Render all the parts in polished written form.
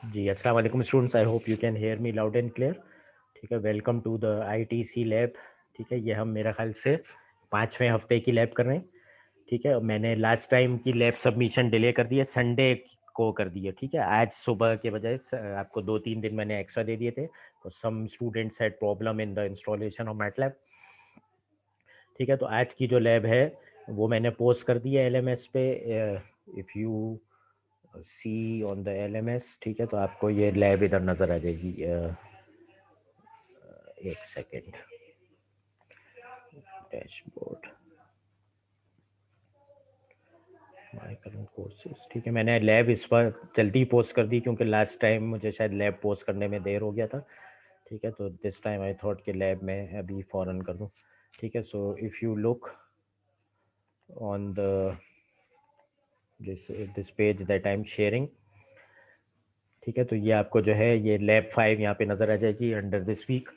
जी, अस्सलाम वालेकुम students, I hope you can hear me loud and clear. ठीक है, welcome to the ITC lab. ठीक है, ये हम मेरा ख्याल से 5वें हफ्ते की लैब कर रहे हैं। ठीक है, मैंने लास्ट टाइम की लैब सबमिशन डिले कर दी है, संडे को कर दी है। ठीक है, आज सुबह के बजाय आपको 2-3 दिन मैंने एक्स्ट्रा दे दिए थे। तो some students had problem in the installation of MATLAB. ठीक है, तो आज की जो लैब है वो मैंने पोस्ट कर दी है एलएमएस पे। If you see on the LMS, ठीक है, तो आपको ये लैब इधर नज़र आ जाएगी। एक second, dashboard, my current courses. ठीक है, मैंने लैब इस बार जल्दी पोस्ट कर दी क्योंकि लास्ट टाइम मुझे शायद लैब पोस्ट करने में देर हो गया था। ठीक है, तो दिस टाइम आई थॉट कि लैब में अभी फ़ौरन कर दूं। ठीक है, so if you look on the this page that I am sharing, ठीक है, तो ये आपको जो है ये लैब 5 यहाँ पे नज़र आ जाएगी अंडर दिस वीक।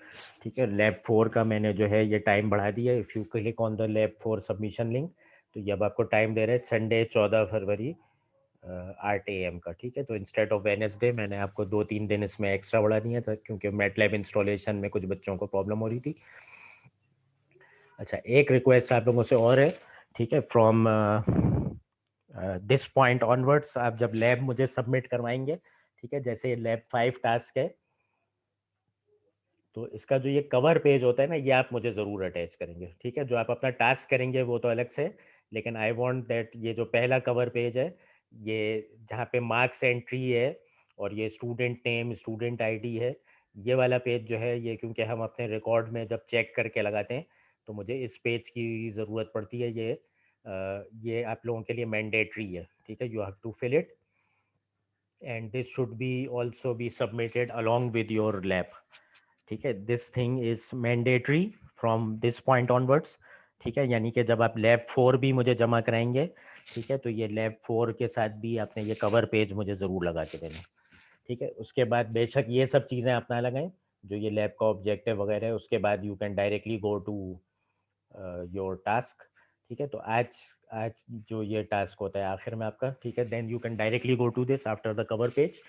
ठीक है, लैब 4 का मैंने जो है ये टाइम बढ़ा दिया है। If you click on the lab 4 submission link, तो ये अब आपको टाइम दे रहा है संडे 14 फरवरी 8 AM का। ठीक है, तो इंस्टेड ऑफ वेडनेसडे मैंने आपको 2-3 दिन इसमें एक्स्ट्रा बढ़ा दिया था क्योंकि मैटलैब इंस्टॉलेशन में कुछ बच्चों को प्रॉब्लम हो रही थी। अच्छा, एक रिक्वेस्ट आप लोगों से और है। ठीक है, फ्रॉम दिस पॉइंट ऑनवर्ड्स आप जब लैब मुझे सबमिट करवाएंगे, ठीक है, जैसे लैब 5 टास्क है, तो इसका जो ये कवर पेज होता है ना, ये आप मुझे ज़रूर अटैच करेंगे। ठीक है, जो आप अपना टास्क करेंगे वो तो अलग से, लेकिन आई वांट दैट ये जो पहला कवर पेज है, ये जहाँ पे मार्क्स एंट्री है और ये स्टूडेंट नेम स्टूडेंट आईडी है, ये वाला पेज जो है, ये क्योंकि हम अपने रिकॉर्ड में जब चेक करके लगाते हैं तो मुझे इस पेज की ज़रूरत पड़ती है। ये आप लोगों के लिए मैंडेटरी है। ठीक है, you have to fill it and this should be also be submitted along with your lab. ठीक है, this thing is mandatory from this point onwards. ठीक है, यानी कि जब आप लैब 4 भी मुझे जमा कराएंगे, ठीक है, तो ये लैब 4 के साथ भी आपने ये कवर पेज मुझे ज़रूर लगा के देना। ठीक है, उसके बाद बेशक ये सब चीज़ें आप ना लगाएं, जो ये लैब का ऑब्जेक्टिव वगैरह है, उसके बाद you can directly go to your task. ठीक है, तो आज आज जो ये टास्क होता है आखिर में आपका, ठीक है, then you can directly go to this after the cover page.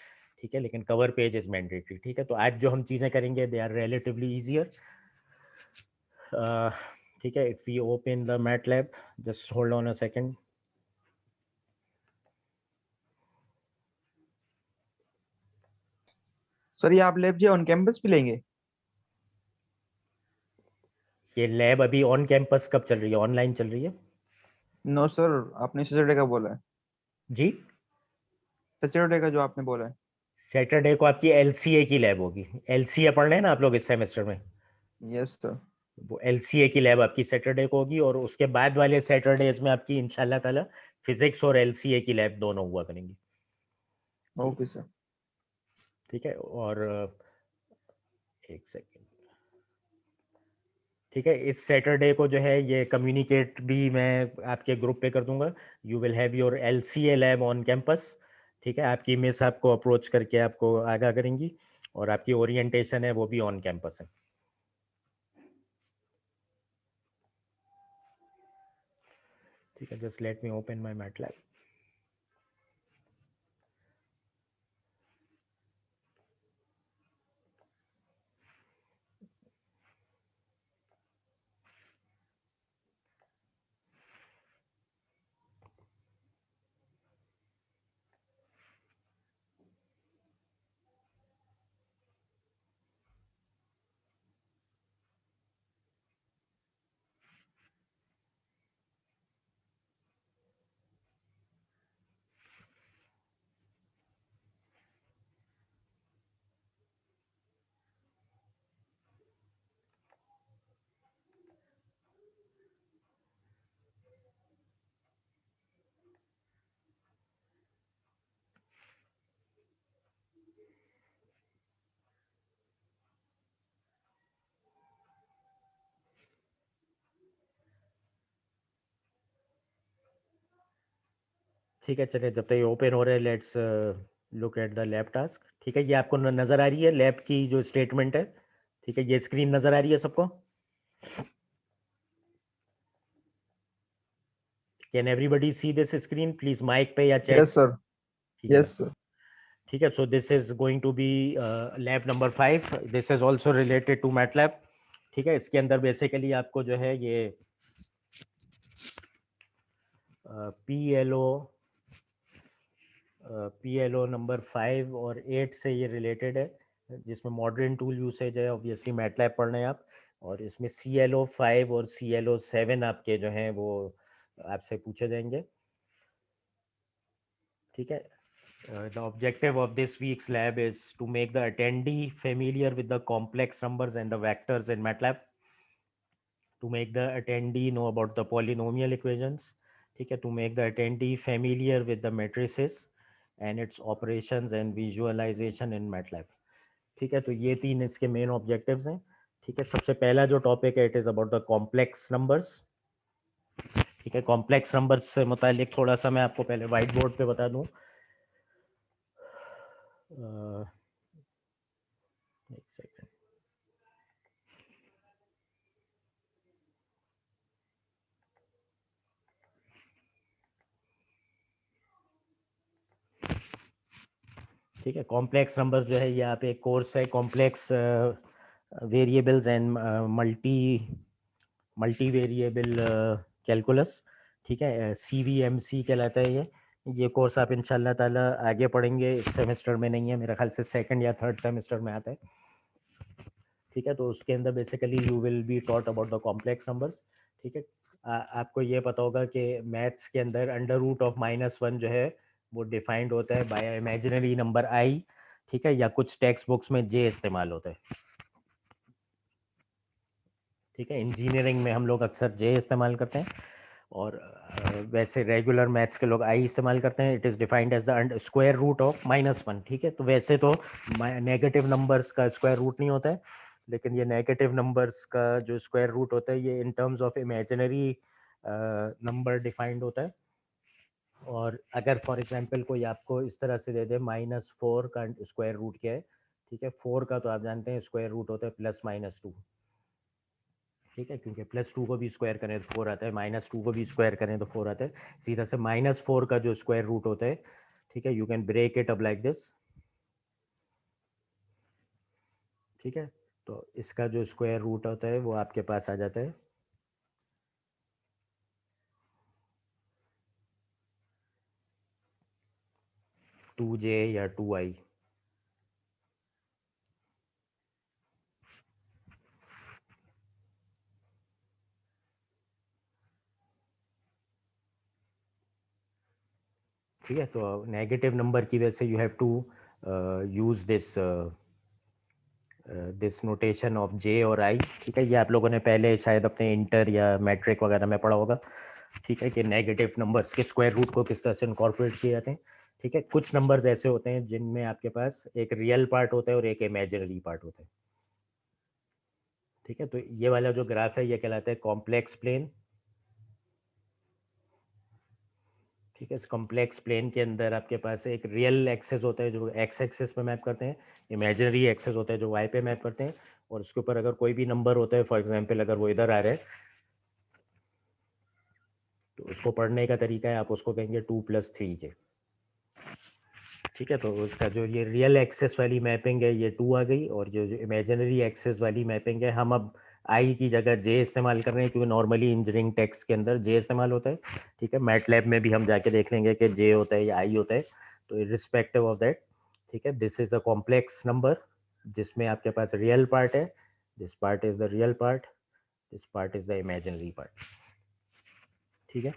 ठीक है, लेकिन कवर पेज इज मैंडेटरी। ठीक है, तो आज जो हम चीज़ें करेंगे दे आर रिलेटिवली ईजियर। ठीक है, if we open the MATLAB, just hold on a second. Sir ये आप लैब जो ऑन कैंपस भी लेंगे? ये लैब अभी ऑन कैंपस कब चल रही है, ऑनलाइन चल रही है? नो सर, आपने सैटरडे का बोला है। जी, सैटरडे का जो आपने बोला है। सैटरडे को आपकी एलसीए की लैब होगी। एलसीए पढ़ रहे हैं ना आप लोग इस सेमेस्टर में? Yes sir. वो एलसीए की लैब आपकी सैटरडे को होगी और उसके बाद वाले सैटरडेज में आपकी इंशाल्लाह ताला फिजिक्स और एलसीए की लैब दोनों हुआ करेंगी। ठीक ओके सर। ठीक है, और एक सेकेंड। ठीक है, इस सैटरडे को जो है ये कम्युनिकेट भी मैं आपके ग्रुप पे कर दूंगा। You will have your LCA lab on campus. ठीक है, आपकी मिस आपको अप्रोच करके आपको आगाह करेंगी और आपकी ओरिएंटेशन है वो भी ऑन कैंपस है। ठीक है, just let me open my MATLAB. ठीक है, चलिए जब तक ये ओपन हो रहा है, let's look at the lab task. ठीक है, ये आपको नज़र आ रही है लैब की जो स्टेटमेंट है? ठीक है, ये स्क्रीन नज़र आ रही है सबको? Can everybody see this screen please, mic पे या चैट? यस सर, ठीक है यस सर। ठीक है। So this is going to be lab number 5, this is also related to MATLAB. ठीक है, इसके अंदर बेसिकली आपको जो है ये PLO नंबर 5 और 8 से ये रिलेटेड है, जिसमें मॉडर्न टूल यूसेज है, ऑब्वियसली मैटलैब पढ़ रहे हैं आप। और इसमें CLO 5 और CLO 7 आपके जो हैं वो आपसे पूछे जाएंगे। ठीक है। The objective of this week's lab is to make the attendee familiar with the complex numbers and the vectors in MATLAB, to make the attendee know about the polynomial equations, ठीक है, to make the attendee familiar with the matrices and its operations and visualization in MATLAB। ठीक है, तो ये 3 इसके main objectives हैं। ठीक है, सबसे पहला जो टॉपिक है it is about the complex numbers. ठीक है, कॉम्प्लेक्स नंबर्स से मुतालिक थोड़ा सा मैं आपको पहले वाइट बोर्ड पे बता दूं। एक सेकेंड। ठीक है, कॉम्प्लेक्स नंबर्स जो है ये आप एक कोर्स है, complex variables and multi variable calculus. ठीक है, CVMC कहलाता है ये कोर्स आप इंशाल्लाह ताला आगे पढ़ेंगे, इस सेमेस्टर में नहीं है, मेरा ख्याल से सेकंड या थर्ड सेमेस्टर में आता है। ठीक है, तो उसके अंदर basically you will be taught about the complex numbers. ठीक है, आपको ये पता होगा कि मैथ्स के अंदर √(-1) जो है वो डिफाइंड होता है बाय इमेजिनरी नंबर i। ठीक है, या कुछ टेक्स्ट बुक्स में j इस्तेमाल होता है। ठीक है, इंजीनियरिंग में हम लोग अक्सर j इस्तेमाल करते हैं, और वैसे रेगुलर मैथ्स के लोग i इस्तेमाल करते हैं। It is defined as the square root of -1। ठीक है, तो वैसे तो नेगेटिव नंबर्स का स्क्वायर रूट नहीं होता है, लेकिन ये नेगेटिव नंबर्स का जो स्क्वायर रूट होता है ये in terms of imaginary number defined होता है। और अगर फॉर एग्जांपल कोई आपको इस तरह से दे दे -4 का स्क्वायर रूट क्या है, ठीक है, 4 का तो आप जानते हैं स्क्वायर रूट होता है +-2। ठीक है, क्योंकि +2 को भी स्क्वायर करें तो 4 आता है, -2 को भी स्क्वायर करें तो 4 आता है। सीधा से -4 का जो स्क्वायर रूट होता है, ठीक है, you can break it up like this. ठीक है, तो इसका जो स्क्वायर रूट होता है वो आपके पास आ जाता है 2j या 2i। ठीक है, तो नेगेटिव नंबर की वजह से you have to use this notation of j और i। ठीक है, ये आप लोगों ने पहले शायद अपने इंटर या मैट्रिक वगैरह में पढ़ा होगा। ठीक है, कि नेगेटिव नंबर्स के स्क्वायर रूट को किस तरह से इनकॉर्पोरेट किए जाते हैं। ठीक है, कुछ नंबर्स ऐसे होते हैं जिनमें आपके पास एक रियल पार्ट होता है और एक इमेजिनरी पार्ट होता है। ठीक है, तो ये वाला जो ग्राफ है ये कहलाता है कॉम्प्लेक्स प्लेन। ठीक है, इस कॉम्प्लेक्स प्लेन के अंदर आपके पास एक रियल एक्सेस होता है जो एक्स एक्सेस पे मैप करते हैं, इमेजिनरी एक्सेस होता है जो वाई पे मैप करते हैं, और उसके ऊपर अगर कोई भी नंबर होता है, फॉर एग्जांपल अगर वो इधर आ रहा है, तो उसको पढ़ने का तरीका है आप उसको कहेंगे 2+3j। ठीक है, तो उसका जो ये रियल एक्सेस वाली मैपिंग है ये 2 आ गई, और जो इमेजिनरी एक्सेस वाली मैपिंग है हम अब आई की जगह जे इस्तेमाल कर रहे हैं, क्योंकि नॉर्मली इंजीनियरिंग टेक्स्ट के अंदर जे इस्तेमाल होता है। ठीक है, मैटलैब में भी हम जाके देख लेंगे कि जे होता है या आई होता है, तो रिस्पेक्टिव ऑफ दैट। ठीक है, this is a complex number जिसमें आपके पास रियल पार्ट है, this part is the real part, this part is the imaginary part. ठीक है,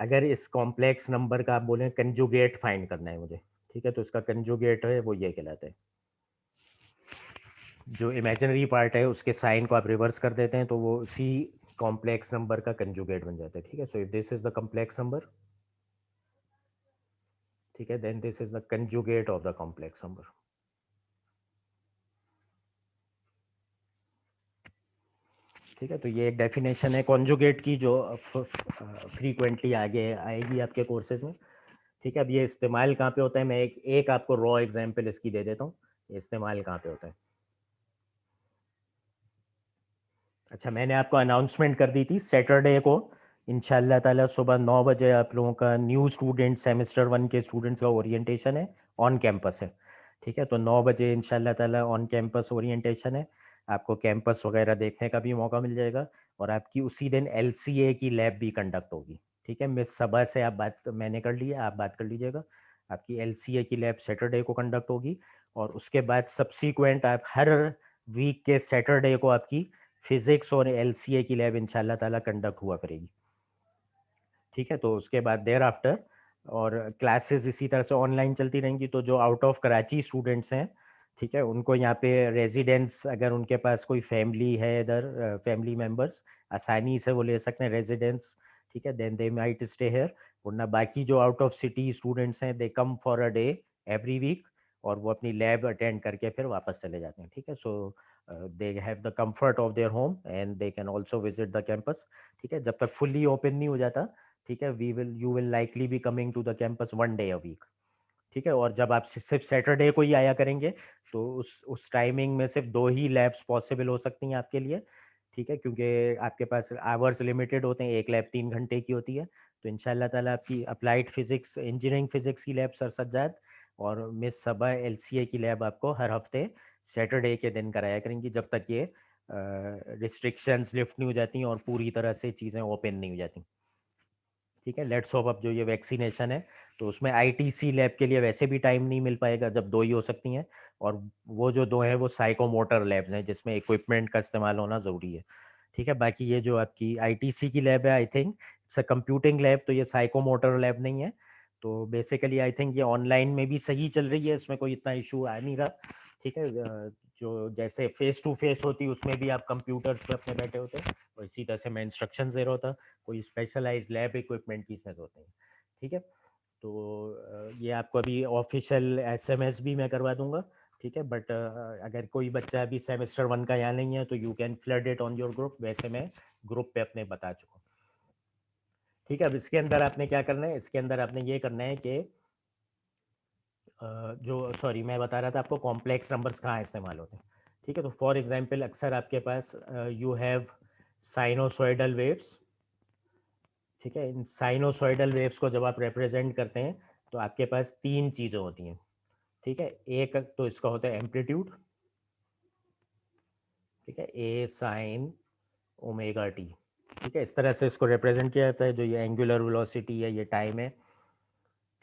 अगर इस कॉम्प्लेक्स नंबर का आप बोलें कंजुगेट फाइंड करना है मुझे, ठीक है, तो इसका कंजुगेट है वो ये कहलाता है, जो इमेजिनरी पार्ट है उसके साइन को आप रिवर्स कर देते हैं तो वो उसी कॉम्प्लेक्स नंबर का कंजुगेट बन जाता है। ठीक है, so if this is the complex number, ठीक है, then this is the conjugate of the complex number. ठीक है, तो ये एक डेफिनेशन है कॉन्जुगेट की जो फ्रीक्वेंटली आगे आएगी आपके कोर्सेज में। ठीक है, अब ये इस्तेमाल कहाँ पे होता है, मैं एक आपको रॉ एग्जांपल इसकी दे देता हूँ, ये इस्तेमाल कहाँ पे होता है। अच्छा, मैंने आपको अनाउंसमेंट कर दी थी सैटरडे को इंशाल्लाह ताला सुबह 9 बजे आप लोगों का न्यू स्टूडेंट सेमेस्टर 1 के स्टूडेंट्स का ओरिएंटेशन है, ऑन कैंपस है। ठीक है, तो 9 बजे इंशाल्लाह ताला ऑन कैंपस ओरिएंटेशन है। आपको कैंपस वगैरह देखने का भी मौका मिल जाएगा और आपकी उसी दिन एलसीए की लैब भी कंडक्ट होगी। ठीक है, मिस सबा से आप बात मैंने कर ली है, आप बात कर लीजिएगा। आपकी एलसीए की लैब सैटरडे को कंडक्ट होगी और उसके बाद सब्सीक्वेंट आप हर वीक के सैटरडे को आपकी फिजिक्स और एलसीए की लैब इंशाल्लाह ताला कंडक्ट हुआ करेगी। ठीक है, तो उसके बाद देयर आफ्टर और क्लासेस इसी तरह से ऑनलाइन चलती रहेंगी। तो जो आउट ऑफ कराची स्टूडेंट्स हैं, ठीक है, उनको यहाँ पे रेजिडेंस, अगर उनके पास कोई फैमिली है इधर, फैमिली मेंबर्स, आसानी से वो ले सकते हैं रेजिडेंस। ठीक है, then they might stay here. वरना बाकी जो आउट ऑफ सिटी स्टूडेंट्स हैं, they come for a day every week और वो अपनी लैब अटेंड करके फिर वापस चले जाते हैं। ठीक है, so they have the comfort of their home and they can also visit the campus. ठीक है, जब तक फुल्ली ओपन नहीं हो जाता, ठीक है, we will you will likely be coming to the campus 1 day a week. ठीक है, और जब आप सिर्फ सैटरडे को ही आया करेंगे तो उस टाइमिंग में सिर्फ 2 ही लैब्स पॉसिबल हो सकती हैं आपके लिए। ठीक है, क्योंकि आपके पास आवर्स लिमिटेड होते हैं, एक लैब 3 घंटे की होती है। तो इंशाल्लाह ताला आपकी अप्लाइड फिजिक्स, इंजीनियरिंग फिजिक्स की लैब सर सज्जाद और मिस सबा एलसीए की लैब आपको हर हफ्ते सैटरडे के दिन कराया करेंगी, जब तक ये रिस्ट्रिक्शंस लिफ्ट नहीं हो जाती और पूरी तरह से चीज़ें ओपन नहीं हो जाती। ठीक है, लेट्स होप अब जो ये वैक्सीनेशन है तो उसमें आईटीसी लैब के लिए वैसे भी टाइम नहीं मिल पाएगा जब 2 ही हो सकती हैं, और वो जो 2 हैं वो साइकोमोटर लैब्स हैं जिसमें इक्विपमेंट का इस्तेमाल होना ज़रूरी है। ठीक है, बाकी ये जो आपकी आईटीसी की लैब है, I think it's a computing lab, तो ये साइकोमोटर लैब नहीं है। तो बेसिकली आई थिंक ये ऑनलाइन में भी सही चल रही है, इसमें कोई इतना इशू आ नहीं रहा। ठीक है, जो जैसे फेस टू फेस होती उसमें भी आप कंप्यूटर्स पे अपने बैठे होते हैं और इसी तरह से मैं इंस्ट्रक्शन दे रहा होता, कोई स्पेशलाइज लैब इक्विपमेंट की इसमें जरूरत नहीं। ठीक है, तो ये आपको अभी ऑफिशियल एसएमएस भी मैं करवा दूंगा। ठीक है, बट अगर कोई बच्चा अभी सेमेस्टर 1 का यहाँ नहीं है तो you can flood it on your group, वैसे मैं ग्रुप पे अपने बता चुका हूँ। ठीक है, अब इसके अंदर आपने क्या करना है, इसके अंदर आपने ये करना है कि जो सॉरी मैं बता रहा था आपको कॉम्प्लेक्स नंबर्स कहाँ इस्तेमाल होते हैं। ठीक है, तो फॉर एग्जांपल अक्सर आपके पास यू हैव साइनोसॉइडल वेव्स। ठीक है, इन साइनोसॉइडल वेव्स को जब आप रिप्रेजेंट करते हैं तो आपके पास 3 चीज़ें होती हैं। ठीक है, एक तो इसका होता है एम्पलीट्यूड। ठीक है, ए साइन ओमेगा टी। ठीक है, इस तरह से इसको रिप्रेजेंट किया जाता है। जो ये एंगुलर वेलोसिटी है ये टाइम है।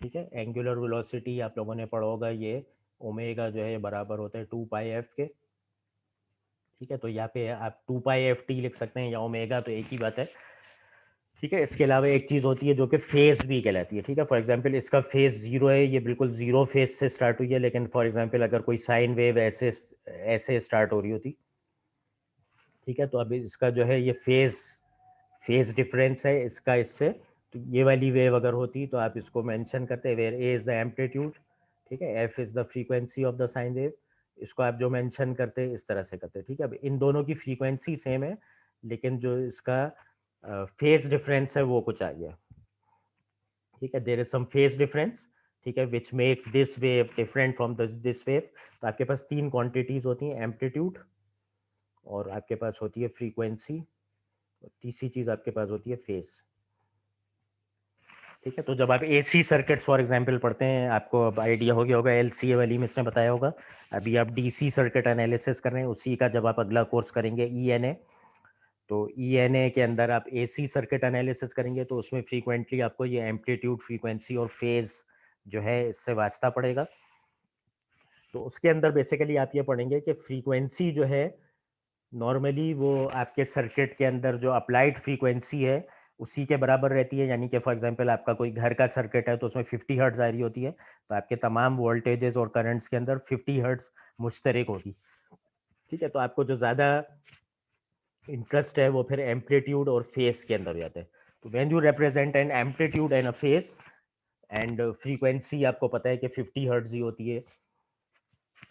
ठीक है, एंगुलर वेलोसिटी आप लोगों ने पढ़ा होगा, ये ओमेगा जो है बराबर होता है 2 पाई एफ के। ठीक है, तो यहाँ पे आप 2 पाई एफ टी लिख सकते हैं या ओमेगा, तो एक ही बात है। ठीक है, इसके अलावा एक चीज़ होती है जो कि फेज भी कहलाती है। ठीक है, फॉर एग्जांपल इसका फेज 0 है, ये बिल्कुल 0 फेज से स्टार्ट हुई है, लेकिन फॉर एग्जांपल अगर कोई साइन वेव ऐसे ऐसे स्टार्ट हो रही होती, ठीक है, तो अभी इसका जो है ये फेज फेज डिफरेंस है इसका इससे। तो ये वाली वेव अगर होती तो आप इसको मेंशन करते, where A is the amplitude, ठीक है, F is the frequency of the sine wave. इसको आप जो मेंशन करते इस तरह से करते। ठीक है, अब इन दोनों की फ्रीक्वेंसी सेम है, लेकिन जो इसका फेज डिफरेंस है वो कुछ आ गया। ठीक है, there is some phase difference. ठीक है, which makes this wave different from this wave. तो आपके पास 3 क्वांटिटीज होती हैं, एम्पलीट्यूड और आपके पास होती है फ्रीक्वेंसी और तीसरी चीज आपके पास होती है फेज। ठीक है, तो जब आप एसी सर्किट्स फॉर एग्जांपल पढ़ते हैं, आपको अब आइडिया हो गया होगा, एलसीए वाली में इसने बताया होगा। अभी आप डीसी सर्किट एनालिसिस कर रहे हैं, उसी का जब आप अगला कोर्स करेंगे ईएनए, तो ईएनए के अंदर आप एसी सर्किट एनालिसिस करेंगे तो उसमें फ्रीक्वेंटली आपको ये एम्पलीट्यूड, फ्रीक्वेंसी और फेज जो है इससे वास्ता पड़ेगा। तो उसके अंदर बेसिकली आप ये पढ़ेंगे कि फ्रीक्वेंसी जो है नॉर्मली वो आपके सर्किट के अंदर जो अप्लाइड फ्रीक्वेंसी है उसी के बराबर रहती है। यानी कि फॉर एग्जांपल आपका कोई घर का सर्किट है तो उसमें 50 हर्ट्ज आ रही होती है, तो आपके तमाम वोल्टेजेस और करंट्स के अंदर 50 हर्ट्ज मुश्तरक होगी। ठीक है, तो आपको जो ज़्यादा इंटरेस्ट है वो फिर एम्पलीट्यूड और फेस के अंदर हो जाता है। तो when you represent N amplitude and a face and frequency आपको पता है कि 50 हर्ट्ज ही होती है।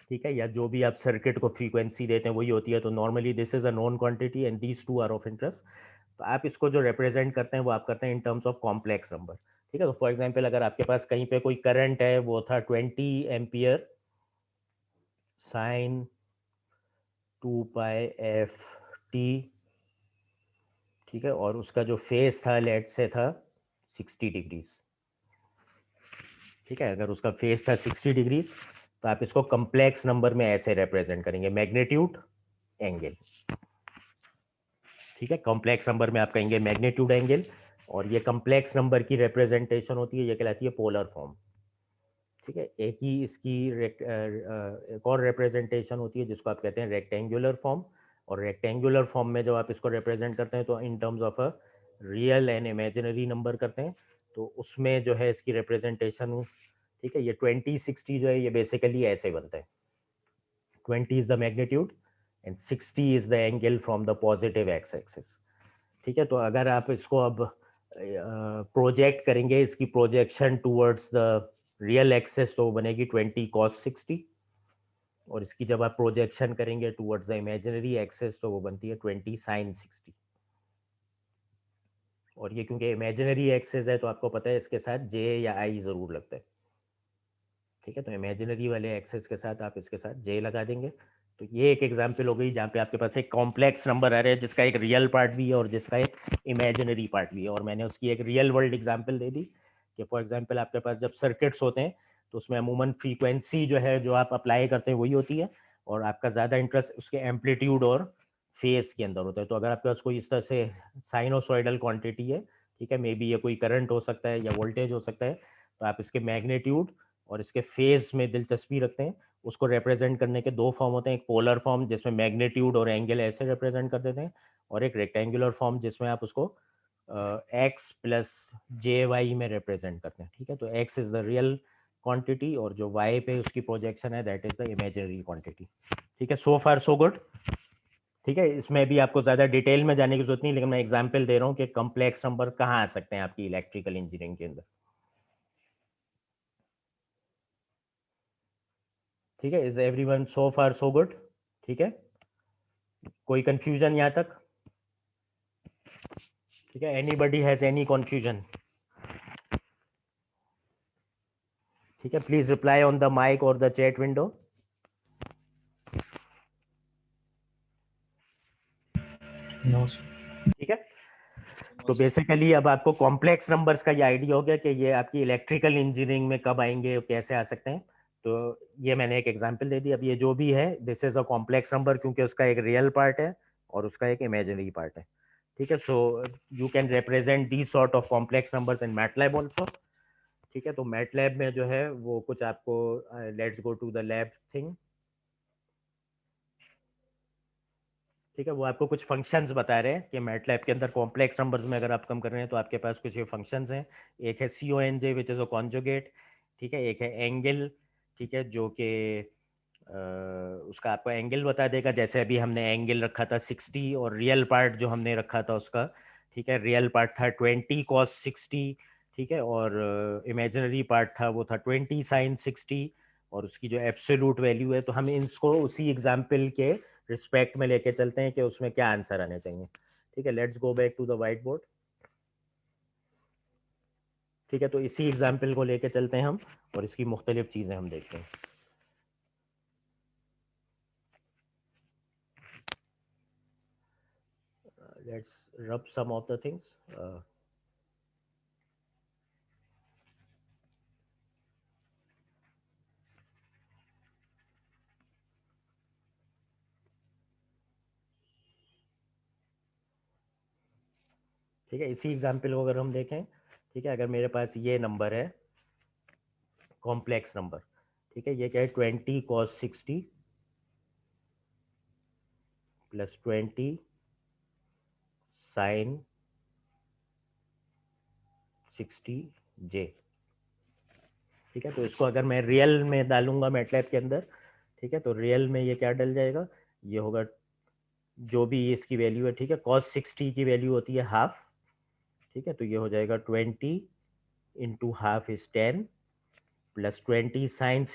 ठीक है, या जो भी आप सर्किट को फ्रीक्वेंसी देते हैं वही होती है, तो normally this is a known quantity and these two are of interest. तो आप इसको जो रिप्रेजेंट करते हैं वो आप करते हैं in terms of complex number. ठीक है, तो फॉर एग्जांपल अगर आपके पास कहीं पे कोई करंट है, वो था 20 एम्पियर साइन 2 पाई एफ टी। ठीक है, और उसका जो फेस था लेट से था 60 डिग्रीज। ठीक है, अगर उसका फेस था 60 डिग्रीज तो आप इसको कॉम्प्लेक्स नंबर में ऐसे रिप्रेजेंट करेंगे, मैग्नीट्यूड एंगल। ठीक है, कॉम्प्लेक्स नंबर में आप कहेंगे मैग्नीट्यूड एंगल, और ये कॉम्प्लेक्स नंबर की रिप्रेजेंटेशन होती है, ये कहलाती है पोलर फॉर्म। ठीक है, एक ही इसकी एक और रिप्रेजेंटेशन होती है जिसको आप कहते हैं रेक्टेंगुलर फॉर्म। और रेक्टेंगुलर फॉर्म में जब आप इसको रिप्रेजेंट करते हैं तो in terms of a real and imaginary number करते हैं, तो उसमें जो है इसकी रिप्रेजेंटेशन, ठीक है, ये 2060 जो है ये बेसिकली ऐसे बनता है। 20 is the magnitude and 60 is the angle from the positive x axis. ठीक है, तो अगर आप इसको अब प्रोजेक्ट करेंगे, इसकी projection towards the real access, तो बनेगी 20 cos 60, और इसकी जब आप प्रोजेक्शन करेंगे टूवर्ड्स द इमेजिनरी एक्सेस तो वो बनती है 20 sin 60। और ये क्योंकि इमेजिनरी एक्सेस है तो आपको पता है इसके साथ जे या आई जरूर लगता है। ठीक है, तो इमेजिनरी वाले एक्सेस के साथ आप इसके साथ जे लगा देंगे। तो ये एक एग्जांपल हो गई जहाँ पे आपके पास एक कॉम्प्लेक्स नंबर आ रहा है जिसका एक रियल पार्ट भी है और जिसका एक इमेजिनरी पार्ट भी है, और मैंने उसकी एक रियल वर्ल्ड एग्जांपल दे दी कि फॉर एग्जांपल आपके पास जब सर्किट्स होते हैं तो उसमें अमूमन फ्रीक्वेंसी जो है जो आप अप्लाई करते हैं वही होती है, और आपका ज़्यादा इंटरेस्ट उसके एम्पलीट्यूड और फेस के अंदर होता है। तो अगर आपके पास कोई इस तरह से साइनोसॉइडल क्वांटिटी है, ठीक है, मे बी ये कोई करंट हो सकता है या वोल्टेज हो सकता है, तो आप इसके मैग्नीट्यूड और इसके फेज में दिलचस्पी रखते हैं। उसको रिप्रेजेंट करने के दो फॉर्म होते हैं, एक पोलर फॉर्म जिसमें मैग्नीट्यूड और एंगल ऐसे रिप्रेजेंट कर देते हैं, और एक रेक्टेंगुलर फॉर्म जिसमें आप उसको एक्स प्लस जे वाई में रिप्रेजेंट करते हैं। ठीक है, तो x is the real quantity और जो वाई पे उसकी प्रोजेक्शन है that is the imaginary quantity. ठीक है, सो फार सो गुड। ठीक है, इसमें भी आपको ज़्यादा डिटेल में जाने की जरूरत नहीं, लेकिन मैं एग्जाम्पल दे रहा हूँ कि कॉम्प्लेक्स नंबर कहाँ आ सकते हैं आपकी इलेक्ट्रिकल इंजीनियरिंग के अंदर। ठीक है, is everyone so far so good? ठीक है, कोई कंफ्यूजन यहाँ तक? ठीक है, एनीबडी हैज एनी कंफ्यूजन? ठीक है, please reply on the mic और the chat window. No sir. ठीक है, तो बेसिकली अब आपको कॉम्प्लेक्स नंबर्स का ये आइडिया हो गया कि ये आपकी इलेक्ट्रिकल इंजीनियरिंग में कब आएंगे और कैसे आ सकते हैं। तो ये मैंने एक एग्जांपल दे दी। अब ये जो भी है this is a complex number क्योंकि उसका एक रियल पार्ट है और उसका एक इमेजिनरी पार्ट है। ठीक है, so you can represent the sort of complex numbers in MATLAB also. ठीक है, तो मैटलैब में जो है वो कुछ आपको, let's go to the lab thing. ठीक है, वो आपको कुछ फंक्शंस बता रहे हैं कि मैटलैब के अंदर कॉम्प्लेक्स नंबर्स में अगर आप कम कर रहे हैं तो आपके पास कुछ ये फंक्शंस हैं। एक है C O N J which is a conjugate. ठीक है, एक है एंगल। ठीक है, जो कि उसका आपको एंगल बता देगा, जैसे अभी हमने एंगल रखा था 60 और रियल पार्ट जो हमने रखा था उसका, ठीक है, रियल पार्ट था 20 cos 60। ठीक है, और इमेजिनरी पार्ट था वो था 20 sin 60, और उसकी जो एब्सोल्यूट वैल्यू है, तो हम इसको उसी एग्जाम्पल के रिस्पेक्ट में लेके चलते हैं कि उसमें क्या आंसर आने चाहिए। ठीक है, let's go back to the white board. ठीक है, तो इसी एग्जाम्पल को लेके चलते हैं हम और इसकी मुख्तलिफ चीज़ें हम देखते हैं। Let's rub some of the things. ठीक है, इसी एग्जाम्पल को अगर हम देखें, ठीक है, अगर मेरे पास ये नंबर है कॉम्प्लेक्स नंबर, ठीक है, ये क्या है 20 cos 60 प्लस 20 sin 60 जे। ठीक है, तो इसको अगर मैं रियल में डालूंगा मैटलैब के अंदर, ठीक है, तो रियल में ये क्या डल जाएगा, ये होगा जो भी इसकी वैल्यू है। ठीक है, cos 60 की वैल्यू होती है हाफ। ठीक है, तो ये हो जाएगा 20 into half is 10 plus 20 sine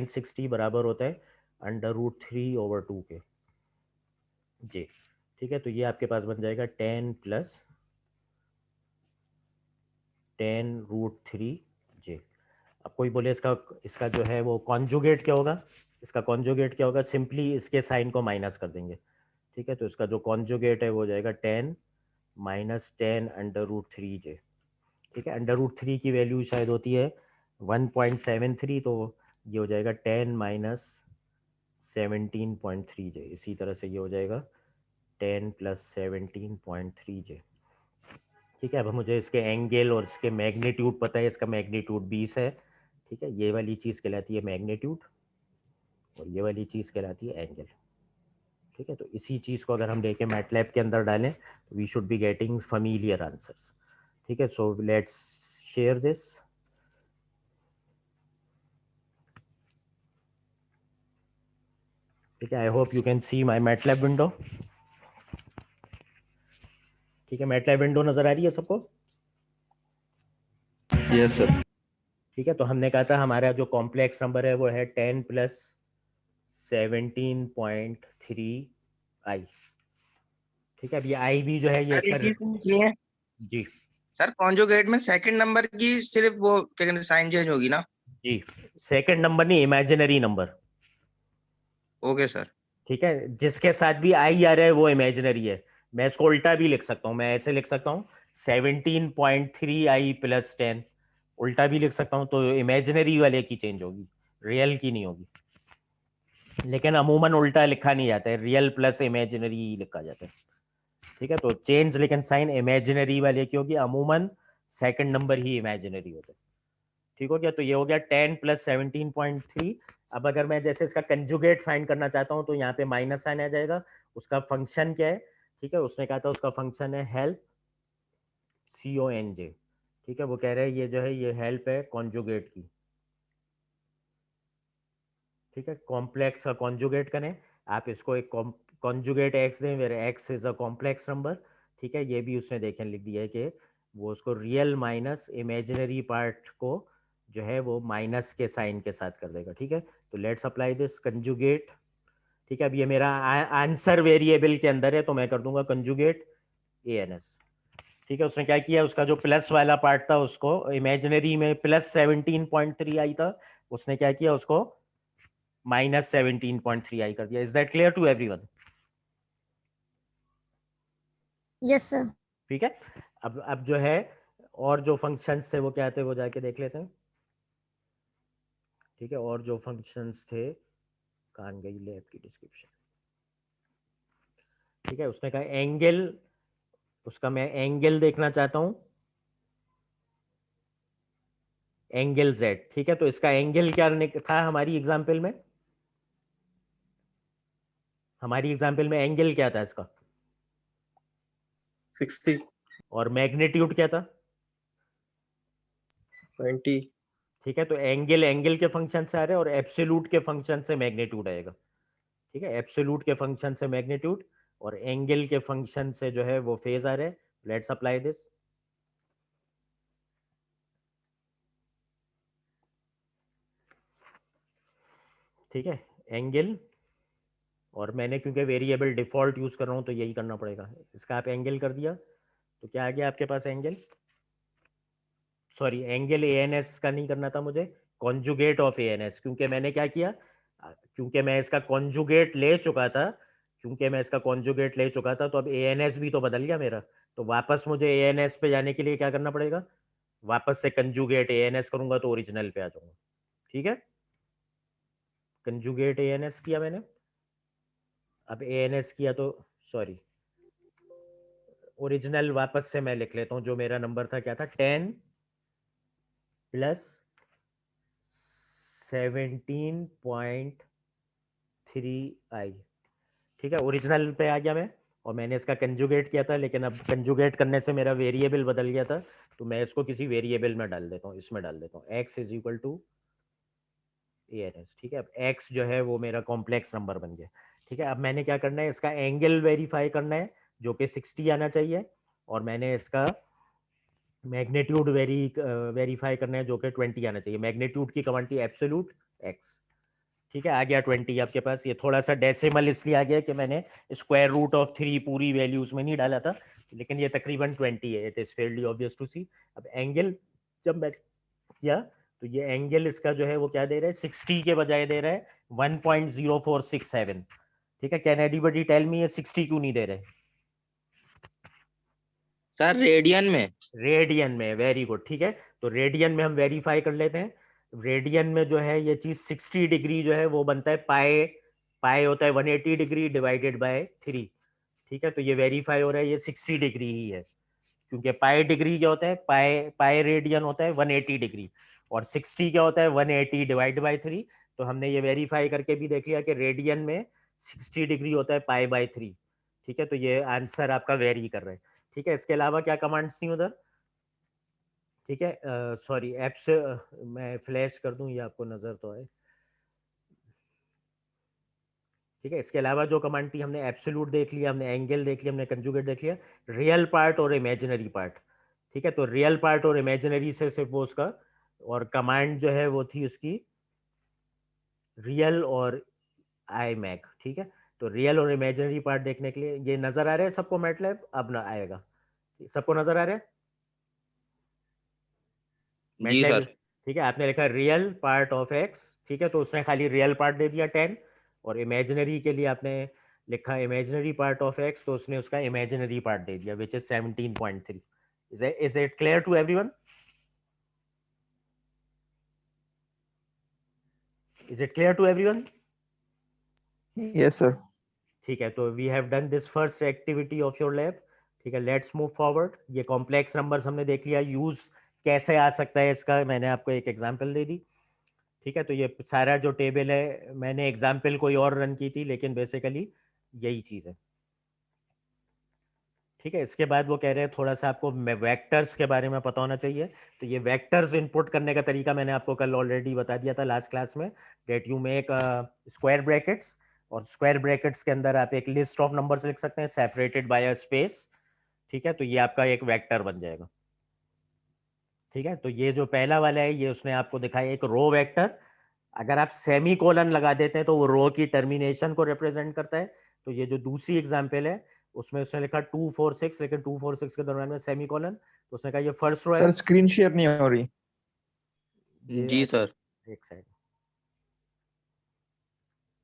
60 बराबर होता है √3/2 के जी। ठीक है, तो ये आपके पास बन जाएगा 10 प्लस 10√3 जे। अब कोई बोले इसका इसका जो है वो कॉन्जुगेट क्या होगा, इसका कॉन्जुगेट क्या होगा, सिंपली इसके साइन को माइनस कर देंगे। ठीक है, तो इसका जो कॉन्जुगेट है वो हो जाएगा 10 माइनस 10√3j। ठीक है, √3 की वैल्यू शायद होती है 1.73, तो ये हो जाएगा 10 माइनस 17.3j। इसी तरह से ये हो जाएगा 10 प्लस 17.3j। ठीक है, अब मुझे इसके एंगल और इसके मैग्नीट्यूड पता है। इसका मैग्नीट्यूड 20 है। ठीक है, ये वाली चीज़ कहलाती है मैग्नीट्यूड और ये वाली चीज़ कहलाती है एंगल। ठीक है, तो इसी चीज़ को अगर हम लेके मैटलैब के अंदर डालें तो we should be getting familiar answers. ठीक है, सो लेट्स शेयर दिस। ठीक है, I hope you can see my MATLAB window. ठीक है, मैटलैब विंडो नजर आ रही है सबको? Yes sir. ठीक है, तो हमने कहा था हमारा जो कॉम्प्लेक्स नंबर है वो है 10 प्लस 17.3i। ठीक है, अब ये आई भी जो है ये इसका जी सर कॉन्जुगेट में सेकंड नंबर की सिर्फ वो क्या कहते हैं साइन चेंज होगी ना? जी, सेकंड नंबर नहीं, इमेजिनरी नंबर। Okay sir. ठीक है, जिसके साथ भी आई आ रहा है वो इमेजिनरी है। मैं इसको उल्टा भी लिख सकता हूँ, मैं ऐसे लिख सकता हूँ 17.3i प्लस 10। उल्टा भी लिख सकता हूँ, तो इमेजिनरी वाले की चेंज होगी, रियल की नहीं होगी। लेकिन अमूमन उल्टा लिखा नहीं जाता है, रियल प्लस इमेजिनरी लिखा जाता है। ठीक है, तो चेंज लेकिन साइन इमेजिनरी वाले की होगी, अमूमन सेकंड नंबर ही इमेजिनरी होता है। ठीक हो गया, तो ये हो गया 10 प्लस 17.3। अब अगर मैं जैसे इसका कंजुगेट फाइंड करना चाहता हूँ तो यहाँ पे माइनस साइन आ जाएगा। उसका फंक्शन क्या है? ठीक है, उसने कहा था उसका फंक्शन है हेल्प CONJ। ठीक है, वो कह रहे हैं ये जो है ये हेल्प है कॉन्जुगेट की। ठीक है, कॉम्प्लेक्स का कॉन्जुगेट करें। आप इसको एक कॉन्जुगेट एक्स दें where x is a complex number. ठीक है, ये भी उसने देखें लिख दिया है कि वो उसको रियल माइनस इमेजिनरी पार्ट को जो है वो माइनस के साइन के साथ कर देगा। ठीक है, तो लेट्स अप्लाई दिस कंजुगेट। ठीक है, अब ये मेरा आंसर वेरिएबल के अंदर है तो मैं कर दूंगा कंजुगेट ANS। ठीक है, उसने क्या किया, उसका जो प्लस वाला पार्ट था उसको इमेजिनरी में प्लस 17.3 आई था, उसने क्या किया उसको माइनस 17.3i कर दिया। Is that clear to everyone? Yes sir. ठीक है, अब जो है और जो फंक्शंस थे वो क्या थे वो जाके देख लेते हैं। ठीक है, और जो फंक्शंस थे, कहाँ गई लैब की डिस्क्रिप्शन? ठीक है, उसने कहा एंगल, उसका मैं एंगल देखना चाहता हूं, एंगल Z। ठीक है, तो इसका एंगल क्या था हमारी एग्जाम्पल में? हमारी एग्जाम्पल में एंगल क्या था इसका? 60, और मैग्नीट्यूड क्या था? 20। ठीक है, तो एंगल एंगल के फंक्शन से आ रहे हैं और एब्सोल्यूट के फंक्शन से मैग्नीट्यूड आएगा। ठीक है, एब्सोल्यूट के फंक्शन से मैग्नीट्यूड और एंगल के फंक्शन से जो है वो फेज आ रहे हैं। Let's apply this. ठीक है, एंगल, और मैंने क्योंकि वेरिएबल डिफॉल्ट यूज कर रहा हूं तो यही करना पड़ेगा। इसका आप एंगल कर दिया तो क्या आ गया आपके पास एंगल? सॉरी, एंगल ANS का नहीं करना था मुझे, कॉन्जुगेट ऑफ ANS, क्योंकि मैंने क्या किया, क्योंकि मैं इसका कॉन्जुगेट ले चुका था, क्योंकि मैं इसका कॉन्जुगेट ले चुका था तो अब ANS भी तो बदल गया मेरा। तो वापस मुझे ANS पे जाने के लिए क्या करना पड़ेगा? वापस से कंजुगेट ANS करूंगा तो ओरिजिनल पे आ जाऊंगा। ठीक है, कंजुगेट ANS किया मैंने। अब ANS किया तो सॉरी, ओरिजिनल वापस से मैं लिख लेता हूं। जो मेरा नंबर था क्या था? 10 प्लस 17.3i। ठीक है, ओरिजिनल पे आ गया मैं, और मैंने इसका कंजुगेट किया था, लेकिन अब कंजुगेट करने से मेरा वेरिएबल बदल गया था, तो मैं इसको किसी वेरिएबल में डाल देता हूँ, इसमें डाल देता हूँ x is equal to ANS। ठीक है, अब x जो है वो मेरा कॉम्प्लेक्स नंबर बन गया। ठीक है, अब मैंने क्या करना है, इसका एंगल वेरीफाई करना है जो कि 60 आना चाहिए, और मैंने इसका मैग्नीट्यूड वेरीफाई करना है जो कि 20 आना चाहिए। मैग्नीट्यूड की कमांड थी एब्सोल्यूट x। ठीक है, आ गया 20 आपके पास। ये थोड़ा सा डेसिमल इसलिए आ गया कि मैंने स्क्वायर रूट ऑफ 3 पूरी वैल्यूज में नहीं डाला था, लेकिन ये तकरीबन 20 है। It is fairly obvious to see. अब एंगल जब मैं किया तो ये एंगल इसका जो है वो क्या दे रहा है, 60 के बजाय दे रहा है 1.0467। ठीक है, कैन एनीबॉडी टेल मी ये 60 क्यों नहीं दे रहे? सर रेडियन में। रेडियन में, वेरी गुड, ठीक है। तो रेडियन में हम वेरीफाई कर लेते हैं। रेडियन में जो है ये चीज 60 डिग्री जो है वो बनता है पाई, पाई होता है 180 डिग्री डिवाइडेड बाय 3, ठीक है। तो ये वेरीफाई हो रहा है, ये 60 डिग्री ही है, क्योंकि पाई डिग्री क्या होता है, पाई पाई रेडियन होता है 180 डिग्री, और 60 क्या होता है 180 डिवाइड बाय 3। तो हमने ये वेरीफाई करके भी देख लिया कि रेडियन में 60 डिग्री होता है पाई बाय 3, ठीक है। तो ये आंसर आपका वेरी कर रहा है, ठीक है। इसके अलावा क्या कमांड्स थी उधर, ठीक है। सॉरी एप्स, मैं फ्लैश कर दूं ये आपको नजर तो आए, ठीक है। इसके अलावा जो कमांड थी, हमने एब्सोल्यूट देख लिया, हमने एंगल देख लिया, हमने कंजुगेट देख लिया, रियल पार्ट और इमेजिनरी पार्ट, ठीक है। तो रियल पार्ट और इमेजिनरी से सिर्फ वो उसका, और कमांड जो है वो थी उसकी रियल और आई मैक, ठीक है। तो रियल और इमेजिनरी पार्ट देखने के लिए ये नजर आ रहा है सबको, मैटलैब अब ना आएगा, सबको नजर आ रहा है जी मैटलैब, सर। ठीक है। आपने लिखा रियल पार्ट ऑफ एक्स, ठीक है, तो उसने खाली रियल पार्ट दे दिया 10, और इमेजिनरी के लिए आपने लिखा इमेजिनरी पार्ट ऑफ एक्स, तो उसने उसका इमेजिनरी पार्ट दे दिया which is 17.3। Is it clear to everyone? Is it clear to everyone? Yes sir. ठीक है, तो we have done this first activity of your lab, ठीक है। Let's move forward. ये कॉम्प्लेक्स नंबर्स हमने देख लिया, यूज कैसे आ सकता है इसका मैंने आपको एक एग्जांपल दे दी, ठीक है। तो ये सारा जो टेबल है मैंने एग्जाम्पल कोई और रन की थी, लेकिन बेसिकली यही चीज है, ठीक है। इसके बाद वो कह रहे हैं थोड़ा सा आपको वेक्टर्स के बारे में पता होना चाहिए। तो ये वेक्टर्स इनपुट करने का तरीका मैंने आपको कल ऑलरेडी बता दिया था लास्ट क्लास में, that you make square brackets, और स्क्वायर ब्रैकेट्स के अंदर आप एक लिस्ट ऑफ नंबर्स लिख सकते हैं सेपरेटेड बाय अ स्पेस, ठीक है। तो ये आपका एक वेक्टर बन जाएगा, ठीक है। तो ये जो पहला वाला है ये उसने आपको दिखाया एक रो वेक्टर, अगर आप सेमी कोलन लगा देते हैं तो वो रो की टर्मिनेशन को रिप्रेजेंट करता है। तो ये जो दूसरी एग्जांपल है उसमें उसने लिखा 2 4 6, लेकिन 2 4 6 के दरम्यान में सेमी कोलन, तो उसने कहा ये फर्स्ट रो सर है। स्क्रीन शेयर नहीं हो रही। ये जी सर। एक साइड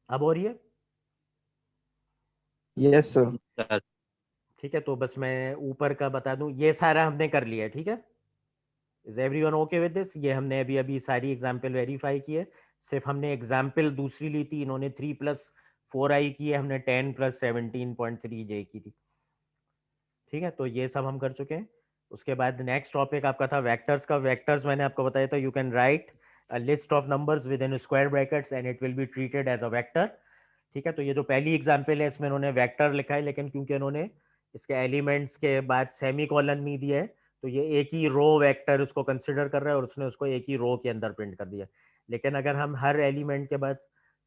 अब हो रही है, यस सर। सर ठीक है। तो बस मैं ऊपर का बता दूं, ये सारा हमने कर लिया है, ठीक है। Is everyone okay with this? ये हमने अभी अभी सारी एग्जांपल वेरीफाई की है, सिर्फ हमने एग्जांपल दूसरी ली थी, इन्होंने 3+4i की है, हमने 10+17.3j की थी, ठीक है। तो ये सब हम कर चुके हैं। उसके बाद नेक्स्ट टॉपिक आपका था वेक्टर्स का। वेक्टर्स मैंने आपको बताया था, you can write a list of numbers within square brackets and it will be treated as a vector, ठीक है। तो ये जो पहली एग्जांपल है इसमें इन्होंने वेक्टर लिखा है, लेकिन क्योंकि इन्होंने इसके एलिमेंट्स के बाद सेमी कॉलन नहीं दिया है, तो ये एक ही रो वेक्टर उसको कंसिडर कर रहा है और उसने उसको एक ही रो के अंदर प्रिंट कर दिया। लेकिन अगर हम हर एलिमेंट के बाद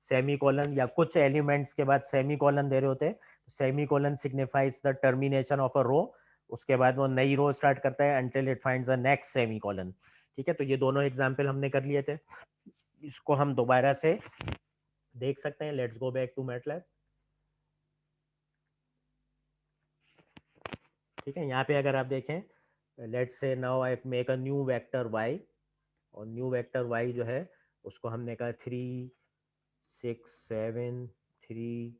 सेमी कॉलन या कुछ एलिमेंट्स के बाद सेमी कॉलन दे रहे होते हैं, तो semicolon signifies the termination of a row, उसके बाद वो नई रो स्टार्ट करता है until it finds the next semicolon, ठीक है। तो ये दोनों एग्जाम्पल हमने कर लिए थे, इसको हम दोबारा से देख सकते हैं। Let's go back to MATLAB, ठीक है। यहाँ पे अगर आप देखें, let's say now I make a new vector y, और न्यू वेक्टर y जो है उसको हमने कहा 3 6 7 3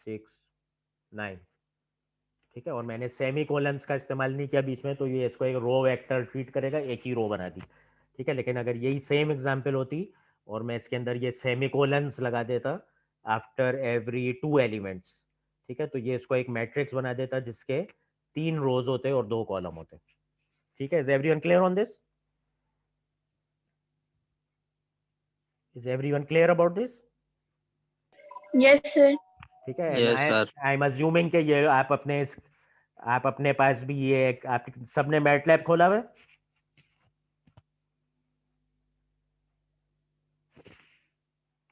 6 9, ठीक है। और मैंने सेमी कोलन्स का इस्तेमाल नहीं किया बीच में, तो ये इसको एक रो वेक्टर ट्रीट करेगा, एक ही रो बना दी, ठीक है। लेकिन अगर यही सेम एग्जांपल होती और मैं इसके अंदर ये सेमी कोलन्स लगा देता आफ्टर एवरी 2 एलिमेंट्स, ठीक है, तो ये इसको एक मैट्रिक्स बना देता जिसके 3 रोज होते और 2 कॉलम होते, ठीक है। Is everyone clear on this? Is everyone clear about this? Yes, sir. ठीक है। And yes I sir. I am assuming कि ये आप अपने पास भी ये आप सबने मैटलैब खोला हुआ है?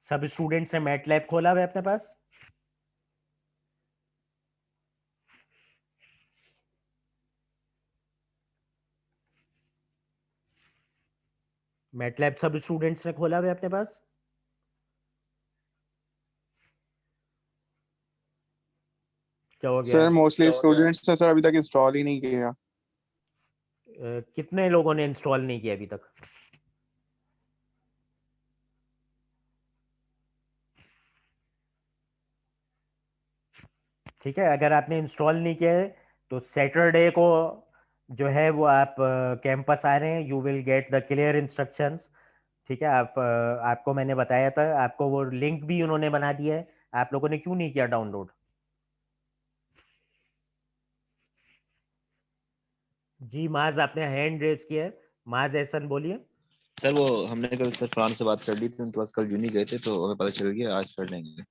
सब स्टूडेंट्स ने मैटलैब खोला हुआ है अपने पास? मैटलैब सब स्टूडेंट्स ने खोला हुआ है अपने पास? क्या हो गया? सर मोस्टली स्टूडेंट्स ने सर अभी तक इंस्टॉल ही नहीं किया। कितने लोगों ने इंस्टॉल नहीं किया अभी तक? ठीक है, अगर आपने इंस्टॉल नहीं किया है तो सैटरडे को जो है वो आप कैंपस आ रहे हैं, you will get the clear instructions. ठीक है, आपको मैंने बताया था, आपको वो लिंक भी उन्होंने बना दिया है, आप लोगों ने क्यों नहीं किया डाउनलोड? जी माज, आपने हैंड रेज किया है, माज एहसन बोलिए। सर वो हमने कल सर फरहान से बात कर ली थी, उनके पास कल यूं नहीं गए थे तो हमें पता चल गया, आज कर लेंगे।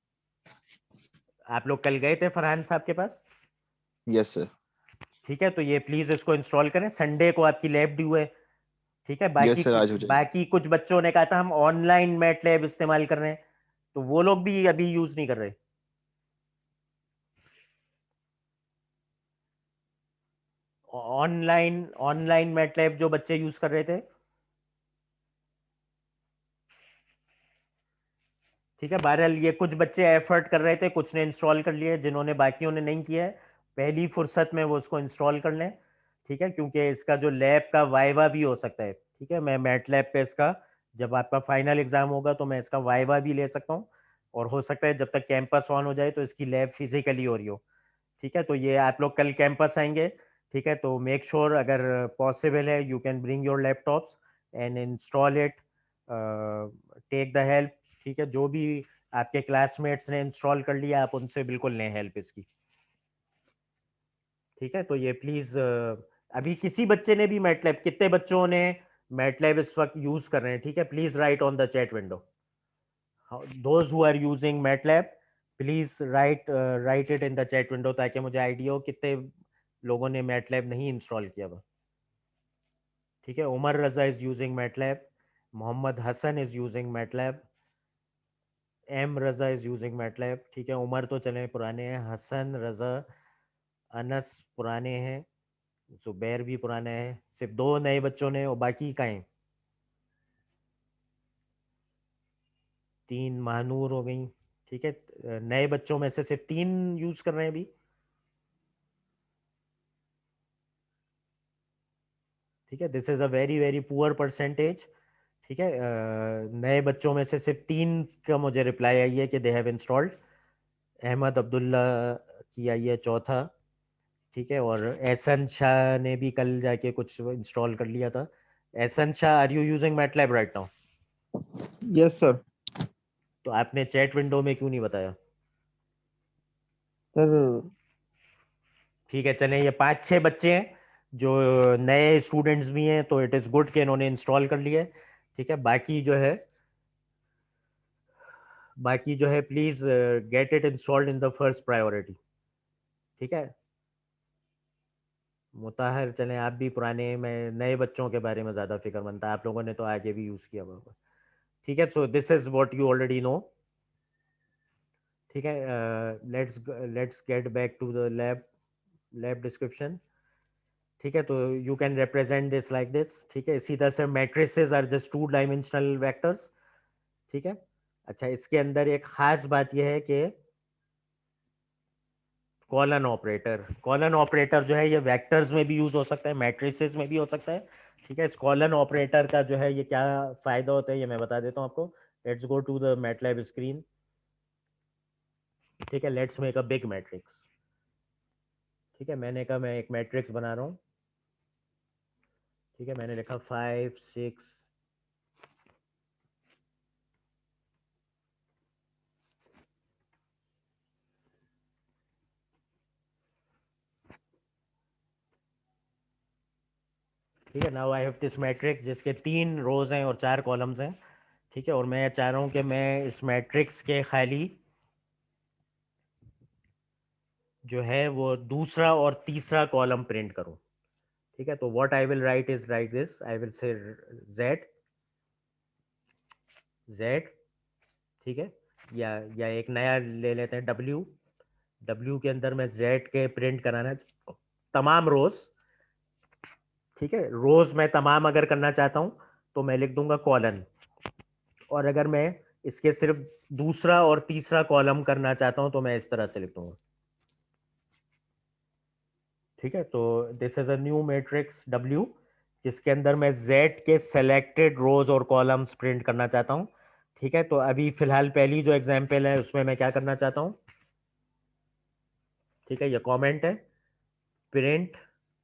आप लोग कल गए थे फरहान साहब के पास? Yes sir. ठीक है, तो ये प्लीज इसको इंस्टॉल करें, संडे को आपकी लैब ड्यू है। ठीक है, यस सर, आज हो जाएगी। बाकी कुछ बच्चों ने कहा था हम ऑनलाइन मैट लैब इस्तेमाल कर रहे हैं, तो वो लोग भी अभी यूज नहीं कर रहे। ऑनलाइन ऑनलाइन मैट लैब जो बच्चे यूज कर रहे थे। ठीक है, बहरहाल ये कुछ बच्चे एफर्ट कर रहे थे, कुछ ने इंस्टॉल कर लिया है, जिन्होंने बाकियों ने नहीं किया है पहली फुर्सत में वो उसको इंस्टॉल कर लें। ठीक है, क्योंकि इसका जो लैब का वाइवा भी हो सकता है। ठीक है, मैं मैट लैब पे इसका, जब आपका फाइनल एग्जाम होगा तो मैं इसका वाइवा भी ले सकता हूँ, और हो सकता है जब तक कैंपस ऑन हो जाए तो इसकी लैब फिजिकली हो रही हो। ठीक है, तो ये आप लोग कल कैंपस आएंगे। ठीक है, तो मेक श्योर अगर पॉसिबल है you can bring your laptops and install it, take the help. ठीक है, जो भी आपके क्लासमेट्स ने इंस्टॉल कर लिया आप उनसे बिल्कुल लें हेल्प इसकी। ठीक है, तो ये प्लीज अभी किसी बच्चे ने भी मैटलैब, कितने बच्चों ने मैटलैब इस वक्त यूज कर रहे हैं? ठीक है, please write on the chat window those who are using MATLAB, please write it in the chat window, ताकि मुझे आइडिया हो कितने लोगों ने मैटलैब नहीं इंस्टॉल किया हुआ। ठीक है, Umar Raza is using MATLAB, Mohammad Hasan is using MATLAB, M Raza is using MATLAB. ठीक है, उमर तो चले पुराने हैं, हसन, रजा, अनस पुराने हैं, जुबैर भी पुराना है, सिर्फ 2 नए बच्चों ने, और बाकी का हैं 3 महानूर हो गई। ठीक है, नए बच्चों में से सिर्फ 3 यूज कर रहे हैं अभी। ठीक है, this is a very very poor percentage. ठीक है, नए बच्चों में से सिर्फ 3 का मुझे रिप्लाई आई है कि they have installed. Ahmed Abdullah की आई है चौथा। ठीक है, और एहसन शाह ने भी कल जाके कुछ इंस्टॉल कर लिया था। Ehsan Shah, are you using MATLAB right now? Yes, sir. तो आपने चैट विंडो में क्यों नहीं बताया? Sir, ठीक है, चलें, ये 5-6 बच्चे हैं जो नए स्टूडेंट्स भी हैं, तो इट इज़ गुड कि इन्होंने इंस्टॉल कर लिया है। ठीक है, बाकी जो है please get it installed in the first priority. ठीक है, मुताहर, चलें आप भी पुराने, मैं नए बच्चों के बारे में ज़्यादा फिक्रमंद था, आप लोगों ने तो आगे भी यूज़ किया होगा। ठीक है, so this is what you already know. ठीक है, let's get back to the lab description. ठीक है, तो you can represent this like this. ठीक है, इसी तरह से matrices are just 2 dimensional vectors. ठीक है, अच्छा, इसके अंदर एक खास बात यह है कि कॉलन ऑपरेटर जो है ये वेक्टर्स में भी यूज हो सकता है, मैट्रिसेस में भी हो सकता है। ठीक है, इस कॉलन ऑपरेटर का जो है ये क्या फायदा होता है ये मैं बता देता हूँ आपको। Let's go to the MATLAB screen. ठीक है, let's make a big matrix. ठीक है, मैंने कहा मैं एक मैट्रिक्स बना रहा हूँ। ठीक है, मैंने लिखा 5 6। ठीक है, now I have this matrix जिसके 3 रोज हैं और 4 कॉलम्स हैं। ठीक है, और मैं चाह रहा हूँ कि मैं इस मैट्रिक्स के खाली जो है वो दूसरा और तीसरा कॉलम प्रिंट करूँ। ठीक है, तो what I will write is right this, I will say Z Z. ठीक है, या एक नया ले लेते हैं डब्ल्यू के अंदर मैं जेड के प्रिंट कराना तमाम रोज। ठीक है, रोज मैं तमाम अगर करना चाहता हूँ तो मैं लिख दूंगा कॉलन, और अगर मैं इसके सिर्फ दूसरा और तीसरा कॉलम करना चाहता हूं तो मैं इस तरह से लिख दूंगा। ठीक है, तो this is a new matrix W जिसके अंदर मैं Z के सेलेक्टेड रोज और कॉलम्स प्रिंट करना चाहता हूं। ठीक है, तो अभी फिलहाल पहली जो एग्जांपल है उसमें मैं क्या करना चाहता हूं। ठीक है, ये कमेंट है, print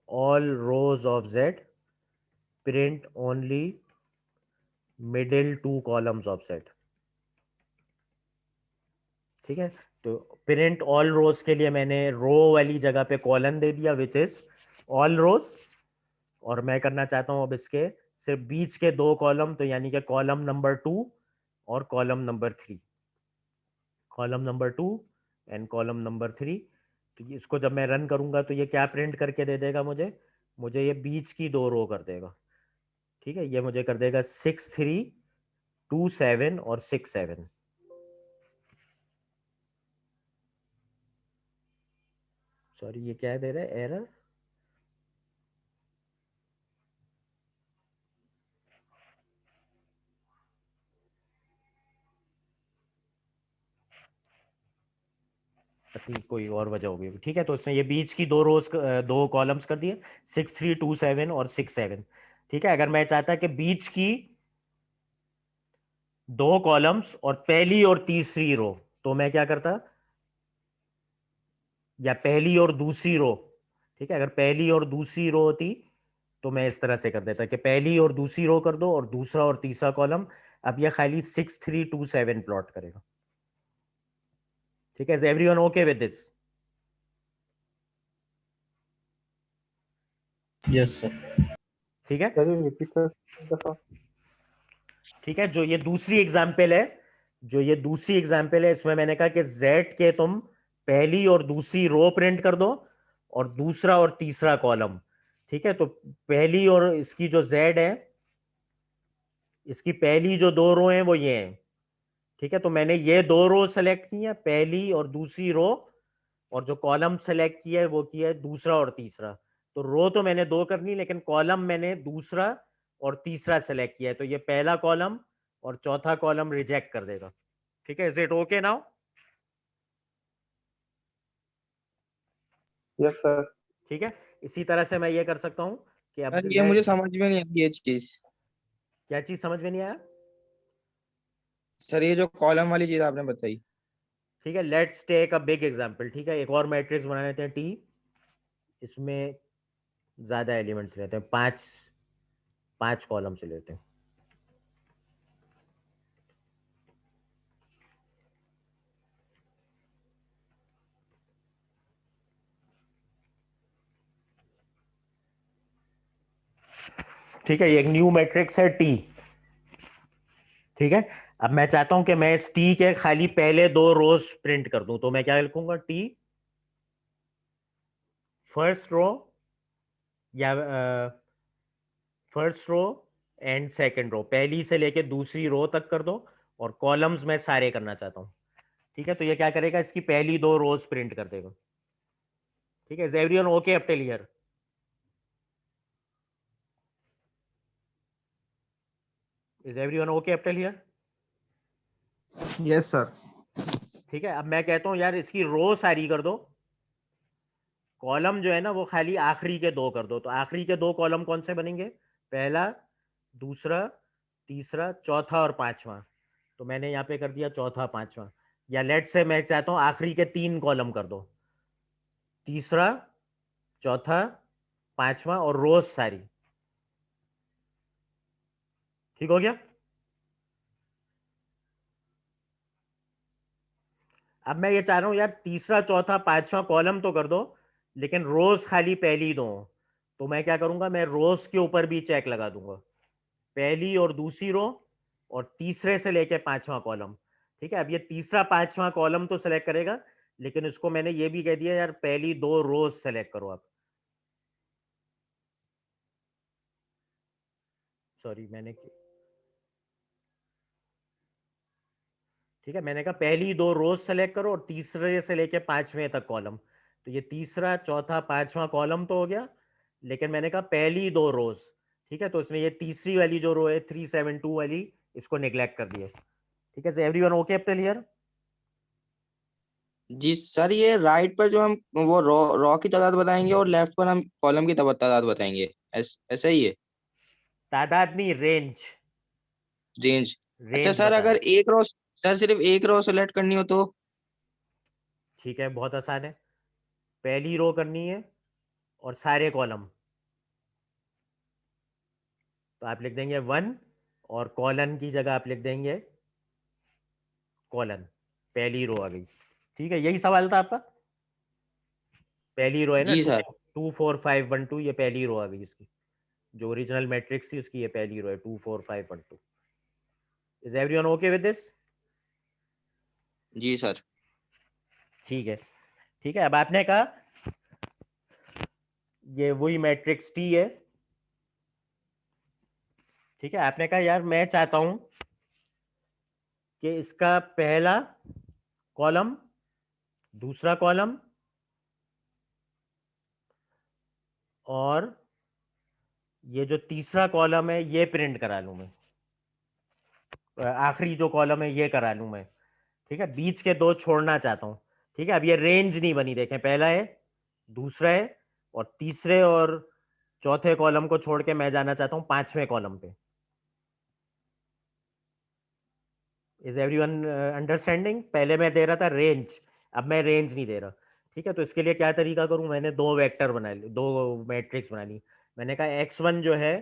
all rows of Z, print only middle two columns of Z। ठीक है, तो प्रिंट ऑल रोज के लिए मैंने रो वाली जगह पे कॉलन दे दिया विच इज ऑल रोज, और मैं करना चाहता हूं अब इसके सिर्फ बीच के दो कॉलम, तो यानी कि कॉलम नंबर 2 और column number 3, column number 2 and column number 3। तो इसको जब मैं रन करूंगा तो ये क्या प्रिंट करके दे देगा मुझे, मुझे ये बीच की दो रो कर देगा। ठीक है, ये मुझे कर देगा 6 3 2 7 और 6 7। सॉरी, ये क्या दे रहा है एरर? कोई और वजह होगी। ठीक है, तो इसने ये बीच की दो रोज दो कॉलम्स कर दिए 6 3 2 7 और 6 7। ठीक है, अगर मैं चाहता कि बीच की दो कॉलम्स और पहली और तीसरी रो, तो मैं क्या करता, या पहली और दूसरी रो। ठीक है, अगर पहली और दूसरी रो होती तो मैं इस तरह से कर देता कि पहली और दूसरी रो कर दो और दूसरा और तीसरा कॉलम। अब ये खाली 6 3 2 7 प्लॉट करेगा। ठीक है, is everyone okay with this? Yes sir. ठीक है, Can you repeat sir? ठीक है, जो ये दूसरी एग्जाम्पल है, जो ये दूसरी एग्जाम्पल है, इसमें मैंने कहा कि Z के तुम पहली और दूसरी रो प्रिंट कर दो और दूसरा और तीसरा कॉलम। ठीक है, तो पहली और इसकी जो Z है, इसकी पहली जो दो रो हैं वो ये हैं। ठीक है, तो मैंने ये दो रो सेलेक्ट की है, पहली और दूसरी रो, और जो कॉलम सेलेक्ट किया है वो किया है दूसरा और तीसरा। तो रो तो मैंने दो करनी, लेकिन कॉलम मैंने दूसरा और तीसरा सेलेक्ट किया है, तो ये पहला कॉलम और चौथा कॉलम रिजेक्ट कर देगा। ठीक है, is it okay now? Yes sir. ठीक है, इसी तरह से मैं ये कर सकता हूं कि अब सर ये मुझे समझ में नहीं आई ये चीज। क्या चीज समझ में नहीं आया? सर ये जो कॉलम वाली चीज आपने बताई। ठीक है, let's take a big example. ठीक है, एक और मैट्रिक्स बना लेते हैं टी, इसमें ज्यादा एलिमेंट्स लेते हैं, पांच पांच कॉलम से लेते हैं। ठीक है, ये एक न्यू मैट्रिक्स है टी। ठीक है, अब मैं चाहता हूं कि मैं इस टी के खाली पहले दो रोज प्रिंट कर दूं, तो मैं क्या लिखूंगा, टी फर्स्ट रो, या first row and second row, पहली से लेके दूसरी रो तक कर दो, और कॉलम्स मैं सारे करना चाहता हूं। ठीक है, तो ये क्या करेगा, इसकी पहली दो रोज प्रिंट कर देगा। ठीक है, is everyone okay up till here? Is everyone okay up till here? Yes sir. ठीक है, अब मैं कहता हूं यार इसकी रो सारी कर दो, कॉलम जो है ना वो खाली आखिरी के दो कर दो। तो आखिरी के दो कॉलम कौन से बनेंगे, पहला, दूसरा, तीसरा, चौथा और पांचवा। तो मैंने यहाँ पे कर दिया चौथा पांचवा। या लेट से मैं चाहता हूँ आखिरी के तीन कॉलम कर दो, तीसरा, चौथा, पांचवा और रोज सारी। ठीक हो गया? अब मैं ये चाह रहा हूं यार तीसरा, चौथा, पांचवा कॉलम तो कर दो, लेकिन रोज खाली पहली दो। तो मैं क्या करूंगा, मैं रोज के ऊपर भी चेक लगा दूंगा, पहली और दूसरी रो और तीसरे से लेके पांचवा कॉलम। ठीक है, अब ये तीसरा पांचवा कॉलम तो सेलेक्ट करेगा, लेकिन इसको मैंने ये भी कह दिया यार पहली दो रोज सेलेक्ट करो आप। सॉरी, ठीक है, मैंने कहा पहली दो रोज सेलेक्ट करो और तीसरे से लेके पांचवें तक कॉलम। तो ये तीसरा, चौथा, पांचवा कॉलम तो हो गया, लेकिन मैंने कहा पहली दो रोज। ठीक है, तो इसने ये तीसरी वाली जो रो है 3 7 2 वाली, इसको निगलेक्ट कर दिया। ठीक है, everyone okay up till here? जी सर, ये राइट पर जो हम वो रॉ की तादाद बताएंगे और लेफ्ट पर हम कॉलम की तादाद बताएंगे, ऐसा ही है? तादाद नहीं, रेंज। रेंज। अच्छा रेंज सर, बता अगर रहा। एक रो, सर सिर्फ एक रो सेलेक्ट करनी हो तो? ठीक है, बहुत आसान है, पहली रो करनी है और सारे कॉलम, तो आप लिख देंगे 1 और कॉलन की जगह आप लिख देंगे कॉलन, पहली रो आ गई। ठीक है, यही सवाल था आपका, पहली रो है ना, जी सर। 2 4 5 1 2, ये पहली रो आ गई इसकी, जो ओरिजिनल मैट्रिक्स थी उसकी ये पहली रो है 2 4 5 1 2। Is everyone okay with this? जी सर। ठीक है, ठीक है। अब आपने कहा ये वही मैट्रिक्स टी है, ठीक है। आपने कहा यार मैं चाहता हूं कि इसका पहला कॉलम, दूसरा कॉलम और ये जो तीसरा कॉलम है ये प्रिंट करा लूं मैं, आखिरी जो कॉलम है ये करा लूं मैं। ठीक है, बीच के दो छोड़ना चाहता हूं। ठीक है, अब ये रेंज नहीं बनी, देखें पहला है, दूसरा है, और तीसरे और चौथे कॉलम को छोड़ के मैं जाना चाहता हूं पांचवें कॉलम पे। Is everyone understanding? पहले मैं दे रहा था रेंज, अब मैं रेंज नहीं दे रहा। ठीक है, तो इसके लिए क्या तरीका करूं, मैंने दो वेक्टर बना ली, दो मैट्रिक्स बना ली। मैंने कहा x1 जो है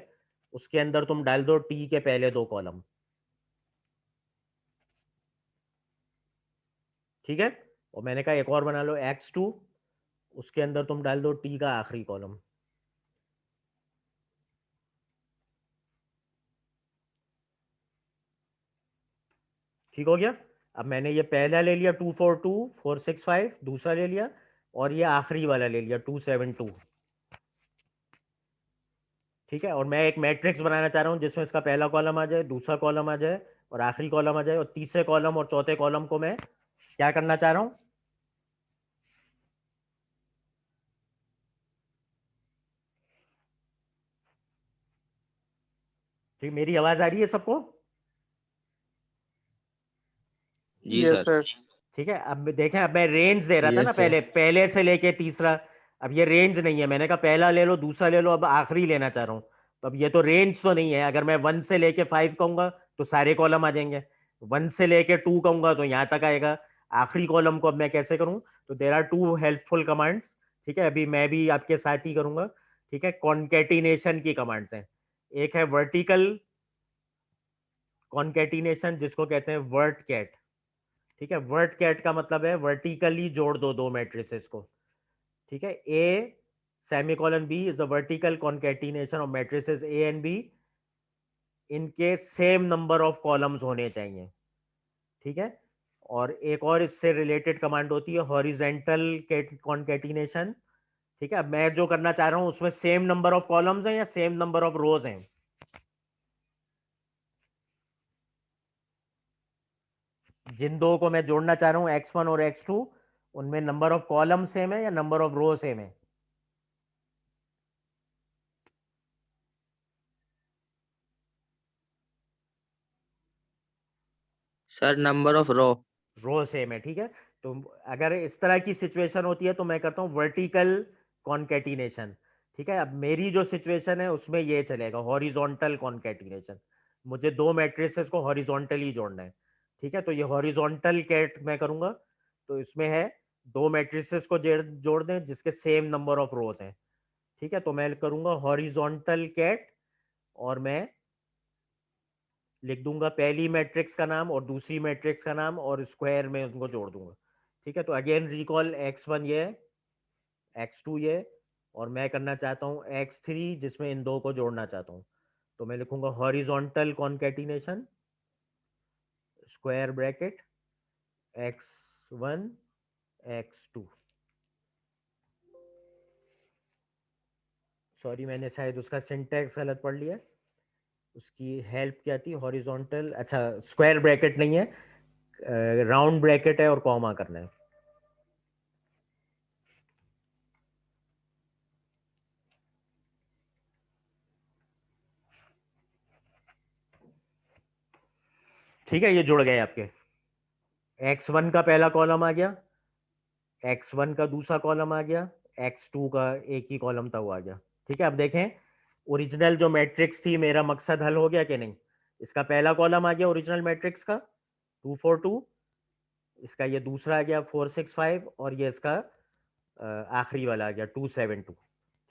उसके अंदर तुम डाल दो t के पहले दो कॉलम। ठीक है, और मैंने कहा एक और बना लो x2, उसके अंदर तुम डाल दो t का आखिरी कॉलम। ठीक हो गया? अब मैंने ये पहला ले लिया 2 4 2 4 6 5, दूसरा ले लिया, और ये आखिरी वाला ले लिया 2 7 2। ठीक है, और मैं एक मैट्रिक्स बनाना चाह रहा हूं जिसमें इसका पहला कॉलम आ जाए, दूसरा कॉलम आ जाए, और आखिरी कॉलम आ जाए, और तीसरे कॉलम और चौथे कॉलम को मैं क्या करना चाह रहा हूं, ठीक, मेरी आवाज आ रही है सबको? जी यस सर। सर। ठीक है, अब देखें, अब मैं रेंज दे रहा था ना Yes, sir. पहले, पहले से लेके तीसरा। अब ये रेंज नहीं है, मैंने कहा पहला ले लो, दूसरा ले लो, अब आखिरी लेना चाह रहा हूं। तो अब ये तो रेंज तो नहीं है। अगर मैं 1 से लेके 5 कहूंगा तो सारे कॉलम आ जाएंगे, 1 से लेके 2 कहूंगा तो यहां तक आएगा। आखिरी कॉलम को अब मैं कैसे करूं? तो there are two helpful commands. ठीक है, अभी मैं भी आपके साथ ही करूंगा। ठीक है, कॉन्केटिनेशन की कमांड्स हैं। एक है वर्टिकल कॉन्केटिनेशन, जिसको कहते हैं वर्ट कैट। ठीक है, वर्ट कैट का मतलब है वर्टिकली जोड़ दो दो मैट्रिसेस को। ठीक है, A semicolon B is the vertical concatenation of matrices A and B, इनके सेम नंबर ऑफ कॉलम्स होने चाहिए। ठीक है, और एक और इससे रिलेटेड कमांड होती है हॉरिजेंटल कॉन्केटिनेशन। ठीक है, अब मैं जो करना चाह रहा हूं उसमें सेम नंबर ऑफ कॉलम्स हैं या सेम नंबर ऑफ रोज हैं? जिन दो को मैं जोड़ना चाह रहा हूं x1 और x2, उनमें नंबर ऑफ कॉलम सेम है या नंबर ऑफ रो सेम है? Sir number of row. Row same है। ठीक है, तो अगर इस तरह की सिचुएशन होती है तो मैं करता हूं वर्टिकल कॉन्केटिनेशन। ठीक है, अब मेरी जो सिचुएशन है उसमें ये चलेगा हॉरिजॉन्टल कॉन्केटिनेशन। मुझे दो मैट्रिसेस को हॉरिजॉन्टली जोड़ना है। ठीक है, तो ये हॉरिजॉन्टल कैट मैं करूंगा। तो इसमें है दो मैट्रिसेस को जोड़ दें जिसके सेम नंबर ऑफ रोज हैं। ठीक है, तो मैं करूंगा हॉरिजॉन्टल कैट, और मैं लिख दूंगा पहली मैट्रिक्स का नाम और दूसरी मैट्रिक्स का नाम, और स्क्वायर में उनको जोड़ दूंगा। ठीक है, तो अगेन रिकॉल x1 ये, x2 ये, और मैं करना चाहता हूँ x3 जिसमें इन दो को जोड़ना चाहता हूँ। तो मैं लिखूंगा horizontal concatenation square bracket x1 x2। Sorry, मैंने शायद उसका सिंटैक्स गलत पढ़ लिया। उसकी हेल्प क्या थी? हॉरिजॉन्टल, अच्छा स्क्वायर ब्रैकेट नहीं है, राउंड ब्रैकेट है और कॉमा करना है। ठीक है, ये जुड़ गए आपके। x1 का पहला कॉलम आ गया, x1 का दूसरा कॉलम आ गया, x2 का एक ही कॉलम था वो आ गया। ठीक है, अब देखें ओरिजिनल जो मैट्रिक्स थी, मेरा मकसद हल हो गया कि नहीं? इसका पहला कॉलम आ गया ओरिजिनल मैट्रिक्स का 2 4 2, इसका ये दूसरा आ गया 4 6 5, और ये इसका आखिरी वाला आ गया 2 7 2।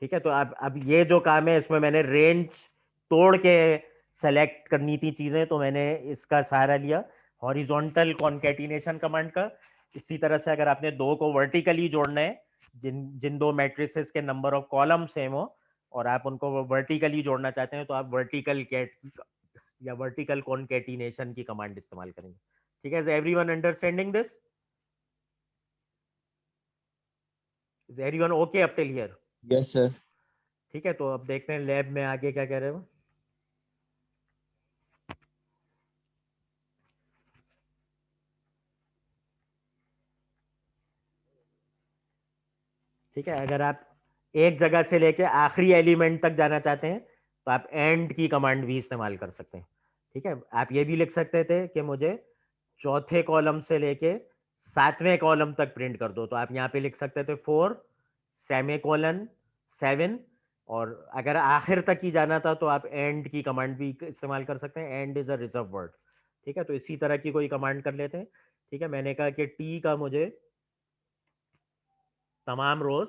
ठीक है, तो अब ये जो काम है इसमें मैंने रेंज तोड़ के सेलेक्ट करनी थी चीजें, तो मैंने इसका सहारा लिया हॉरिजॉन्टल कॉन्केटिनेशन कमांड का। इसी तरह से अगर आपने दो को वर्टिकली जोड़ना है, जिन जिन दो मैट्रिसेस के नंबर ऑफ कॉलम सेम हो और आप उनको वर्टिकली जोड़ना चाहते हैं, तो आप वर्टिकल कैट या वर्टिकल कॉन्केटिनेशन की कमांड इस्तेमाल करेंगे। ठीक है, is everyone understanding this? Is everyone okay up till here? Yes sir. ठीक है, तो अब देखते हैं लैब में आगे क्या कह रहे हो। ठीक है, अगर आप एक जगह से लेके आखिरी एलिमेंट तक जाना चाहते हैं, तो आप एंड की कमांड भी इस्तेमाल कर सकते हैं। ठीक है, आप ये भी लिख सकते थे कि मुझे चौथे कॉलम से लेके 7वें कॉलम तक प्रिंट कर दो, तो आप यहाँ पे लिख सकते थे 4 सेमीकोलन 7। और अगर आखिर तक ही जाना था, तो आप एंड की कमांड भी इस्तेमाल कर सकते हैं। And is a reserve word. ठीक है, तो इसी तरह की कोई कमांड कर लेते हैं। ठीक है, मैंने कहा कि टी का मुझे तमाम रोज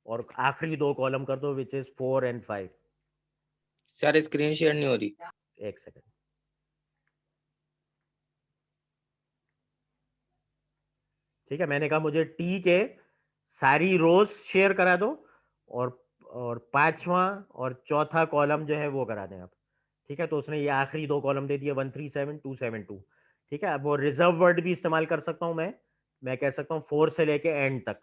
और आखिरी दो कॉलम कर दो, विच इज 4 और 5। सर स्क्रीन शेयर नहीं हो रही। एक सेकंड। ठीक है, मैंने कहा मुझे टी के सारी रोज शेयर करा दो और पांचवा और चौथा कॉलम जो है वो करा दें आप। ठीक है, तो उसने ये आखिरी दो कॉलम दे दिए 137 272। ठीक है, अब वो रिजर्व वर्ड भी इस्तेमाल कर सकता हूं मैं कह सकता हूँ 4 से लेके एंड तक।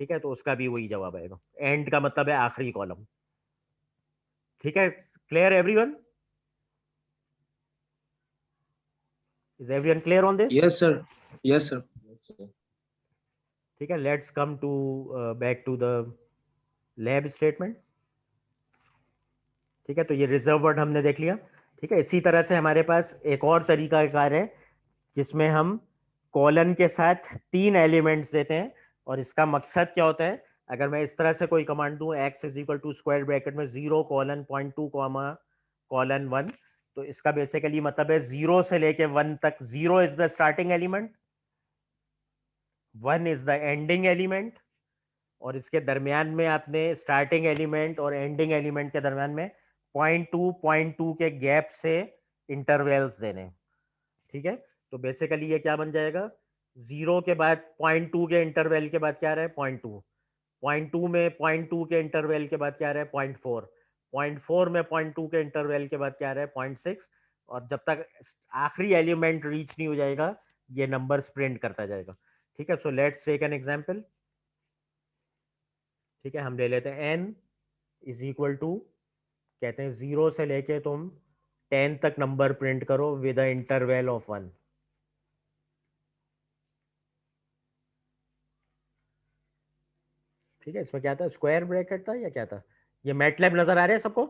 ठीक है, तो उसका भी वही जवाब आएगा। एंड का मतलब है आखिरी कॉलम। ठीक है, clear everyone? Is everyone clear on this? Yes sir. Yes sir. ठीक है, let's come to back to the lab statement. ठीक है, तो ये रिजर्व वर्ड हमने देख लिया। ठीक है, इसी तरह से हमारे पास एक और तरीका कार है जिसमें हम कॉलन के साथ 3 एलिमेंट्स देते हैं। और इसका मकसद क्या होता है, अगर मैं इस तरह से कोई कमांड दूं x is equal to square bracket में 0 कोलन 0.2 कॉमा कोलन 1, तो इसका बेसिकली मतलब है 0 से लेके 1 तक। 0 is the starting element, 1 is the ending element, और इसके दरमियान में आपने स्टार्टिंग एलिमेंट और एंडिंग एलिमेंट के दरमियान में 0.2 के गैप से इंटरवल्स देने। ठीक है, तो बेसिकली ये क्या बन जाएगा, 0 के बाद 0.2 के इंटरवल के बाद क्या रहा है 0.2, 0.2 में 0.2 के इंटरवल के बाद क्या रहा है 0.4, 0.4 में 0.2 के इंटरवल के बाद क्या रहा है 0.6, और जब तक आखिरी एलिमेंट रीच नहीं हो जाएगा ये नंबर प्रिंट करता जाएगा। ठीक है, so let's take an example. ठीक है, हम ले लेते हैं n इज इक्वल टू, कहते हैं 0 से लेके तुम 10 तक नंबर प्रिंट करो विद अ इंटरवल ऑफ 1। ठीक है, इसमें क्या था, स्क्वायर ब्रैकेट था या क्या था? ये मैटलैब नजर आ रहा है सबको?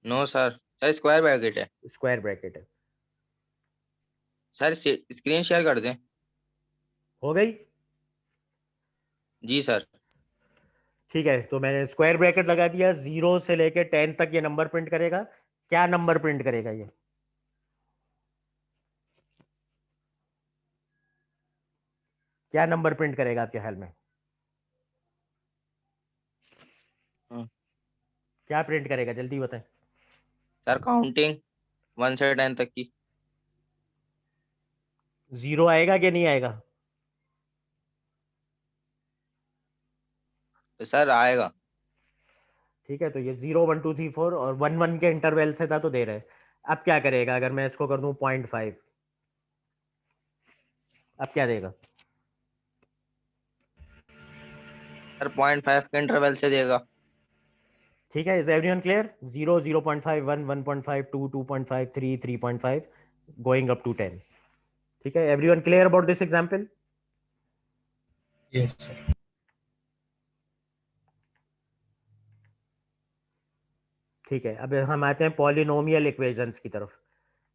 No sir. Sir square bracket है। स्क्वायर ब्रैकेट है। सर स्क्रीन शेयर कर दें। हो गई? जी सर। ठीक है, तो मैंने स्क्वायर ब्रैकेट लगा दिया। 0 से लेके 10 तक ये नंबर प्रिंट करेगा। क्या नंबर प्रिंट करेगा ये? क्या नंबर प्रिंट करेगा आपके ख्याल में? क्या प्रिंट करेगा, जल्दी बताएं। सर काउंटिंग 1 से 10 तक की। 0 आएगा कि नहीं आएगा? तो सर आएगा। ठीक है, तो ये 0 1 2 3 4 और 1 1 के इंटरवल से था तो दे रहे हैं। अब क्या करेगा अगर मैं इसको कर दूं 0.5? अब क्या देगा? सर 0.5 के इंटरवल से देगा। ठीक है, is everyone clear? 0 0.5 1 1.5 2 2.5 3 3.5 going up to 10। ठीक है, everyone clear about this example? Yes, sir. ठीक है, अब हम आते हैं पॉलिनोमियल इक्वेशंस की तरफ।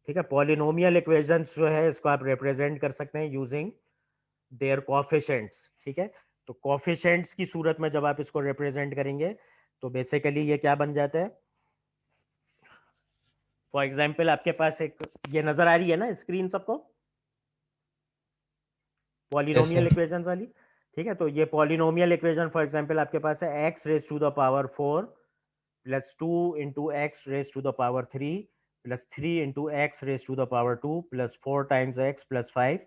ठीक है, पॉलिनोमियल इक्वेशंस जो है इसको आप रिप्रेजेंट कर सकते हैं यूजिंग देयर कोएफिशिएंट्स। ठीक है, तो कोएफिशिएंट्स की सूरत में जब आप इसको रिप्रेजेंट करेंगे तो बेसिकली ये क्या बन जाता है, फॉर एग्जांपल आपके पास एक ये नजर आ रही है ना स्क्रीन सबको, पॉलिनोमियल इक्वेशंस वाली। ठीक है, तो ये पॉलिनोमियल इक्वेशन फॉर एग्जांपल आपके पास है x raise to the power 4 plus 2 into x raise to the power 3 plus 3 into x raise to the power 2 plus 4 times x plus 5,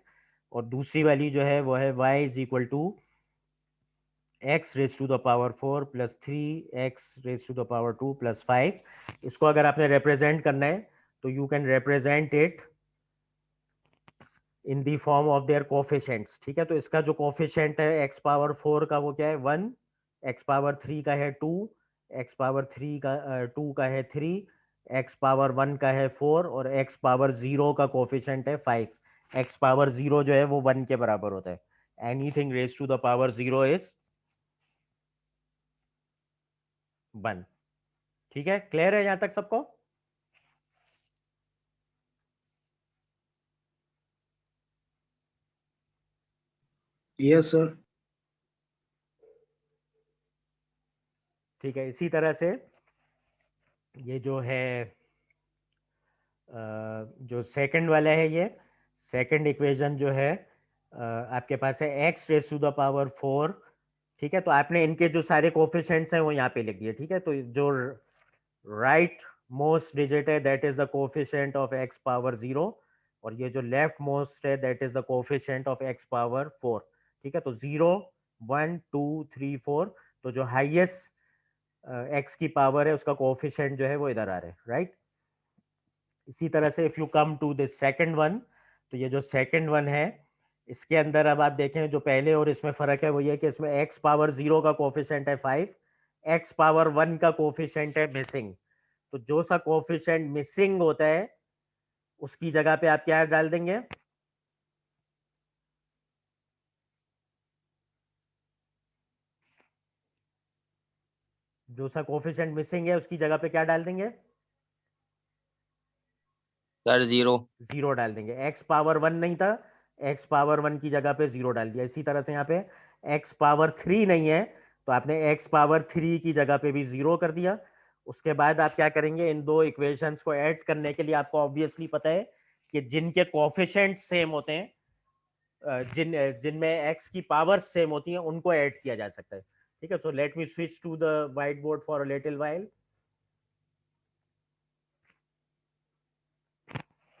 और दूसरी वाली जो है वो है y is equal to x raise to the power 4 plus 3x raise to the power 2 plus 5। इसको अगर आपने रिप्रेजेंट करना है तो you can represent it in the form of their coefficients. ठीक है, तो इसका जो कोफिशिएंट है x पावर 4 का वो क्या है 1, x पावर 3 का है 2, x पावर 3 का 2 का है 3, x पावर 1 का है 4 और x पावर 0 का कोफिशिएंट है 5। x पावर 0 जो है वो 1 के बराबर होता है। Anything raise to the power 0 is 1। ठीक है, क्लियर है यहां तक सबको? Yes sir. ठीक है, इसी तरह से ये जो है जो सेकंड वाला है, ये सेकंड इक्वेशन जो है आपके पास है x raise to the power 4। ठीक है, तो आपने इनके जो सारे कोफिशिएंट्स हैं वो यहाँ पे लिख दिए। ठीक है, तो जो राइट मोस्ट डिजिट है that is the coefficient of x power 0, और ये जो लेफ्ट मोस्ट है that is the coefficient of x power 4। ठीक है, तो 0 1 2 3 4, तो जो हाईएस्ट x की पावर है उसका कोफिशिएंट जो है वो इधर आ रहा है, राइट। इसी तरह से if you come to this second one, तो ये जो सेकंड वन है इसके अंदर अब आप देखें जो पहले और इसमें फर्क है वो ये कि इसमें x पावर 0 का कोफिशिएंट है 5, x पावर 1 का कोफिशिएंट है मिसिंग। तो जो सा कोफिशिएंट मिसिंग होता है उसकी जगह पे आप क्या डाल देंगे? जो सा कोफिशिएंट मिसिंग है उसकी जगह पे क्या डाल देंगे? सर 0। 0 डाल देंगे। x पावर 1 नहीं था, x पावर 1 की जगह पे 0 डाल दिया। इसी तरह से यहाँ पे x पावर 3 नहीं है तो आपने x पावर 3 की जगह पे भी 0 कर दिया। उसके बाद आप क्या करेंगे, इन दो इक्वेशंस को ऐड करने के लिए आपको ऑब्वियसली पता है कि जिनके कोफिशिएंट सेम होते हैं, जिनमें x की पावर सेम होती हैं उनको ऐड किया जा सकता है। ठीक है, so let me switch to the white board for a little while.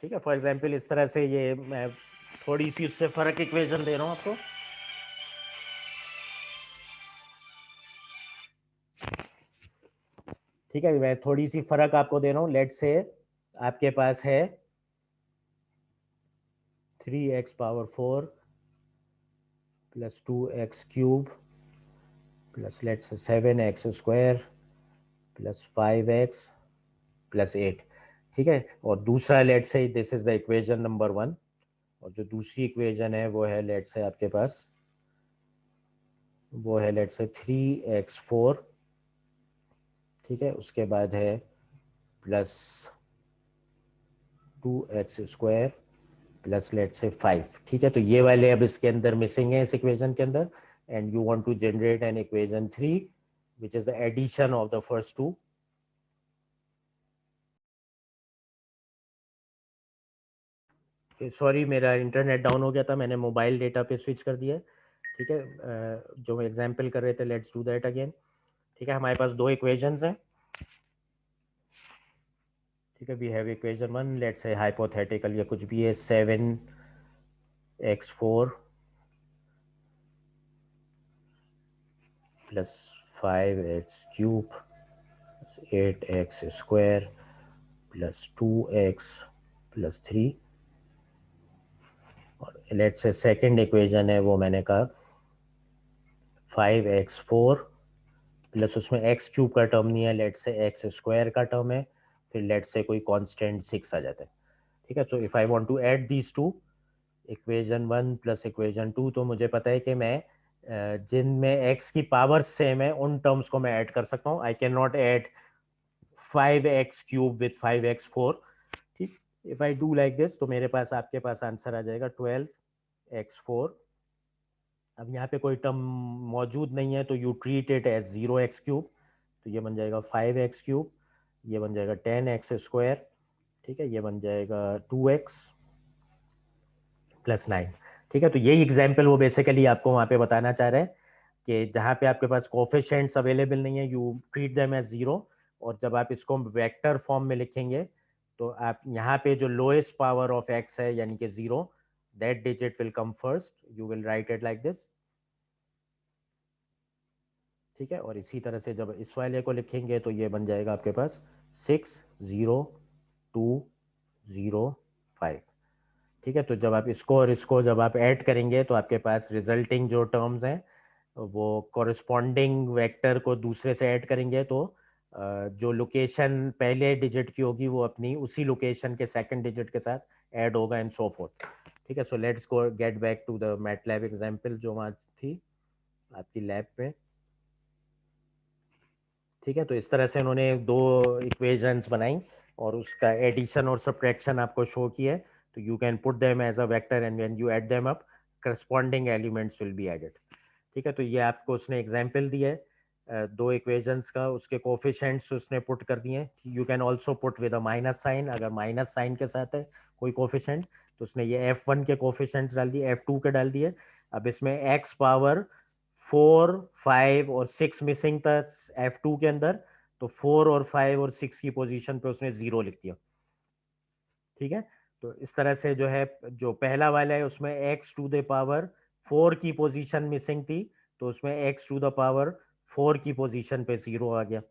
ठीक है, फॉर एग्जाम्पल इस तरह से ये मैं थोड़ी सी उससे फर्क इक्वेशन दे रहा हूं आपको। ठीक है, मैं थोड़ी सी फर्क आपको दे रहा हूं। लेट से आपके पास है 3x power 4 plus 2x cube plus let's say 7x square plus 5x plus 8। ठीक है, और दूसरा लेट से this is the equation number 1, और जो दूसरी इक्वेशन है वो है लेट से आपके पास वो है लेट से 3x4। ठीक है, उसके बाद है plus 2x square plus let's से 5। ठीक है, तो ये वाले अब इसके अंदर मिसिंग है इस इक्वेशन के अंदर, and you want to generate an equation 3 which is the addition of the first two. Sorry, मेरा इंटरनेट डाउन हो गया था, मैंने मोबाइल डेटा पे स्विच कर दिया है। ठीक है, जो एग्जाम्पल कर रहे थे लेट्स डू दैट अगेन। ठीक है, हमारे पास दो इक्वेशंस हैं। ठीक है, we have equation 1, let's say hypothetical या कुछ भी है 7x4 plus 5x cube 8x square plus 2x plus 3, और लेट्स से सेकंड इक्वेशन है वो मैंने कहा 5x4 प्लस उसमें x क्यूब का टर्म नहीं है, लेट्स से x स्क्वायर का टर्म है, फिर लेट्स से कोई कांस्टेंट 6 आ जाता है। ठीक है, so if I want to add these to equation 1 plus equation 2, तो मुझे पता है कि मैं जिनमें x की पावर सेम है उन टर्म्स को मैं ऐड कर सकता हूँ। I can not add 5x cube with 5x4। ठीक, if I do like this तो मेरे पास आपके पास आंसर आ जाएगा 12x4। अब यहाँ पे कोई टर्म मौजूद नहीं है तो you treat it as 0x cube, तो ये बन जाएगा 5x क्यूब, ये बन जाएगा 10x स्क्वायर। ठीक है, ये बन जाएगा 2x प्लस 9। ठीक है, तो यही एग्जाम्पल वो बेसिकली आपको वहाँ पे बताना चाह रहे हैं कि जहाँ पे आपके पास कोफिशिएंट्स अवेलेबल नहीं है यू ट्रीट देम एज 0, और जब आप इसको वेक्टर फॉर्म में लिखेंगे तो आप यहाँ पे जो लोएस्ट पावर ऑफ x है यानी कि 0, that digit will come first, you will write it like this. ठीक है, और इसी तरह से जब इस वाले को लिखेंगे तो ये बन जाएगा आपके पास 60205। ठीक है, तो जब आप इसको और इसको जब आप ऐड करेंगे तो आपके पास रिजल्टिंग जो टर्म्स हैं वो कॉरस्पॉन्डिंग वेक्टर को दूसरे से ऐड करेंगे तो जो लोकेशन पहले डिजिट की होगी वो अपनी उसी लोकेशन के सेकंड डिजिट के साथ ऐड होगा एंड सो फोर्थ। ठीक है, so let's go get back to the MATLAB example जो वहाँ थी आपकी लैब पे। ठीक है, तो इस तरह से उन्होंने दो इक्वेशंस बनाई और उसका एडिशन और सब्ट्रैक्शन आपको शो किया है, तो you can put them as a vector and when you add them up corresponding elements will be added. ठीक है, तो ये आपको उसने एग्जांपल दिया है दो इक्वेशंस का, उसके कोफिशिएंट्स उसने पुट कर दिए हैं। You can also put with a minus sign, अगर माइनस साइन के साथ है कोई कोफिशिएंट तो उसने ये f1 के कोफिशिएंट्स डाल दिए, f2 के डाल दिए। अब इसमें x पावर 4, 5 और 6 मिसिंग था f2 के अंदर, तो 4 और 5 और 6 की पोजीशन पे उसने 0 लिख दिया। ठीक है, तो इस तरह से जो है जो पहला वाला है उसमें x टू द पावर 4 की पोजीशन मिसिंग थी, तो उसमें x टू द पावर 4 की पोजीशन पे 0 आ गया।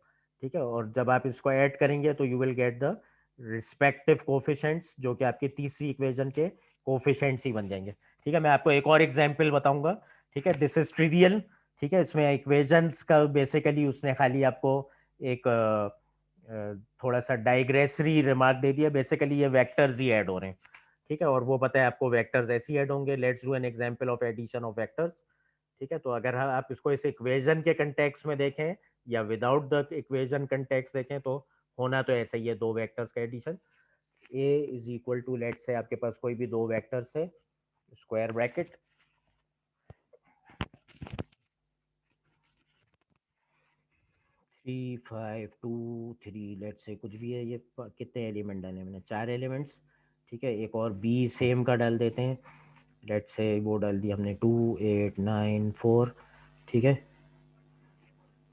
ठीक है, और जब आप इसको ऐड करेंगे तो you will get the respective coefficients जो कि आपकी तीसरी इक्वेशन के कोफिशिएंट्स ही बन जाएंगे। ठीक है, मैं आपको एक और एग्जांपल बताऊंगा। ठीक है, दिस इज ट्रिवियल। ठीक है, इसमें इक्वेशंस का बेसिकली उसने खाली आपको एक थोड़ा सा डाइग्रेसरी रिमार्क दे दिया, बेसिकली ये वेक्टर्स ही ऐड हो रहे हैं। ठीक है, और वो पता है आपको वेक्टर्स ऐसे ही ऐड होंगे। Let's do an example of addition of vectors. ठीक है, तो अगर आप इसको इस इक्वेशन के कंटेक्स्ट में देखें या विदाउट द इक्वेशन कंटेक्स्ट देखें तो होना तो ऐसा ही है, दो वेक्टर्स का addition. A is equal to, let's say आपके पास कोई भी दो वेक्टर्स है, स्क्वायर ब्रैकेट 3 5 2 3, लेट्स से कुछ भी है। ये कितने एलिमेंट डाले मैंने, 4 एलिमेंट्स। ठीक है, एक और बी सेम का डाल देते हैं, लेट्स से वो डाल दिया हमने 2 8 9 4। ठीक है,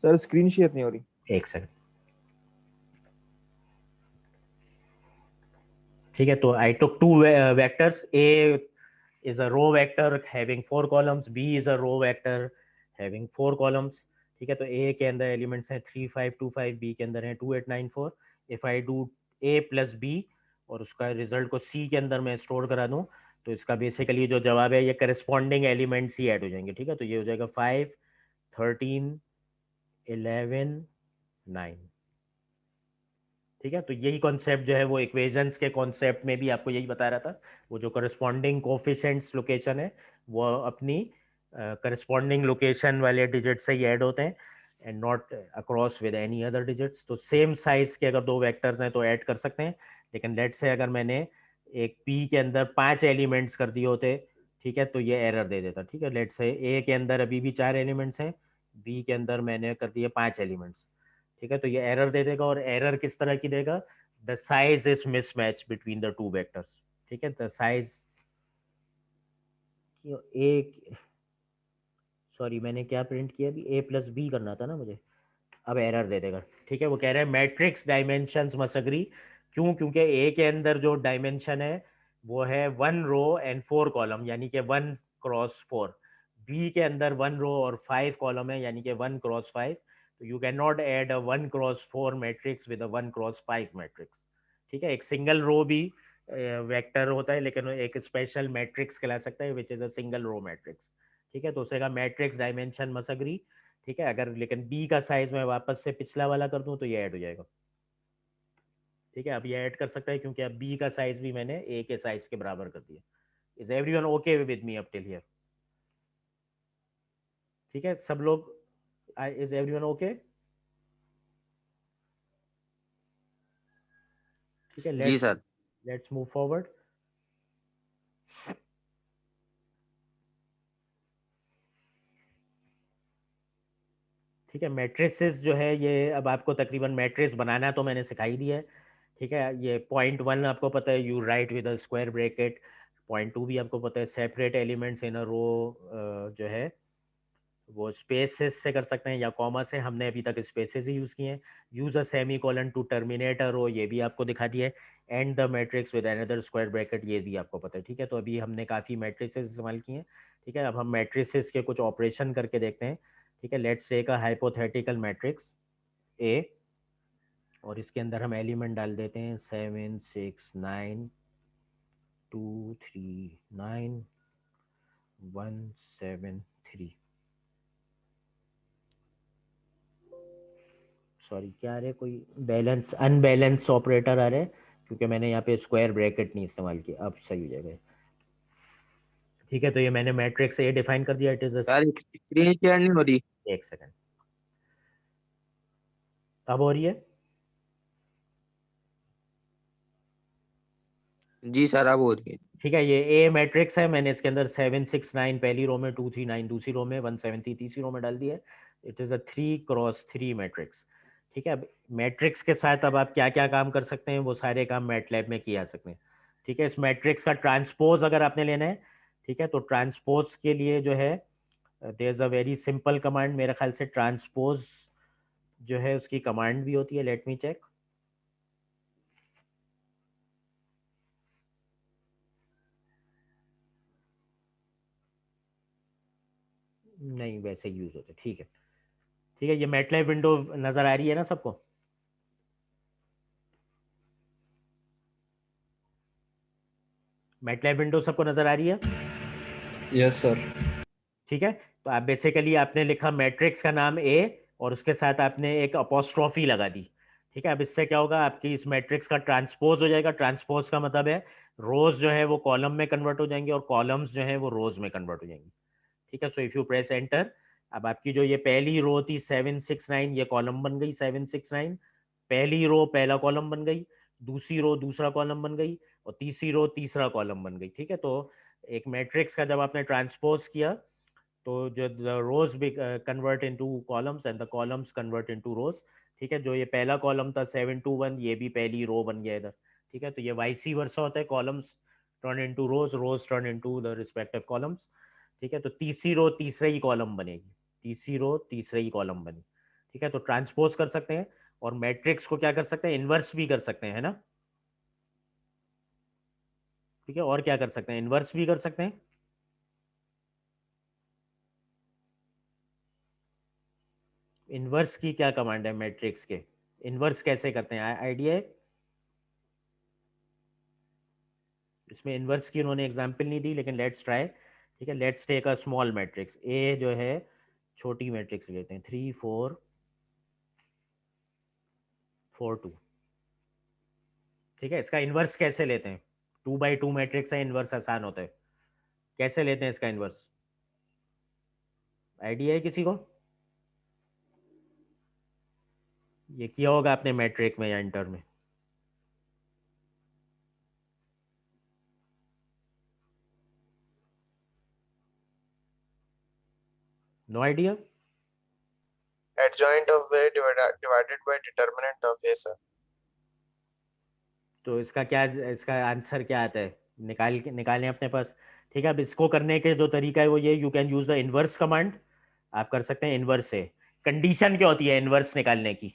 सर स्क्रीन शेयर नहीं हो रही। एक सेकंड। ठीक है, तो I took two vectors, A is a row vector having 4 columns, b is a row vector having 4 columns। ठीक है, तो a के अंदर एलिमेंट्स हैं 3 5 2 5, b के अंदर हैं 2 8 9 4। If I do a plus b और उसका रिजल्ट को c के अंदर मैं स्टोर करा दूं तो इसका बेसिकली जो जवाब है ये करस्पॉन्डिंग एलिमेंट्स ही ऐड हो जाएंगे। ठीक है, तो ये हो जाएगा 5 13 11 9। ठीक है, तो यही कॉन्सेप्ट जो है वो इक्वेशंस के कॉन्सेप्ट में भी आपको यही बता रहा था, वो जो करस्पॉन्डिंग कोफिशिएंट्स लोकेशन है वो अपनी करस्पॉन्डिंग लोकेशन वाले डिजिट से ही ऐड होते हैं and not across with any other digits. तो सेम साइज के अगर दो वेक्टर्स हैं तो ऐड कर सकते हैं, लेकिन लेट से अगर मैंने एक पी के अंदर 5 एलिमेंट्स कर दिए होते, ठीक है, तो ये एरर दे देता। ठीक है, लेट से ए के अंदर अभी भी 4 एलिमेंट्स हैं, बी के अंदर मैंने कर दिए 5 एलिमेंट्स। ठीक है, तो ये एरर दे देगा, और एरर किस तरह की देगा, the size is mismatch between the two vectors. ठीक है, द साइज एक, सॉरी मैंने क्या प्रिंट किया अभी, ए प्लस बी करना था ना मुझे, अब एरर दे देगा। ठीक है, वो कह रहा है मैट्रिक्स डायमेंशंस मस्ट एग्री। क्यों, क्योंकि ए के अंदर जो डायमेंशन है वो है 1 रो एंड 4 कॉलम यानी कि 1 क्रॉस 4। बी के अंदर 1 रो और 5 कॉलम है यानी कि 1 क्रॉस 5। तो you can not add a 1 cross 4 matrix with a 1 cross 5 matrix. ठीक है, एक सिंगल रो भी वेक्टर होता है लेकिन एक स्पेशल मैट्रिक्स कहला सकता है which is a single row matrix. ठीक है, तो उसे का मैट्रिक्स डायमेंशन मस्ट एग्री। ठीक है, अगर लेकिन बी का साइज मैं वापस से पिछला वाला कर दूं तो ये ऐड हो जाएगा। ठीक है, अब ये ऐड कर सकता है क्योंकि अब बी का साइज भी मैंने ए के साइज के बराबर कर दिया। Is everyone okay with me up till here? ठीक है सब लोग, इज एवरीवन ओके? ठीक है, जी सर। Let's move forward. ठीक है, मैट्रिसेस जो है ये अब आपको तकरीबन मैट्रिक्स बनाना तो मैंने सिखा ही दिया है। ठीक है, ये पॉइंट 1 आपको पता है, you right with a square bracket. Point 2 भी आपको पता है, सेपरेट एलिमेंट्स इन अ रो जो है वो स्पेसेस से कर सकते हैं या कॉमा से, हमने अभी तक स्पेसेस ही यूज़ किए हैं। Use a semicolon to terminate a row, ये भी आपको दिखा दिया है। And the matrix with another square bracket, ये भी आपको पता है। ठीक है, तो अभी हमने काफ़ी मैट्रिसेस इस्तेमाल किए हैं। ठीक है, अब हम मैट्रिसेस के कुछ ऑपरेशन करके देखते हैं। ठीक है, let's take a hypothetical matrix A, और इसके अंदर हम एलिमेंट डाल देते हैं 7 6 9 2 3 9 1 7 3। सॉरी, क्या आ रहा है, कोई बैलेंस अनबैलेंस ऑपरेटर आ रहा है, क्योंकि मैंने यहाँ पे स्क्वायर ब्रैकेट नहीं इस्तेमाल किया। अब सही हो जाएगा। ठीक है, तो ये मैंने मैट्रिक्स ए डिफाइन कर दिया। इट इज यार स्क्रीन शेयर नहीं हो रही। एक सेकंड, अब हो रही है। जी सर, अब हो रही है। ठीक है, ये ए मैट्रिक्स है। मैंने इसके अंदर 7 6 9 पहली रो में, 2 3 9 दूसरी रो में, 1 7 3 तीसरी रो में डाल दिया है। It is a 3x3 matrix. ठीक है, अब मैट्रिक्स के साथ अब आप क्या क्या काम कर सकते हैं, वो सारे काम मैटलैब में किए जा सकते हैं। ठीक है, इस मैट्रिक्स का ट्रांसपोज अगर आपने लेना है, ठीक है, तो ट्रांसपोज के लिए जो है there is a very simple command. मेरे ख्याल से ट्रांसपोज जो है उसकी कमांड भी होती है। Let me check. नहीं, वैसे यूज होते। ठीक है, ठीक है, ये मैटलैब विंडो नजर आ रही है ना सबको? मैटलैब विंडो सबको नजर आ रही है? Yes sir. ठीक है, तो आप बेसिकली आपने लिखा मैट्रिक्स का नाम ए, और उसके साथ आपने एक अपोस्ट्रोफी लगा दी। ठीक है, अब इससे क्या होगा, आपकी इस मैट्रिक्स का ट्रांसपोज हो जाएगा। ट्रांसपोज का मतलब है रोज जो है वो कॉलम में कन्वर्ट हो जाएंगे, और कॉलम्स जो है वो रोज में कन्वर्ट हो जाएंगी। ठीक है, so if you press enter, अब आपकी जो ये पहली रो थी 7 6 9, ये कॉलम बन गई 7 6 9। पहली रो पहला कॉलम बन गई, दूसरी रो दूसरा कॉलम बन गई, और तीसरी रो तीसरा कॉलम बन गई। ठीक है, तो एक मैट्रिक्स का जब आपने ट्रांसपोज किया, तो जो द रोज भी convert into columns and the columns convert into रोज। ठीक है, जो ये पहला कॉलम था 7 2 1, ये भी पहली रो बन गया इधर। ठीक है, तो ये वाइसी वर्सा होता है, columns turn into rows, rows turn into the respective columns. ठीक है, तो तीसरी रो तीसरा ही कॉलम बनेगी, तीसरी रो तीसरा ही कॉलम बनी। ठीक है, तो ट्रांसपोज कर सकते हैं, और मैट्रिक्स को क्या कर सकते हैं, इनवर्स भी कर सकते हैं, है ना? ठीक है, और क्या कर सकते हैं, इनवर्स भी कर सकते हैं। इनवर्स की क्या कमांड है मैट्रिक्स के, इनवर्स कैसे करते हैं, आइडिया है? इसमें इनवर्स की उन्होंने एग्जांपल नहीं दी, लेकिन लेट्स ट्राई। ठीक है, let's take a small matrix A, जो है छोटी मैट्रिक्स लेते हैं, 3 4 4 2। ठीक है, इसका इनवर्स कैसे लेते हैं? 2 by 2 मैट्रिक्स है, इनवर्स आसान होता है। कैसे लेते हैं इसका इनवर्स, आइडिया है किसी को? ये किया होगा आपने मैट्रिक में या इंटर में। No idea? Adjoint of A divided by determinant of A, sir. तो इसका क्या, इसका आंसर क्या आता है, निकालें अपने पास। ठीक है, अब इसको करने के जो तरीका है वो ये, you can use the inverse command. आप कर सकते हैं इनवर्स से। कंडीशन क्या होती है इनवर्स निकालने की,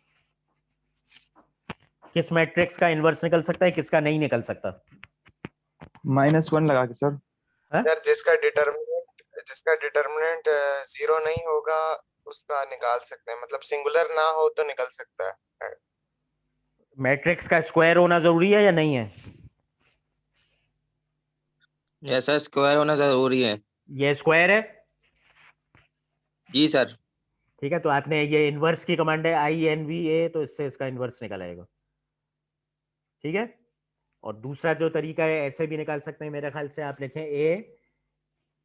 किस मैट्रिक्स का इनवर्स निकल सकता है, किसका नहीं निकल सकता? -1 लगा के सर। हाँ? सर जिसका डिटर्मिनेंट 0 नहीं होगा उसका निकाल सकते हैं, मतलब सिंगुलर ना हो तो निकल सकता है। मैट्रिक्स का स्क्वायर होना जरूरी है या नहीं है? ऐसा स्क्वायर होना जरूरी है। ये स्क्वायर है। जी सर। ठीक है, तो आपने ये इनवर्स की कमांड है INVA, तो इससे इसका इनवर्स निकल आएगा। ठीक है, और दूसरा जो तरीका है, ऐसे भी निकाल सकते हैं। मेरे ख्याल से आप लिखें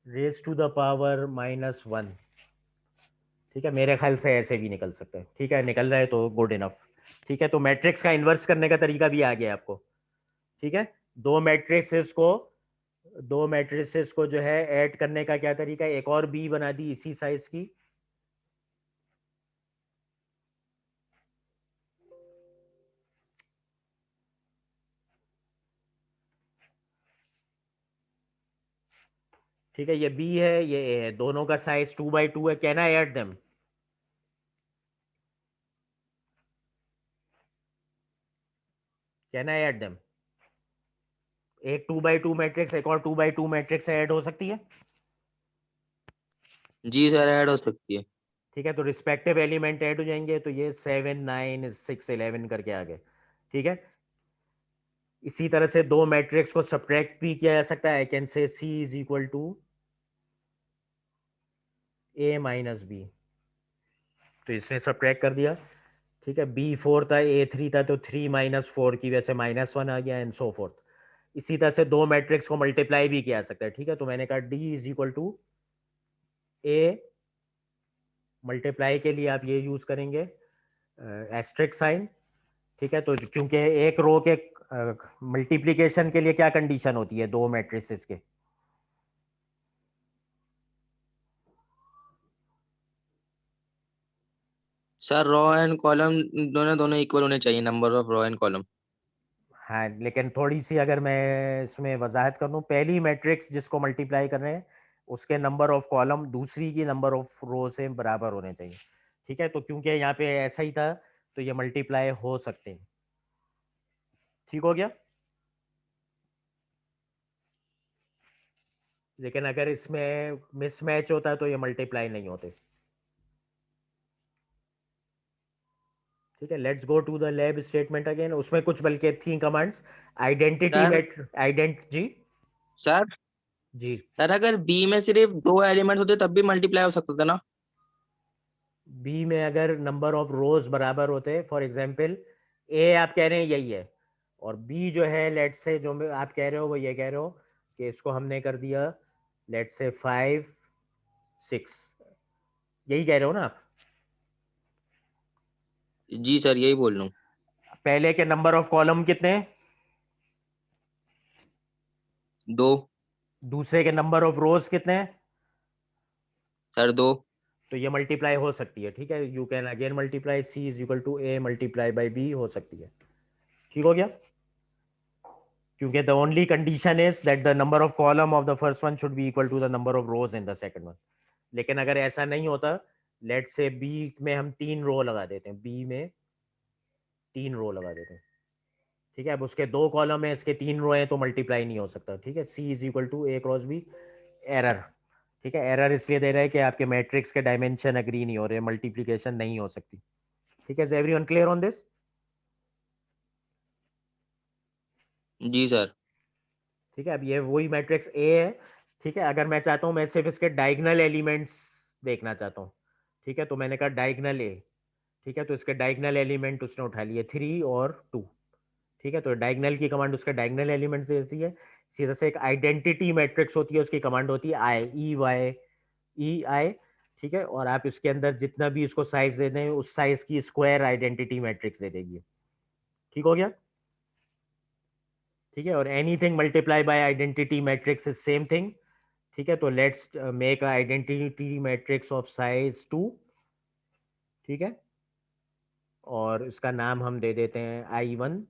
A⁻⁻1। ठीक है, मेरे ख्याल से ऐसे भी निकल सकता है। ठीक है, निकल रहा है तो गुड इनफ। ठीक है, तो मैट्रिक्स का इन्वर्स करने का तरीका भी आ गया आपको। ठीक है, दो मैट्रिसेस को दो मैट्रिसेस को जो है ऐड करने का क्या तरीका है, एक और बी बना दी इसी साइज की। ठीक है, ये बी है, ये ए है, दोनों का साइज 2x2 है। Can I add them? Can I add them? एक 2x2 मैट्रिक्स एक और 2x2 मैट्रिक्स ऐड हो सकती है। जी सर, ऐड हो सकती है। ठीक है, तो रिस्पेक्टिव एलिमेंट ऐड हो जाएंगे, तो ये 7 9 6 11 करके आ गए। ठीक है, इसी तरह से दो मैट्रिक्स को सब्ट्रैक्ट भी किया जा सकता है। I can say C is equal to A minus B, तो इसने सब्ट्रैक्ट कर दिया। ठीक है, B4 था, A3 था, तो 3 माइनस 4 की वजह से -1 आ गया, एंड सो फोर्थ। इसी तरह से दो मैट्रिक्स को मल्टीप्लाई भी किया जा सकता है। ठीक है, तो मैंने कहा D is equal to A, multiply के लिए आप ये यूज करेंगे एस्ट्रिक साइन। ठीक है, तो क्योंकि एक रो के मल्टीप्लिकेशन के लिए क्या कंडीशन होती है दो मैट्रिसेस के? सर रो एंड कॉलम दोनों दोनों इक्वल होने चाहिए, number of row and column. हाँ, लेकिन थोड़ी सी अगर मैं इसमें वजाहत कर दूं, पहली मैट्रिक्स जिसको मल्टीप्लाई कर रहे हैं उसके नंबर ऑफ कॉलम दूसरी की नंबर ऑफ रो से बराबर होने चाहिए। ठीक है, तो क्योंकि यहाँ पे ऐसा ही था तो ये मल्टीप्लाई हो सकते हैं। ठीक हो गया। लेकिन अगर इसमें मिसमैच होता है तो ये मल्टीप्लाई नहीं होते। ठीक है, let's go to the lab statement again. उसमें कुछ बल्कि थी commands. Identity sir ji. Sir ji, sir अगर बी में सिर्फ दो एलिमेंट होते तब भी मल्टीप्लाई हो सकता था ना? बी में अगर नंबर ऑफ रोज बराबर होते, फॉर एग्जांपल ए आप कह रहे हैं यही है, और बी जो है लेट्स से जो आप कह रहे हो वो ये कह रहे हो कि इसको हमने कर दिया लेट्स से 5 6, यही कह रहे हो ना आप? जी सर, यही बोल रहा हूँ। पहले के नंबर ऑफ कॉलम कितने हैं? दो। दूसरे के नंबर ऑफ रोज कितने हैं? सर दो। तो ये मल्टीप्लाई हो सकती है। ठीक है, you can again multiply C is equal to A multiply by B हो सकती है। ठीक हो गया, क्योंकि the only condition is that the number of column of the first one should be equal to the number of rows in the second one. लेकिन अगर ऐसा नहीं होता, लेट से बी में हम 3 रो लगा देते हैं, बी में 3 रो लगा देते हैं। ठीक है, अब उसके 2 कॉलम है, इसके 3 रो है, तो मल्टीप्लाई नहीं हो सकता। ठीक है, C is equal to A cross B। Error. ठीक है, एरर इसलिए दे रहा है कि आपके मैट्रिक्स के डायमेंशन अग्री नहीं हो रहे, मल्टीप्लीकेशन नहीं हो सकती। ठीक है, is everyone clear on this? जी सर। ठीक है, अब ये वही मैट्रिक्स A है। ठीक है, अगर मैं चाहता हूँ मैं सिर्फ इसके डायगोनल एलिमेंट्स देखना चाहता हूँ। ठीक है, तो मैंने कहा डायगोनल A। ठीक है, तो इसके डायगोनल एलिमेंट उसने उठा लिए 3 और 2। ठीक है, तो डायगोनल की कमांड उसके डायगोनल एलिमेंट्स देती है। सीधा से एक आइडेंटिटी मैट्रिक्स होती है, उसकी कमांड होती है I। ठीक है, और आप इसके अंदर जितना भी इसको साइज दे दें उस साइज की स्क्वायर आइडेंटिटी मैट्रिक्स दे देगी। ठीक हो गया। ठीक है, और anything multiply by identity matrix is same thing. ठीक है, तो let's make identity matrix of size 2। ठीक है, और इसका नाम हम दे देते हैं I1।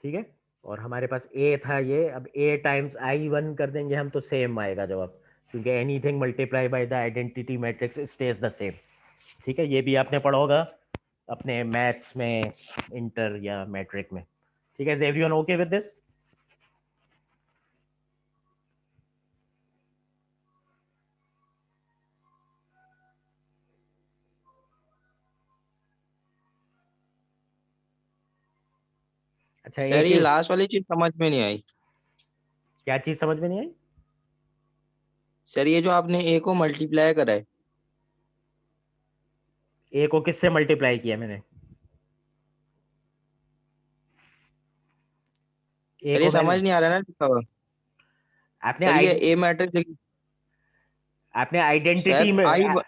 ठीक है, और हमारे पास A था ये, अब A टाइम्स I1 कर देंगे हम तो सेम आएगा जवाब, क्योंकि anything multiply by the identity matrix stage the same. ठीक है, ये भी आपने पढ़ा होगा अपने मैथ्स में, इंटर या मैट्रिक में। ठीक है, is everyone okay with this? अच्छा, सर एक ये लास्ट वाली चीज समझ में नहीं आई। क्या चीज समझ में नहीं आई? सर ये जो आपने ए को मल्टीप्लाई करा है, ए को किससे मल्टीप्लाई किया मैंने? ए सर को ये मैंने, समझ नहीं आ रहा ना लिखा हुआ। आपने सर ये ए मैट्रिक्स, आपने आइडेंटिटी शायद में आई वन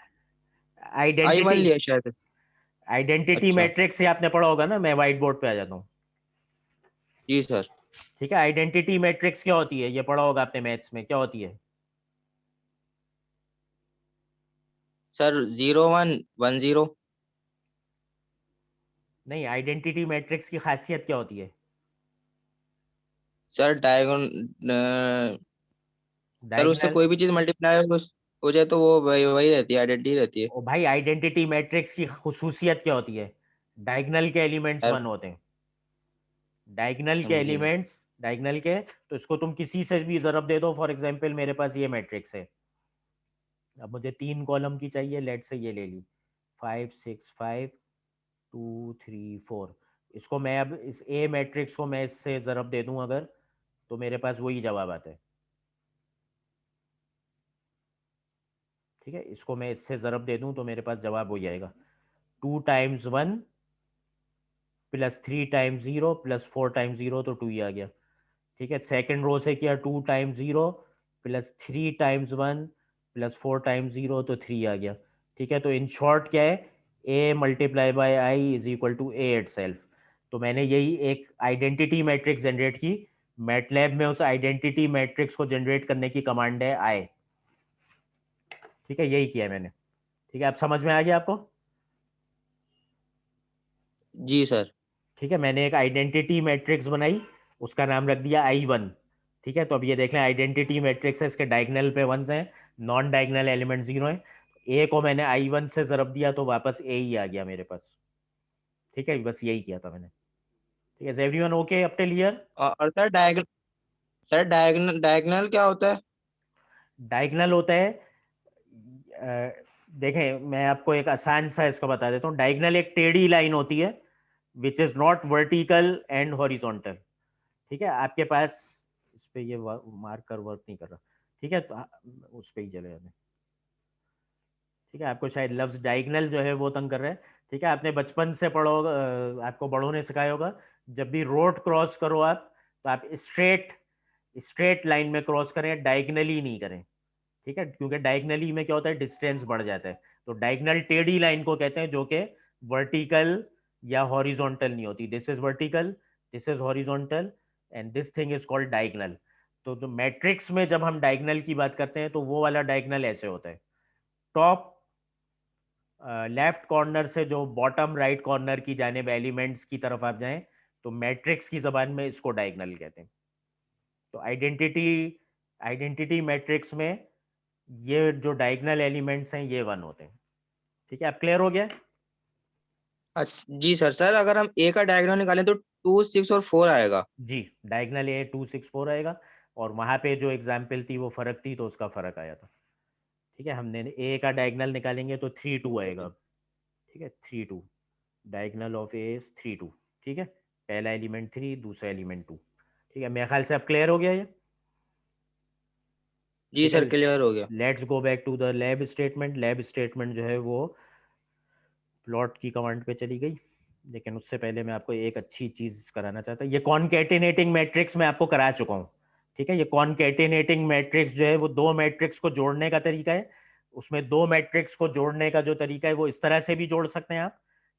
आइडेंटिटी लिया शायद। आइडेंटिटी अच्छा। मैट्रिक्स से आपने पढ़ा होगा ना, मैं व्हाइट बोर्ड पे आ जाता हूँ। जी सर। ठीक है, आइडेंटिटी मैट्रिक्स क्या होती है ये पढ़ा होगा आपने मैथ्स में, क्या होती है? सर 0 1 1 0। नहीं, आइडेंटिटी मैट्रिक्स की खासियत क्या होती है? सर सर उससे डायगोनल। कोई भी चीज मल्टीप्लाई हो जाए तो वो वही वही रहती है, आइडेंटिटी रहती है। ओ भाई, आइडेंटिटी मैट्रिक्स की खुसूसियत क्या होती है? डायगोनल के एलिमेंट्स सर 1 होते हैं। डायगोनल के जी एलिमेंट्स, डायगोनल के, तो इसको तुम किसी से भी ज़रब दे दो। फॉर एग्जांपल मेरे पास ये मैट्रिक्स है, अब मुझे 3 कॉलम की चाहिए, लेट से ये ले ली 5 6 5 2 3 4। इसको मैं अब इस ए मैट्रिक्स को मैं इससे ज़रब दे दूं अगर, तो मेरे पास वही जवाब आता है। ठीक है, इसको मैं इससे ज़रब दे दूं तो मेरे पास जवाब हो जाएगा 2 times 1 plus 3 times 0 plus 4 times 0, तो 2 ही आ गया। ठीक है, सेकंड रो से किया 2 times 0 plus 3 times 1 plus 4 times 0, तो 3 आ गया। ठीक है, तो इन शॉर्ट क्या है, A multiply by I is equal to A itself. तो मैंने यही एक आइडेंटिटी मैट्रिक्स जनरेट की। मैटलैब में उस आइडेंटिटी मैट्रिक्स को जनरेट करने की कमांड है आई। ठीक है, यही किया मैंने। ठीक है, अब समझ में आ गया आपको? जी सर। ठीक है, मैंने एक आइडेंटिटी मैट्रिक्स बनाई, उसका नाम रख दिया I1। ठीक है, तो अब ये देख लें, आइडेंटिटी मैट्रिक्स है, इसके डायगोनल पे 1s हैं, नॉन डायगोनल एलिमेंट 0 है। ए को मैंने I1 से ज़रब दिया तो वापस ए ही आ गया मेरे पास। ठीक है, बस यही किया था मैंने। ठीक है, everyone okay up till here? और सर डायगोनल डायगोनल क्या होता है? डायगोनल होता है, देखें मैं आपको एक आसान सा इसको बता देता हूँ। डायगोनल एक टेढ़ी लाइन होती है which is not vertical and horizontal. ठीक है, आपके पास इस पे ये मार्कर वर्क नहीं कर रहा। ठीक है, तो उस पे ही चले जाते हैं। ठीक है, आपको शायद लफ्ज डायगोनल जो है वो तंग कर रहा है। ठीक है, आपने बचपन से पढ़ो होगा, आपको बड़ों ने सिखाया होगा, जब भी रोड क्रॉस करो आप, तो आप स्ट्रेट स्ट्रेट लाइन में क्रॉस करें, डायगोनली नहीं करें। ठीक है, क्योंकि डायगोनली में क्या होता है, डिस्टेंस बढ़ जाता है। तो डायगोनल टेढ़ी लाइन को कहते हैं जो कि वर्टिकल या हॉरिजॉन्टल नहीं होती। This is vertical, this is horizontal, and this thing is called diagonal. तो मैट्रिक्स में जब हम डायगोनल की बात करते हैं तो वो वाला डायगोनल ऐसे होता है, टॉप लेफ्ट कॉर्नर से जो बॉटम राइट कॉर्नर की जानिब एलिमेंट्स की तरफ आप जाएं, तो मैट्रिक्स की जबान में इसको डायगोनल कहते हैं। तो आइडेंटिटी मैट्रिक्स में ये जो डायगोनल एलिमेंट्स हैं ये 1 होते हैं। ठीक है, अब क्लियर हो गया? जी सर। सर अगर हम ए का डायगोनल निकालें तो 2 6 और 4 आएगा। जी, डायगोनल ए 2 6 4 आएगा, और वहां पे जो एग्जाम्पल थी वो फर्क थी, तो उसका फर्क आया था। ठीक है, हमने ए का डायगोनल निकालेंगे तो 3 2 आएगा। ठीक है, 3 2, डायगोनल ऑफ ए इज 3 2। ठीक है, पहला एलिमेंट 3, दूसरा एलिमेंट 2। ठीक है, मेरे ख्याल से अब क्लियर हो गया ये। जी ठीक है, सर क्लियर हो गया। Let's go back to the lab statement. Lab statement जो है वो प्लॉट की कमांड पे चली गई, लेकिन उससे पहले मैं आपको एक अच्छी चीज कराना चाहता हूँ। ये कॉनकैटिनेटिंग मैट्रिक्स मैं आपको करा चुका हूँ। ठीक है, ये कॉनकैटिनेटिंग मैट्रिक्स जो है वो दो मैट्रिक्स को जोड़ने का तरीका है। उसमें दो मैट्रिक्स को जोड़ने का जो तरीका है वो इस तरह से भी जोड़ सकते हैं आप,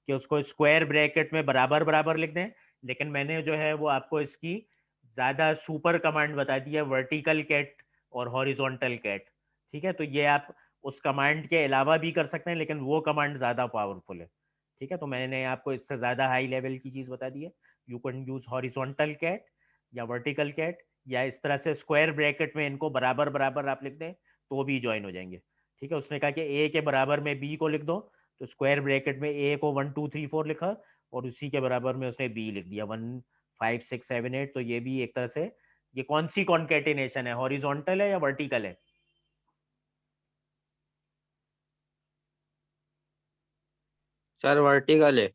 कि उसको स्क्वायर ब्रैकेट में बराबर बराबर लिख दें। लेकिन मैंने जो है वो आपको इसकी ज्यादा सुपर कमांड बता दी है, वर्टिकल कैट और हॉरिजॉन्टल कैट। ठीक है, तो ये आप उस कमांड के अलावा भी कर सकते हैं, लेकिन वो कमांड ज़्यादा पावरफुल है। ठीक है, तो मैंने आपको इससे ज़्यादा हाई लेवल की चीज़ बता दी है। You can use horizontal cat या वर्टिकल कैट, या इस तरह से स्क्वायर ब्रैकेट में इनको बराबर बराबर आप लिख दें तो भी ज्वाइन हो जाएंगे। ठीक है, उसने कहा कि ए के बराबर में बी को लिख दो, तो स्क्वायर ब्रैकेट में ए को 1 2 3 4 लिखा, और उसी के बराबर में उसने बी लिख दिया 1 5 6 7 8। तो ये भी एक तरह से, ये कौन सी कॉन्केटिनेशन है, हॉरिजॉन्टल है या वर्टिकल है? सर वर्टिकल है।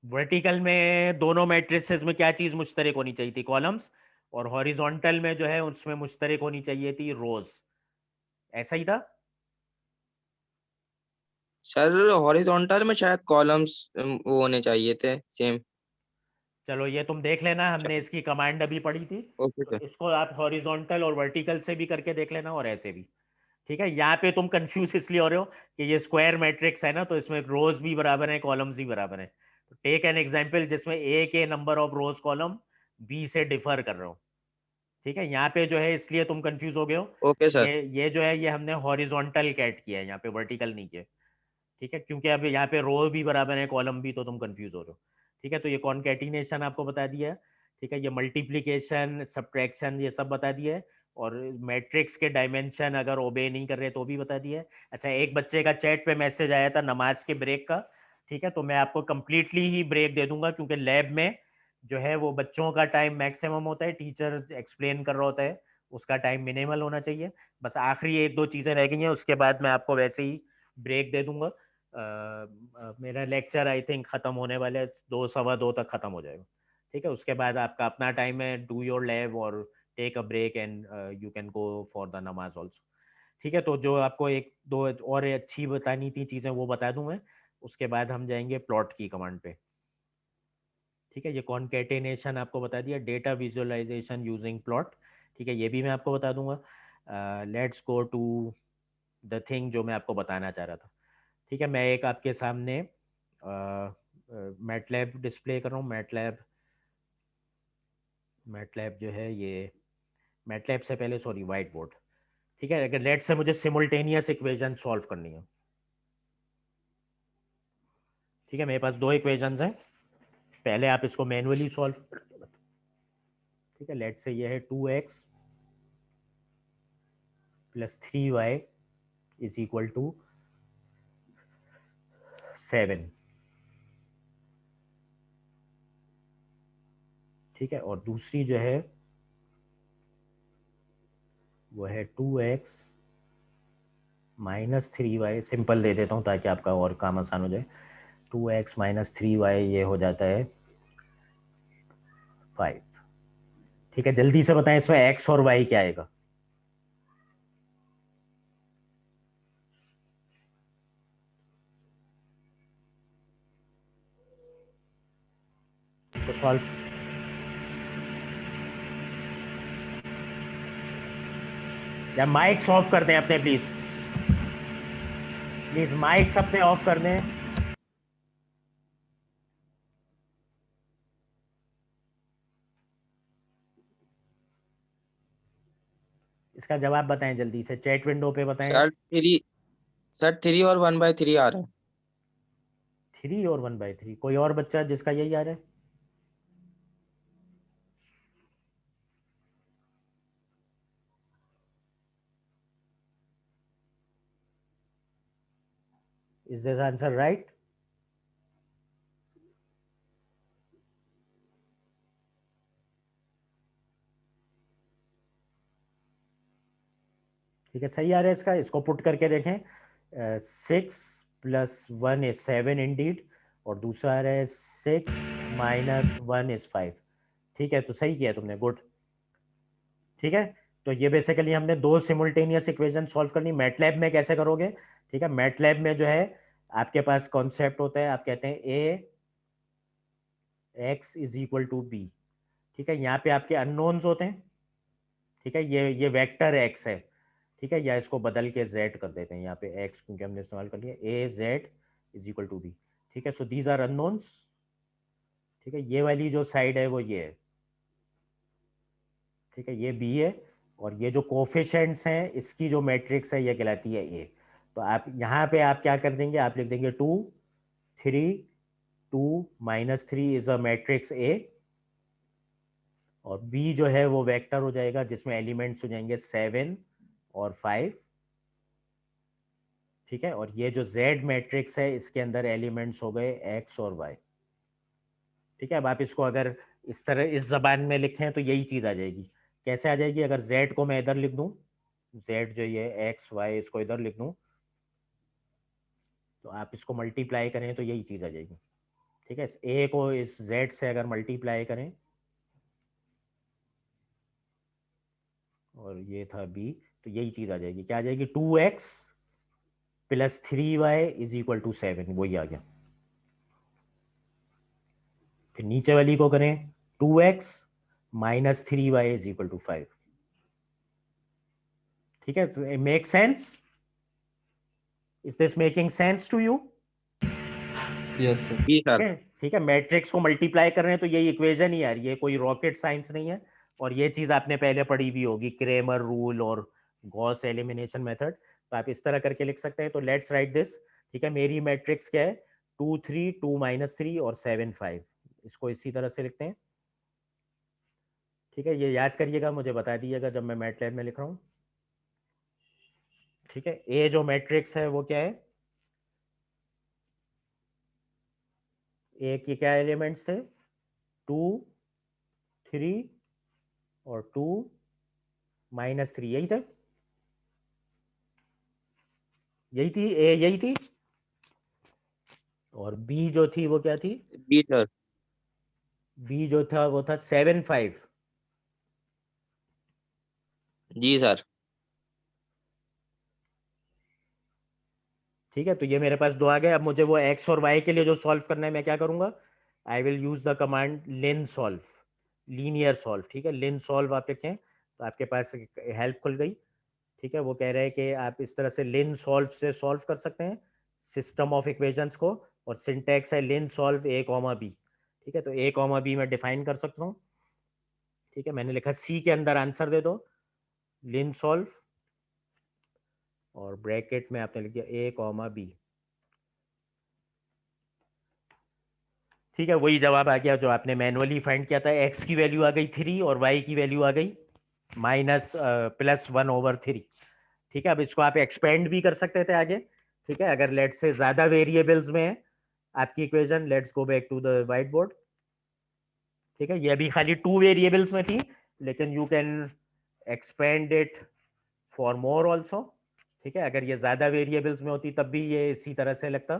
वर्टिकल में दोनों मैट्रिसेस में क्या चीज मुश्तरक होनी चाहिए थी, कॉलम्स, और हॉरिजॉन्टल में जो है उसमें मुश्तरक होनी चाहिए थी रोज। ऐसा ही था? सर हॉरिजॉन्टल में शायद कॉलम्स वो होने चाहिए थे सेम। चलो ये तुम देख लेना, हमने इसकी कमांड अभी पढ़ी थी, ओके तो सर। इसको आप हॉरिजॉन्टल और वर्टिकल से भी करके देख लेना, और ऐसे भी। ठीक है, यहाँ पे तुम कंफ्यूज इसलिए हो रहे हो कि ये स्क्वायर मैट्रिक्स है ना, तो इसमें रोज भी बराबर है, कॉलम्स भी बराबर है। तो टेक एन एग्जांपल जिसमें ए के number of rows column B से डिफर कर रहे हो। ठीक है, यहाँ पे जो है इसलिए तुम कंफ्यूज हो गए हो। Okay sir. ये जो है ये हमने हॉरिजॉन्टल कैट किया है, यहाँ पे वर्टिकल नहीं किया। ठीक है, क्योंकि अब यहाँ पे रो भी बराबर है कॉलम भी, तो तुम कंफ्यूज हो रहे हो। ठीक है, तो ये कॉन्केटिनेशन आपको बता दिया है। ठीक है, ये मल्टीप्लीकेशन सब्ट्रैक्शन ये सब बता दिया है, और मैट्रिक्स के डायमेंशन अगर ओबे नहीं कर रहे तो भी बता दिया है। अच्छा, एक बच्चे का चैट पे मैसेज आया था नमाज के ब्रेक का। ठीक है, तो मैं आपको कंप्लीटली ही ब्रेक दे दूंगा, क्योंकि लैब में जो है वो बच्चों का टाइम मैक्सिमम होता है, टीचर एक्सप्लेन कर रहा होता है, उसका टाइम मिनिमल होना चाहिए। बस आखिरी एक दो चीज़ें रह गई हैं, उसके बाद मैं आपको वैसे ही ब्रेक दे दूंगा। मेरा लेक्चर आई थिंक ख़त्म होने वाला है, 2 सवा 2 तक ख़त्म हो जाएगा। ठीक है, उसके बाद आपका अपना टाइम है, डू योर लैब और take a break and you can go for the namaz also. ठीक है, तो जो आपको एक दो और अच्छी बतानी थी चीज़ें वो बता दूं मैं, उसके बाद हम जाएंगे प्लॉट की कमांड पे। ठीक है, ये कॉन्केटेनेशन आपको बता दिया, डेटा विजुअलाइजेशन यूजिंग प्लॉट। ठीक है, ये भी मैं आपको बता दूंगा। Let's go to the thing जो मैं आपको बताना चाह रहा था। ठीक है, मैं एक आपके सामने मैटलैब डिस्प्ले कर रहा हूँ। मैटलैब जो है ये, मैटलैब से पहले सॉरी वाइट बोर्ड। ठीक है, अगर लेट से मुझे सिमुल्टेनियस इक्वेशन सॉल्व करनी है। ठीक है, मेरे पास 2 इक्वेशंस हैं, पहले आप इसको मैनुअली सॉल्व कर। ठीक है, लेट से ये है 2x plus 3y is equal to 7। ठीक है, और दूसरी जो है वो है 2x minus 3y। Simple they देता हूँ ताकि आपका और काम आसान हो जाए। 2x माइनस 3y ये हो जाता है 5। ठीक है, जल्दी से बताएं इसमें x और y क्या आएगा। इसको सॉल्व, या माइक्स ऑफ कर दें अपने, प्लीज प्लीज माइक्स अपने ऑफ कर दें। इसका जवाब बताएं जल्दी से, चैट विंडो पे बताएं। सर 3 और 1/3 आ रहा है। 3 और 1/3, कोई और बच्चा जिसका यही आ रहा है? Is this answer right? ठीक है, सही आ रहा है इसका, इसको पुट करके देखें। 6 प्लस 1 इज 7 इंडीड, और दूसरा आ रहा है 6 माइनस 1 इज 5। ठीक है, तो सही किया तुमने, गुड। ठीक है, तो ये बेसिकली हमने 2 सिमुल्टेनियस इक्वेशन सॉल्व करनी। मैटलैब में कैसे करोगे? ठीक है, मैटलैब में जो है आपके पास कॉन्सेप्ट होता है, आप कहते हैं A X is equal to B. ठीक है, यहाँ पे आपके अननोन्स होते हैं। ठीक है, ये वेक्टर एक्स है। ठीक है, या इसको बदल के जेड कर देते हैं, यहाँ पे एक्स क्योंकि हमने इस्तेमाल कर लिया, A Z is equal to B. ठीक है, सो दीज आर अननोन्स। ठीक है, ये वाली जो साइड है वो ये है। ठीक है, ये बी है, और ये जो कोफिशिएंट्स हैं इसकी जो मैट्रिक्स है ये कहलाती है ए। तो आप यहाँ पे आप क्या कर देंगे, आप लिख देंगे 2 3 2 minus 3 is a matrix A, और बी जो है वो वेक्टर हो जाएगा जिसमें एलिमेंट्स हो जाएंगे 7 और 5। ठीक है, और ये जो Z मैट्रिक्स है इसके अंदर एलिमेंट्स हो गए X और Y। ठीक है, अब आप इसको अगर इस तरह इस जबान में लिखें तो यही चीज आ जाएगी। कैसे आ जाएगी? अगर Z को मैं इधर लिख दूं, Z जो ये X Y इसको इधर लिख दूं, तो आप इसको मल्टीप्लाई करें तो यही चीज आ जाएगी। ठीक है, इस A को इस Z से अगर मल्टीप्लाई करें, और ये था B, तो यही चीज आ जाएगी। क्या आ जाएगी? 2x plus 3y is equal to 7, वही आ गया। फिर नीचे वाली को करें, 2x minus 3y is equal to 5। ठीक है, make sense? Is this making sense to you? Yes sir. जी ठीक सर। है, ठीक है, मैट्रिक्स को मल्टीप्लाई कर रहे हैं तो यही इक्वेशन ही आ रही है, कोई रॉकेट साइंस नहीं है। और ये चीज आपने पहले पढ़ी भी होगी, क्रेमर रूल और गॉस एलिमिनेशन मेथड। तो आप इस तरह करके लिख सकते हैं। तो लेट्स राइट दिस। ठीक है, मेरी मैट्रिक्स क्या है, 2 3 2 -3 और 7 5। इसको इसी तरह से लिखते हैं। ठीक है, ये याद करिएगा, मुझे बता दीजिएगा जब मैं मैटलैब में लिख रहा हूँ। ठीक है, ए जो मैट्रिक्स है वो क्या है, ए के क्या एलिमेंट्स थे, 2 3 और 2 -3, यही थे, यही थी ए, यही थी। और बी जो थी वो क्या थी, जी सर। बी जो था वो था 7 5। जी सर। ठीक है, तो ये मेरे पास दो आ गए। अब मुझे वो एक्स और वाई के लिए जो सॉल्व करना है मैं क्या करूंगा, I will use the command lin solve, linear solve. ठीक है, लिन सॉल्व आप लिखें तो आपके पास हेल्प खुल गई। ठीक है, वो कह रहे हैं कि आप इस तरह से लिन सॉल्व से सॉल्व कर सकते हैं सिस्टम ऑफ इक्वेशंस को, और सिंटैक्स है लिन सॉल्व ए कॉमा बी। ठीक है, तो ए कॉमा बी मैं डिफाइन कर सकता हूँ। ठीक है, मैंने लिखा सी के अंदर आंसर दे दो, लिन सॉल्व, और ब्रैकेट में आपने लिख दिया ए कॉमा बी। ठीक है, वही जवाब आ गया जो आपने मैनुअली फाइंड किया था। एक्स की वैल्यू आ गई 3 और वाई की वैल्यू आ गई -+1/3। ठीक है, अब इसको आप एक्सपेंड भी कर सकते थे आगे। ठीक है, अगर लेट्स से ज्यादा वेरिएबल्स में है आपकी equation, let's go back to the white board. ठीक है, ये अभी खाली 2 वेरिएबल्स में थी, लेकिन you can expand it for more also. ठीक है, अगर ये ज्यादा वेरिएबल्स में होती तब भी ये इसी तरह से लगता।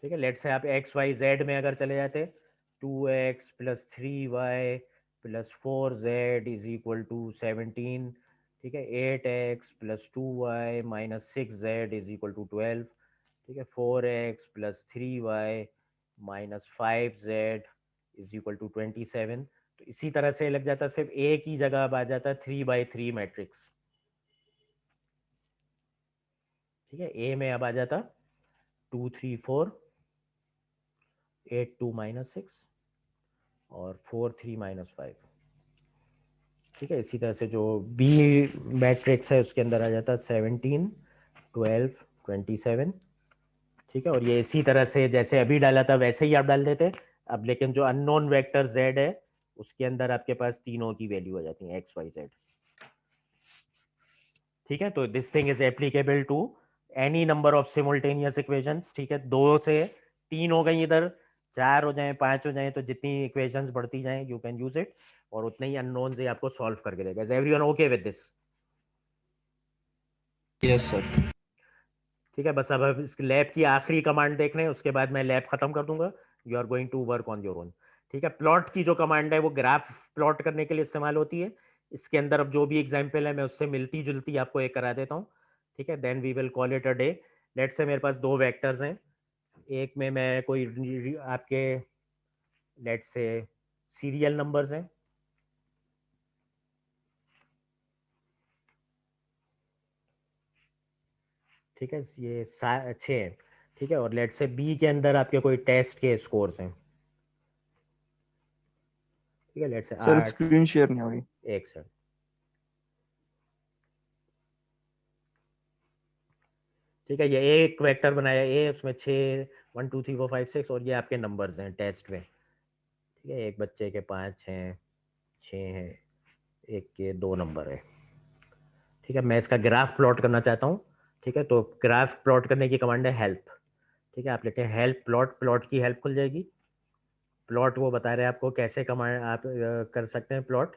ठीक है, लेट्स से आप एक्स वाई जेड में अगर चले जाते, 2x + 3y + 4z = 17। ठीक है, 8x + 2y - 6z = 12। ठीक है, 4x + 3y - 5z = 27। तो इसी तरह से लग जाता, सिर्फ ए की जगह अब आ जाता 3/3 मैट्रिक्स। ठीक है, ए में अब आ जाता 2 3 4 8 2 -6 और 4 3 -5। ठीक है, इसी तरह से जो बी मैट्रिक्स है उसके अंदर आ जाता 17 12 27। ठीक है, और ये इसी तरह से जैसे अभी डाला था वैसे ही आप डाल देते। अब लेकिन जो अननोन वेक्टर z है उसके अंदर आपके पास तीनों की वैल्यू आ जाती है, x y z। ठीक है, तो this thing is applicable to any number of simultaneous equations. ठीक है, 2 से 3 हो गई, इधर 4 हो जाए, 5 हो जाए, तो जितनी इक्वेशंस बढ़ती जाएं यू कैन यूज इट, और उतने ही अननोन से आपको सॉल्व करके देगा। Is everyone okay with this? Yes sir. ठीक है, बस अब इस लैब की आखिरी कमांड देख रहे हैं, उसके बाद मैं लैब खत्म कर दूंगा। You are going to work on your own. ठीक है, प्लॉट की जो कमांड है वो ग्राफ प्लॉट करने के लिए इस्तेमाल होती है। इसके अंदर अब जो भी एग्जाम्पल है मैं उससे मिलती जुलती आपको एक करा देता हूँ। ठीक है, then we will call it a day. Let's say मेरे पास 2 वेक्टर्स हैं, एक में मैं कोई आपके लेट्स से सीरियल नंबर्स हैं। ठीक है, ये 6 हैं। ठीक है, और लेट्स से बी के अंदर आपके कोई टेस्ट के स्कोर्स हैं। ठीक है, let's say sir 8। Screen share नहीं हो रही। एक सेकंड। ठीक है, ये एक वेक्टर बनाया ए, उसमें 6 1 2 3 4 5 6, और ये आपके नंबर्स हैं टेस्ट में। ठीक है, एक बच्चे के 5 हैं, 6 हैं, एक के 2 नंबर है। ठीक है, मैं इसका ग्राफ प्लॉट करना चाहता हूँ। ठीक है, तो ग्राफ प्लॉट करने की कमांड है हेल्प। ठीक है, आप लिखें हेल्प प्लॉट, प्लॉट की हेल्प खुल जाएगी। प्लॉट वो बता रहे हैं आपको कैसे कमांड आप कर सकते हैं प्लॉट।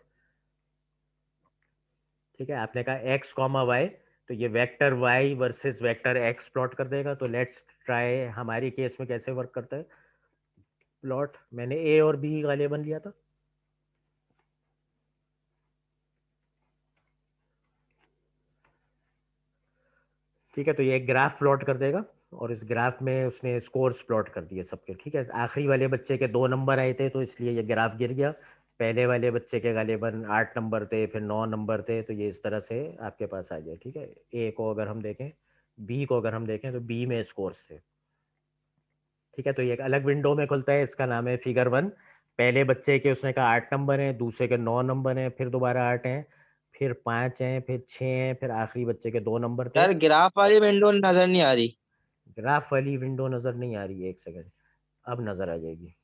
ठीक है, आपने कहा x, y, तो ये vector y versus vector x plot कर देगा। तो लेट्स ट्राई हमारी केस में कैसे वर्क करता है प्लॉट। मैंने a और b गालिबन लिया था। ठीक है, तो ये एक ग्राफ प्लॉट कर देगा, और इस ग्राफ में उसने स्कोर्स प्लॉट कर दिए सबके। ठीक है, आखिरी वाले बच्चे के 2 नंबर आए थे तो इसलिए ये ग्राफ गिर गया। पहले वाले बच्चे के गालिबन 8 नंबर थे, फिर 9 नंबर थे, तो ये इस तरह से आपके पास आ गया। ठीक है, ए को अगर हम देखें, बी को अगर हम देखें, तो बी में स्कोर्स थे। ठीक है, तो ये एक अलग विंडो में खुलता है, इसका नाम है फिगर 1। पहले बच्चे के उसने कहा 8 नंबर हैं, दूसरे के 9 नंबर हैं, फिर दोबारा 8 हैं, फिर 5 हैं, फिर 6 हैं, फिर आखिरी बच्चे के 2 नंबर थे। सर ग्राफ वाली विंडो नजर नहीं आ रही। ग्राफ वाली विंडो नजर नहीं आ रही है, एक सेकंड, अब नजर आ जाएगी।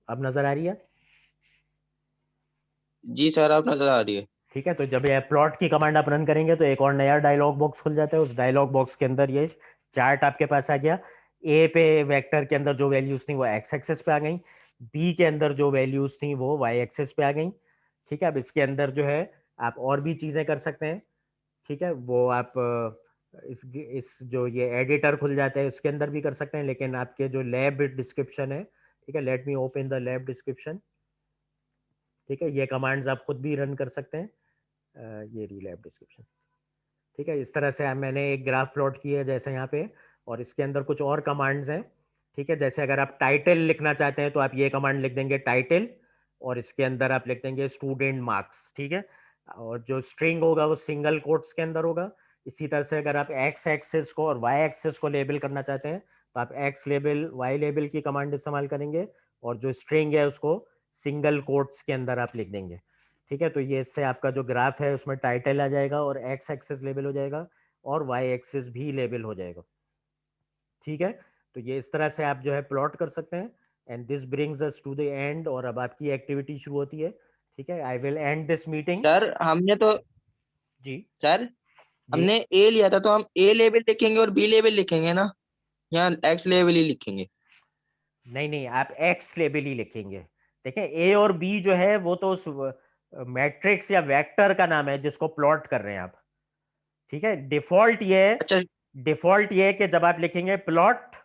अब नजर आ रही है? जी सर अब नजर आ रही है। ठीक है, तो जब ये प्लॉट की कमांड आप रन करेंगे तो एक और नया डायलॉग बॉक्स खुल जाता है। उस डायलॉग बॉक्स के अंदर ये चार्ट आपके पास आ गया। ए पे वेक्टर के अंदर जो वैल्यूज थी वो एक्स एक्सेस पे आ गई, बी के अंदर जो वैल्यूज थी वो वाई एक्सेस पे आ गई। ठीक है, अब इसके अंदर जो है आप और भी चीजें कर सकते हैं। ठीक है, वो आप इस जो ये एडिटर खुल जाता है उसके अंदर भी कर सकते हैं, लेकिन आपके जो लैब डिस्क्रिप्शन है, ठीक है, let me open the lab description. ठीक है, ये कमांड्स आप खुद भी रन कर सकते हैं। ये री लैब डिस्क्रिप्शन। ठीक है, इस तरह से मैंने एक ग्राफ प्लॉट किया है जैसे यहाँ पे, और इसके अंदर कुछ और कमांड्स हैं। ठीक है, जैसे अगर आप टाइटल लिखना चाहते हैं तो आप ये कमांड लिख देंगे टाइटल, और इसके अंदर आप लिख देंगे स्टूडेंट मार्क्स। ठीक है, और जो स्ट्रिंग होगा वो सिंगल कोट्स के अंदर होगा। इसी तरह से अगर आप एक्स एक्सेस को और वाई एक्सेस को लेबल करना चाहते हैं तो आप एक्स लेबल वाई लेबल की कमांड इस्तेमाल करेंगे, और जो स्ट्रिंग है उसको सिंगल कोट्स के अंदर आप लिख देंगे। ठीक है, तो ये इससे आपका जो ग्राफ है उसमें टाइटल आ जाएगा और एक्स एक्सेस लेबल हो जाएगा और वाई एक्सेस भी लेबल हो जाएगा। ठीक है, तो ये इस तरह से आप जो है प्लॉट कर सकते हैं। And this brings us to the end, और अब आपकी एक्टिविटी शुरू होती है। ठीक है, I will end this meeting. Sir हमने तो जी सर जी। हमने ए लिया था, तो हम ए लेवल लिखेंगे और बी लेवल लिखेंगे ना, या एक्स लेवल ही लिखेंगे? नहीं नहीं, आप एक्स लेबल ही लिखेंगे। देखें, ए और बी जो है वो तो मैट्रिक्स या वेक्टर का नाम है जिसको प्लॉट कर रहे हैं आप। ठीक है, अच्छा डिफॉल्ट ये है कि जब आप लिखेंगे प्लॉट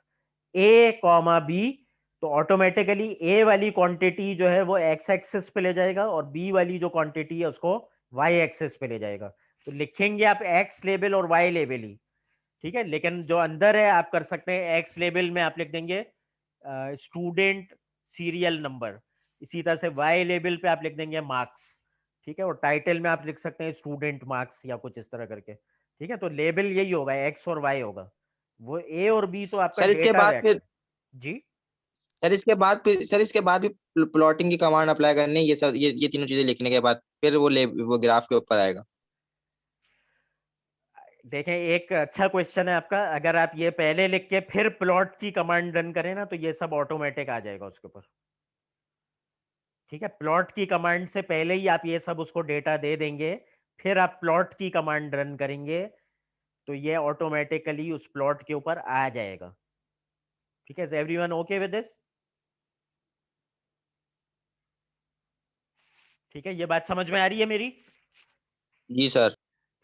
ए कॉमा बी, तो ऑटोमेटिकली ए वाली क्वांटिटी जो है वो एक्स एक्सिस पे ले जाएगा और बी वाली जो क्वांटिटी है उसको वाई एक्सिस पे ले जाएगा। तो लिखेंगे आप एक्स लेबल और वाई लेबल ही। ठीक है, लेकिन जो अंदर है आप कर सकते हैं एक्स लेबल में आप लिख देंगे स्टूडेंट सीरियल नंबर। इसी तरह से वाई लेबल पे आप लिख देंगे मार्क्स। ठीक है, और टाइटल में आप लिख सकते हैं स्टूडेंट मार्क्स या कुछ इस तरह करके। ठीक है, तो लेबल यही होगा, एक्स और वाई होगा। वो ए और बी तो आपका सर इसके डेटा बाद वेक्टर। फिर जी। सर इसके बाद भी प्लॉटिंग की कमांड अप्लाई करनी है, ये सब ये तीनों चीजें लिखने के बाद फिर वो ग्राफ के ऊपर आएगा। देखें, एक अच्छा क्वेश्चन है आपका। अगर आप ये पहले लिख के फिर प्लॉट की कमांड रन करें ना तो ये सब ऑटोमेटिक आ जाएगा उसके ऊपर। ठीक है, प्लॉट की कमांड से पहले ही आप ये सब उसको डेटा दे देंगे, फिर आप प्लॉट की कमांड रन करेंगे तो ये ऑटोमेटिकली उस प्लॉट के ऊपर आ जाएगा। ठीक है, is everyone okay with this? ठीक है, ये बात समझ में आ रही है मेरी? जी सर।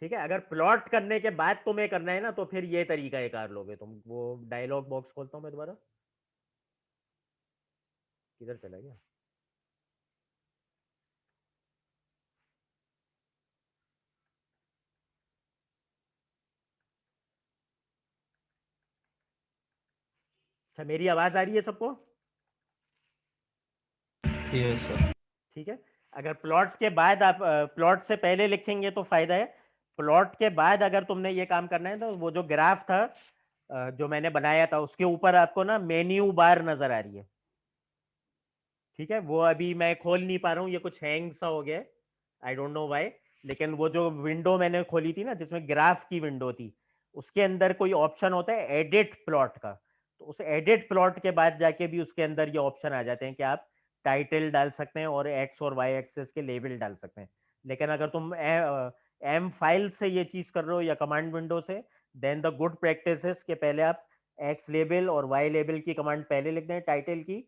ठीक है, अगर प्लॉट करने के बाद तुम्हें करना है ना तो फिर ये तरीका एक कार लोगे तुम। वो डायलॉग बॉक्स खोलता हूं मैं दोबारा। किधर चला गया? अच्छा, मेरी आवाज आ रही है सबको? Yes sir. ठीक है, अगर प्लॉट के बाद आप प्लॉट से पहले लिखेंगे तो फायदा है। प्लॉट के बाद अगर तुमने ये काम करना है तो वो जो ग्राफ था जो मैंने बनाया था उसके ऊपर आपको ना मेन्यू बार नजर आ रही है। ठीक है, वो अभी मैं खोल नहीं पा रहा हूँ, ये कुछ हैंग सा हो गया है, आई डोंट नो व्हाई। लेकिन वो जो विंडो मैंने खोली थी ना जिसमें ग्राफ की विंडो थी, उसके अंदर कोई ऑप्शन होता है एडिट प्लॉट का। तो उस एडिट प्लॉट के बाद जाके भी उसके अंदर ये ऑप्शन आ जाते हैं कि आप टाइटल डाल सकते हैं और एक्स और वाई एक्सेस के लेबल डाल सकते हैं। लेकिन अगर तुम एम फाइल से ये चीज कर रहे हो या कमांड विंडो से, देन द गुड प्रैक्टिस है कि पहले आप एक्स लेबल और वाई लेबल की कमांड पहले लिख दें टाइटल की,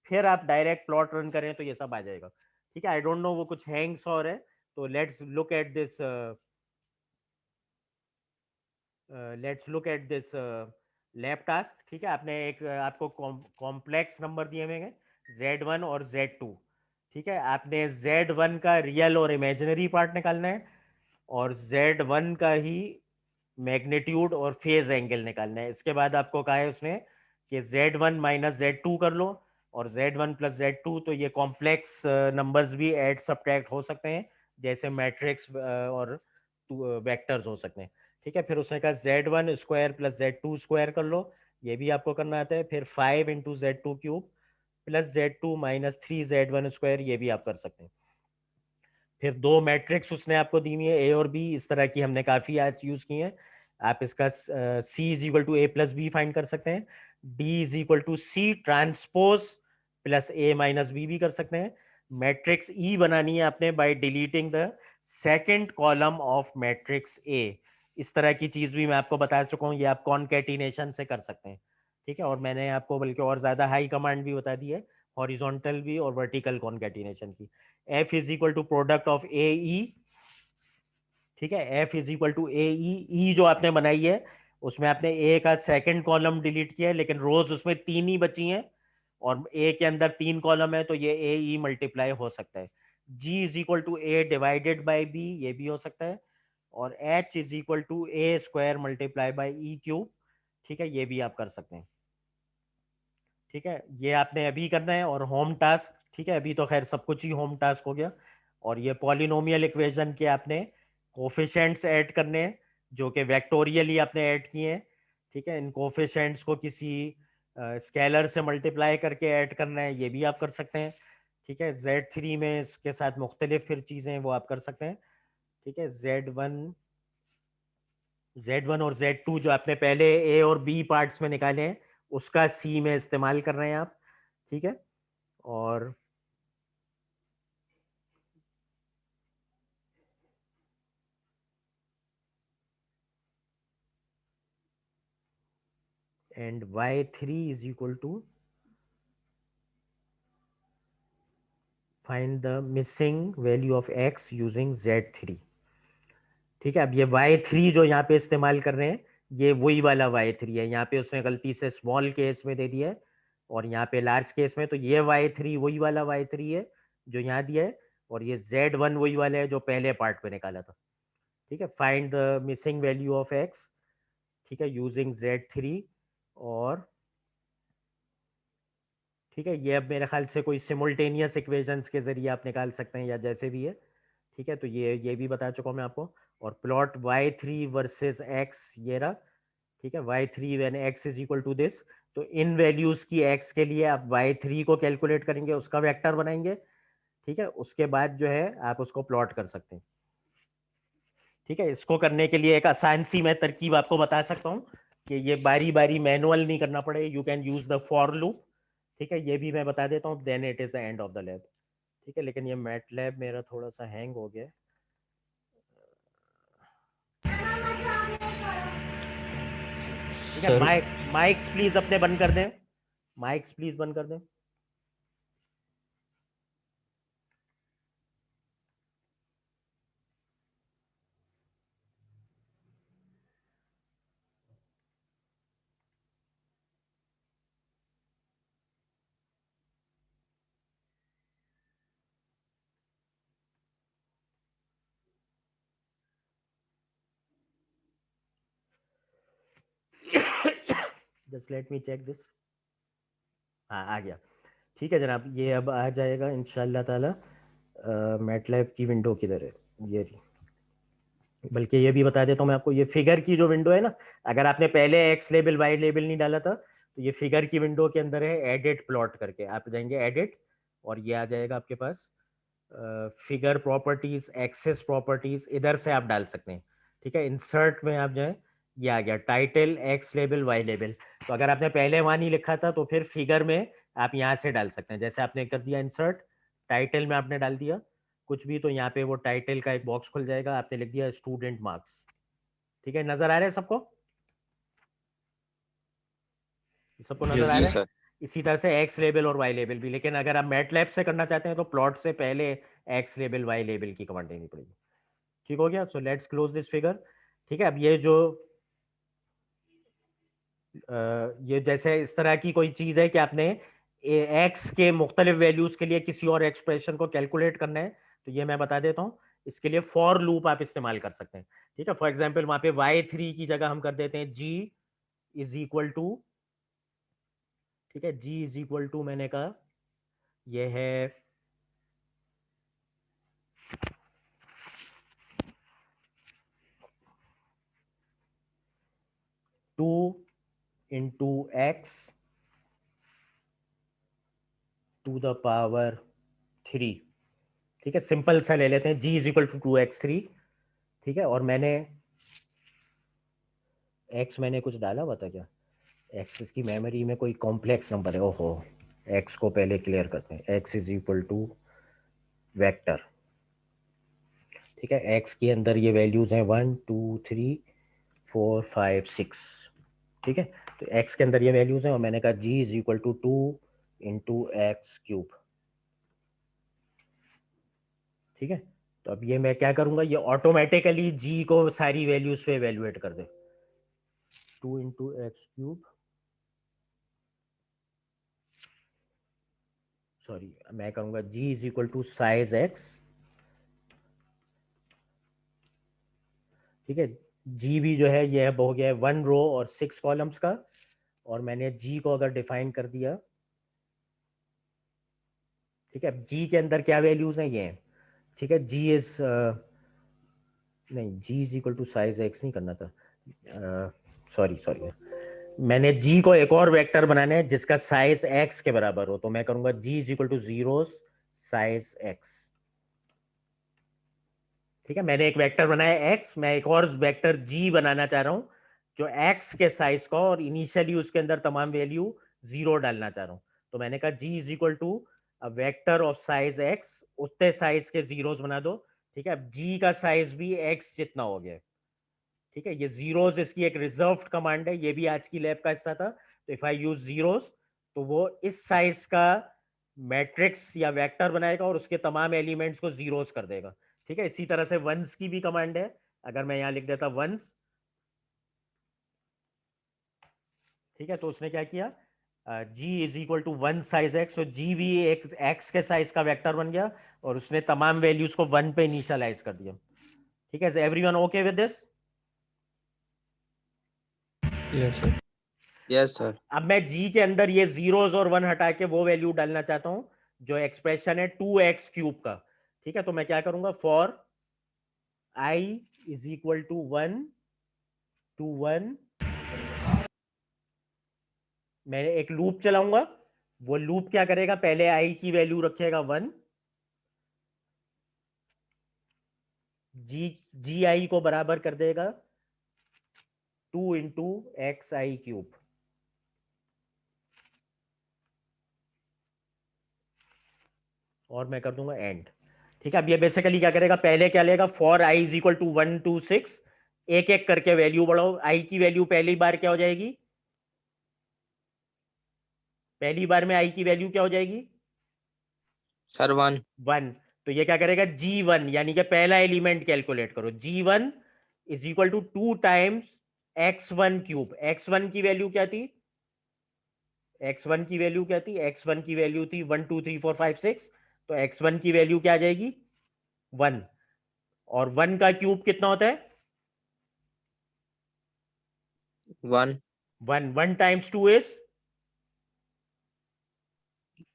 फिर आप डायरेक्ट प्लॉट रन करें तो ये सब आ जाएगा। ठीक है, आई डोंट नो वो कुछ हैंग्स और है। तो let's look at this lab task. ठीक है, आपने एक आपको कॉम्प्लेक्स नंबर दिए हुए हैं Z1 और Z2। ठीक है, आपने Z1 का रियल और इमेजिनरी पार्ट निकालना है और Z1 का ही मैग्नीट्यूड और फेज एंगल निकालना है। इसके बाद आपको कहा है उसने कि Z1 माइनस Z2 कर लो, और Z1 प्लस Z2, तो ये कॉम्प्लेक्स नंबर्स भी ऐड सब्ट्रैक्ट हो सकते हैं जैसे मैट्रिक्स और वेक्टर्स हो सकते हैं। ठीक है, फिर उसने कहा Z1 square plus Z2 square कर लो, ये भी आपको करना आता है। फिर 5 into Z2 cube plus Z2 minus 3 Z1 square, ये भी आप कर सकते हैं। फिर दो मैट्रिक्स उसने आपको दी हुई है ए और बी, इस तरह की हमने काफी आज यूज की है। आप इसका C is equal to A plus B find कर सकते हैं, D is equal to C transpose plus A minus B भी कर सकते हैं। मैट्रिक्स ई बनानी है आपने by deleting the second column of matrix A. इस तरह की चीज भी मैं आपको बता चुका हूँ, ये आप कॉन्कैटिनेशन से कर सकते हैं। ठीक है, और मैंने आपको बल्कि और ज्यादा हाई कमांड भी बता दी है, हॉरिजॉन्टल भी और वर्टिकल कॉन्कैटिनेशन की। F is equal to product of A E, ठीक है, F is equal to A E जो आपने बनाई है उसमें आपने ए का सेकंड कॉलम डिलीट किया है, लेकिन रोज उसमें 3 ही बची हैं और ए के अंदर 3 कॉलम है, तो ये ए ई मल्टीप्लाई हो सकता है। G is equal to A divided by B, ये भी हो सकता है। और H is equal to A square multiply by E cube, ठीक है, ये भी आप कर सकते हैं। ठीक है, ये आपने अभी करना है। और होम टास्क, ठीक है, अभी तो खैर सब कुछ ही होम टास्क हो गया। और ये पॉलिनोमियल इक्वेशन के आपने कोफिशिएंट्स ऐड करने हैं, जो कि वेक्टोरियली आपने ऐड किए हैं। ठीक है, इन कोफिशिएंट्स को किसी स्केलर से मल्टीप्लाई करके ऐड करना है, ये भी आप कर सकते हैं। ठीक है, Z3 में इसके साथ मुख्तलिफ फिर चीज़ें वो आप कर सकते हैं। ठीक है, Z1 और Z2 जो आपने पहले ए और बी पार्ट्स में निकाले हैं उसका सी में इस्तेमाल कर रहे हैं आप। ठीक है, और and Y3 is equal to find the missing value of x using Z3। ठीक है, अब ये Y3 जो यहाँ पे इस्तेमाल कर रहे हैं ये वही वाला Y3 है, यहाँ पे उसने गलती से स्मॉल केस में दे दिया है और यहाँ पे लार्ज केस में, तो ये Y3 वही वाला Y3 है जो यहाँ दिया है, और ये Z1 वही वाला है जो पहले पार्ट में निकाला था। ठीक है, find the missing value of x, ठीक है, यूजिंग Z3। और ठीक है, ये अब मेरे ख्याल से कोई सिमुल्टेनियस इक्वेशंस के जरिए आप निकाल सकते हैं या जैसे भी है। ठीक है, तो ये भी बता चुका हूँ मैं आपको। और प्लॉट Y3 वर्सेस x, ये रहा। ठीक है, Y3 when x is equal to this, तो इन वैल्यूज की x के लिए आप Y3 को कैलकुलेट करेंगे, उसका वेक्टर बनाएंगे। ठीक है, उसके बाद जो है आप उसको प्लॉट कर सकते हैं। ठीक है, इसको करने के लिए एक आसान सी मैं तरकीब आपको बता सकता हूँ कि ये बारी बारी मैनुअल नहीं करना पड़े, you can use the for loop. ठीक है, ये भी मैं बता देता हूँ, then it is the end of the lab. ठीक है, लेकिन ये मैटलैब मेरा थोड़ा सा हैंग हो गया है। ठीक है, सर माइक्स प्लीज अपने बंद कर दें, माइक्स प्लीज बंद कर दें। Just let me check this. हाँ, आ गया। ठीक है जनाब, ये अब आ जाएगा इंशाल्लाह ताला। मैटलैब की विंडो किधर है, ये रही। बल्कि ये भी बता देता हूँ मैं आपको, ये फिगर की जो विंडो है ना, अगर आपने पहले एक्स लेबल वाई लेबल नहीं डाला था तो ये फिगर की विंडो के अंदर है एडिट प्लॉट करके, आप जाएंगे एडिट और ये आ जाएगा आपके पास फिगर प्रॉपर्टीज, एक्सेस प्रॉपर्टीज, इधर से आप डाल सकते हैं। ठीक है, इंसर्ट में आप जाए, ये आ गया title X label Y label. तो अगर आपने पहले वहां नहीं लिखा था तो फिर फिगर में आप यहाँ से डाल सकते हैं, जैसे आपने कर दिया इंसर्ट, टाइटल में आपने डाल दिया कुछ भी, तो यहाँ पे वो टाइटल का एक बॉक्स खुल जाएगा, आपने लिख दिया स्टूडेंट मार्क्स। ठीक है, नजर आ रहे हैं सबको, सबको नजर आ यस रहा जी है। सर। इसी तरह से एक्स लेबल और वाई लेबल भी, लेकिन अगर आप मैटलैब से करना चाहते हैं तो प्लॉट से पहले एक्स लेबल वाई लेबल की कमांड देनी पड़ेगी। ठीक हो गया, so let's close this figure. ठीक है, अब ये जो ये जैसे इस तरह की कोई चीज है कि आपने एक्स के मुख्तलिफ वैल्यूज के लिए किसी और एक्सप्रेशन को कैलकुलेट करना है, तो ये मैं बता देता हूँ। इसके लिए फॉर लूप आप इस्तेमाल कर सकते हैं। ठीक है, फॉर एग्जाम्पल वहां पे Y3 की जगह हम कर देते हैं G इज इक्वल टू, ठीक है, G इज इक्वल टू मैंने कहा ये है 2 into x to the power 3। ठीक है, सिंपल सा ले लेते हैं, g is equal to 2x3, ठीक है, और मैंने x मैंने कुछ डाला हुआ था क्या, x इसकी मेमोरी में कोई कॉम्प्लेक्स नंबर है, ओहो, x को पहले क्लियर करते हैं, x is equal to vector, ठीक है, x के अंदर ये वैल्यूज हैं 1 2 3 4 5 6, ठीक है, तो x के अंदर ये वैल्यूज हैं और मैंने कहा g is equal to 2 into x cube, ठीक है, तो अब ये मैं क्या करूंगा, ये ऑटोमेटिकली g को सारी वैल्यूज पे एवेल्युएट कर दे, 2 इंटू एक्स क्यूब, सॉरी मैं कहूंगा g is equal to size x, ठीक है, g भी जो है ये हो गया है 1 रो और 6 कॉलम्स का, और मैंने g को अगर डिफाइन कर दिया, ठीक है, g के अंदर क्या वैल्यूज हैं ये हैं, ठीक है, g इज नहीं, g is equal to size x नहीं करना था, सॉरी सॉरी, मैंने g को एक और वेक्टर बनाना है जिसका साइज x के बराबर हो, तो मैं करूंगा g is equal to 0 size x, ठीक है, मैंने एक वेक्टर बनाया x, मैं एक और वेक्टर g बनाना चाह रहा हूं जो x के साइज का, और इनिशियली उसके अंदर तमाम वैल्यू 0 डालना चाह रहा हूं, तो मैंने कहा g is equal to vector of size x, उतने साइज के जीरोस बना दो, ठीक है, अब g का साइज भी x जितना हो गया, ठीक है, ये जीरोस इसकी एक रिजर्व्ड कमांड है, ये भी आज की लैब का हिस्सा था, तो इफ आई यूज जीरोस तो वो इस साइज का मैट्रिक्स या वेक्टर बनाएगा और उसके तमाम एलिमेंट्स को जीरोस कर देगा, ठीक है, इसी तरह से वंस की भी कमांड है, अगर मैं यहां लिख देता वंस, ठीक है, तो उसने क्या किया, g is equal to 1 size x, तो g भी एक x के साइज का वेक्टर बन गया और उसने तमाम वैल्यूज को 1 पे इनिशियलाइज कर दिया, ठीक है, everyone okay with this? Yes, sir. Yes sir. अब मैं g के अंदर ये जीरोस और 1 हटा के वो वैल्यू डालना चाहता हूं जो एक्सप्रेशन है 2x क्यूब का, ठीक है, तो मैं क्या करूंगा, for i is equal to 1 to 1, मैं एक लूप चलाऊंगा, वो लूप क्या करेगा, पहले i की वैल्यू रखेगा 1, जी आई को बराबर कर देगा 2 इंटू एक्स आई क्यूब, और मैं कर दूंगा एंड, ठीक है, अब ये बेसिकली क्या करेगा, पहले क्या लेगा, for i is equal to 1 2 6, एक एक करके वैल्यू बढ़ाओ, आई की वैल्यू पहली बार क्या हो जाएगी, पहली बार में आई की वैल्यू क्या हो जाएगी, सर 1। 1, तो ये क्या करेगा, G1 यानी कि पहला एलिमेंट कैलकुलेट करो, G1 is equal to 2 times x1 cube, x1 की वैल्यू क्या थी, x1 की वैल्यू क्या थी, x1 की वैल्यू थी 1 2 3 4 5 6, तो x1 की वैल्यू क्या आ जाएगी 1, और 1 का क्यूब कितना होता है 1 1 टाइम्स 2 इज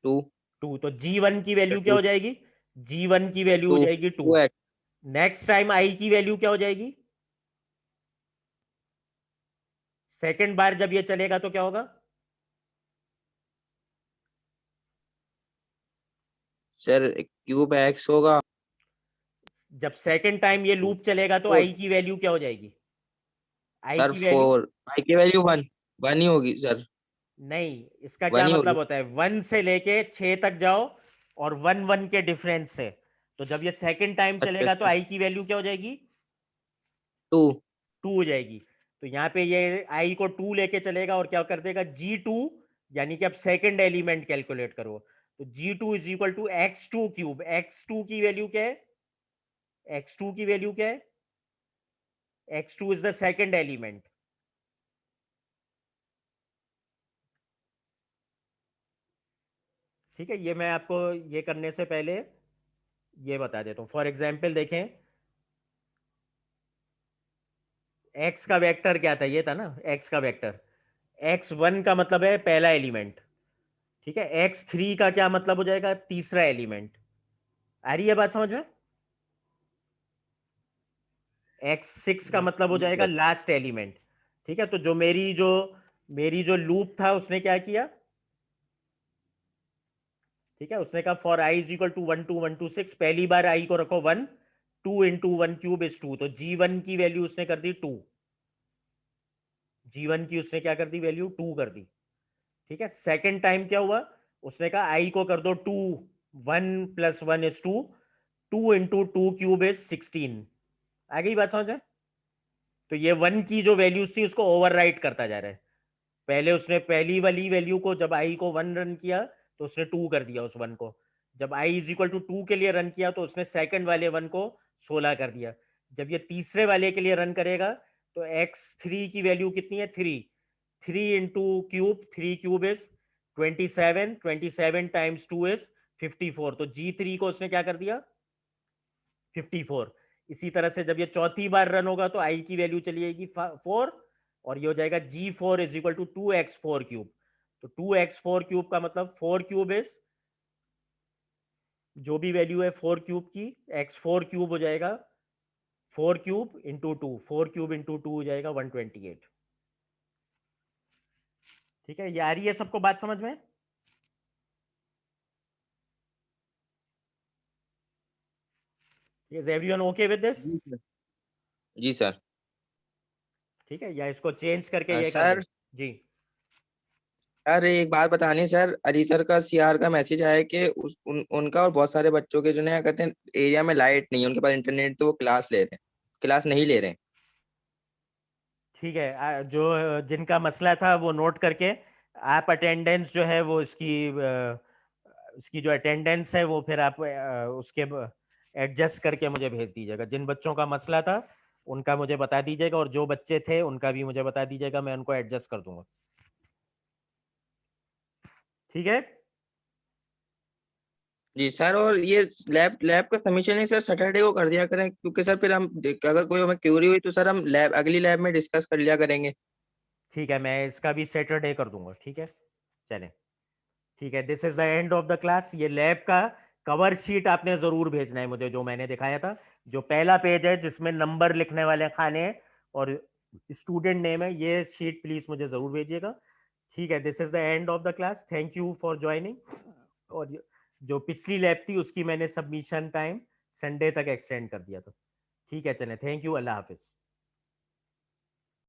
2 2, तो G1 की वैल्यू क्या हो जाएगी, G1 की वैल्यू हो 2 जाएगी 2, 2x। नेक्स्ट टाइम I की वैल्यू क्या हो जाएगी, सेकेंड बार जब ये चलेगा तो क्या होगा, सर क्यूब x होगा। जब सेकेंड टाइम ये लूप चलेगा तो 4 I की वैल्यू क्या हो जाएगी, I सर की वैल्यू 4 i की वैल्यू 1 1 ही होगी सर। नहीं, इसका 1 क्या ही मतलब होगी। होता है, 1 से लेके 6 तक जाओ और 1 1 के डिफरेंस से, तो जब ये सेकेंड टाइम अच्छा चलेगा तो अच्छा। I की वैल्यू क्या हो जाएगी 2 2 हो जाएगी, तो यहाँ पे ये I को 2 लेके चलेगा और क्या कर देगा G2, यानी कि अब सेकेंड एलिमेंट कैलकुलेट करो, तो G2 is equal to x2 cube, x2 की वैल्यू क्या है, x2 की वैल्यू क्या है, x2 is the second element, ठीक है, ये मैं आपको ये करने से पहले ये बता देता हूं, फॉर एग्जाम्पल देखें, x का वेक्टर क्या था, ये था ना x का वेक्टर, x1 का मतलब है पहला एलिमेंट, ठीक है, x3 का क्या मतलब हो जाएगा, तीसरा एलिमेंट, आ रही है बात समझ में, x6 का मतलब हो जाएगा लास्ट एलिमेंट, ठीक है, तो जो मेरी जो लूप था उसने क्या किया, ठीक है, उसने कहा for i is equal to 1 2 1 2 6, पहली बार आई को रखो 1, 2 इंटू 1 क्यूब इज 2, तो G1 की वैल्यू उसने कर दी 2, G1 की उसने क्या कर दी वैल्यू 2 कर दी। ठीक है, सेकंड टाइम क्या हुआ, उसने कहा आई को कर दो 2, 1 plus 1 is 2, 2 into 2 cube is 16। आ गई बात समझ में? तो ये 1 की जो वैल्यूज थी उसको ओवरराइट करता जा रहा है। पहले उसने पहली वाली वैल्यू को जब आई को 1 रन किया तो उसने 2 कर दिया उस 1 को, जब आई इज इक्वल टू 2 के लिए रन किया तो उसने सेकंड वाले 1 को 16 कर दिया। जब ये तीसरे वाले के लिए रन करेगा तो x3 की वैल्यू कितनी है 3, 3 into cube, 3 cube is 27, 27 times 2 is 54, तो G3 को उसने क्या कर दिया 54। इसी तरह से जब ये चौथी बार रन होगा तो आई की वैल्यू चली जाएगी 4 और ये हो जाएगा G4 is equal to 2x4 cube, तो 2x4 क्यूब का मतलब 4 क्यूब इज जो भी वैल्यू है 4 क्यूब की, x4 क्यूब हो जाएगा 4 क्यूब इंटू 2, 4 क्यूब इंटू 2 हो जाएगा 128। ठीक है, ये आ रही है सबको बात समझ में? Is everyone okay with this? जी सर। ठीक है, या इसको चेंज करके ये कर सर दो। जी सर एक बात बतानी है सर, अली सर का सीआर का मैसेज आया कि उनका और बहुत सारे बच्चों के जो है कहते हैं एरिया में लाइट नहीं है, उनके पास इंटरनेट, तो वो क्लास ले रहे हैं, क्लास नहीं ले रहे हैं। ठीक है, जो जिनका मसला था वो नोट करके आप अटेंडेंस जो है वो इसकी जो अटेंडेंस है वो फिर आप उसके एडजस्ट करके मुझे भेज दीजिएगा। जिन बच्चों का मसला था उनका मुझे बता दीजिएगा और जो बच्चे थे उनका भी मुझे बता दीजिएगा, मैं उनको एडजस्ट कर दूंगा। ठीक है जी सर, और ये लैब लैब का सबमिशन है सर सैटरडे को कर दिया करें, क्योंकि सर फिर हम अगर कोई हमें क्यूरी हुई तो सर हम लैब अगली लैब में डिस्कस कर लिया करेंगे। ठीक है, मैं इसका भी सैटरडे कर दूंगा। ठीक है, चलें। ठीक है, this is the end of the class. ये लैब का कवर शीट आपने जरूर भेजना है मुझे, जो मैंने दिखाया था, जो पहला पेज है जिसमें नंबर लिखने वाले खाने हैं और स्टूडेंट नेम है, ये शीट प्लीज मुझे जरूर भेजिएगा। ठीक है, this is the end of the class, thank you for joining. और जो पिछली लैब थी उसकी मैंने सबमिशन टाइम संडे तक एक्सटेंड कर दिया था। ठीक है, चलें, थैंक यू, अल्लाह हाफिज।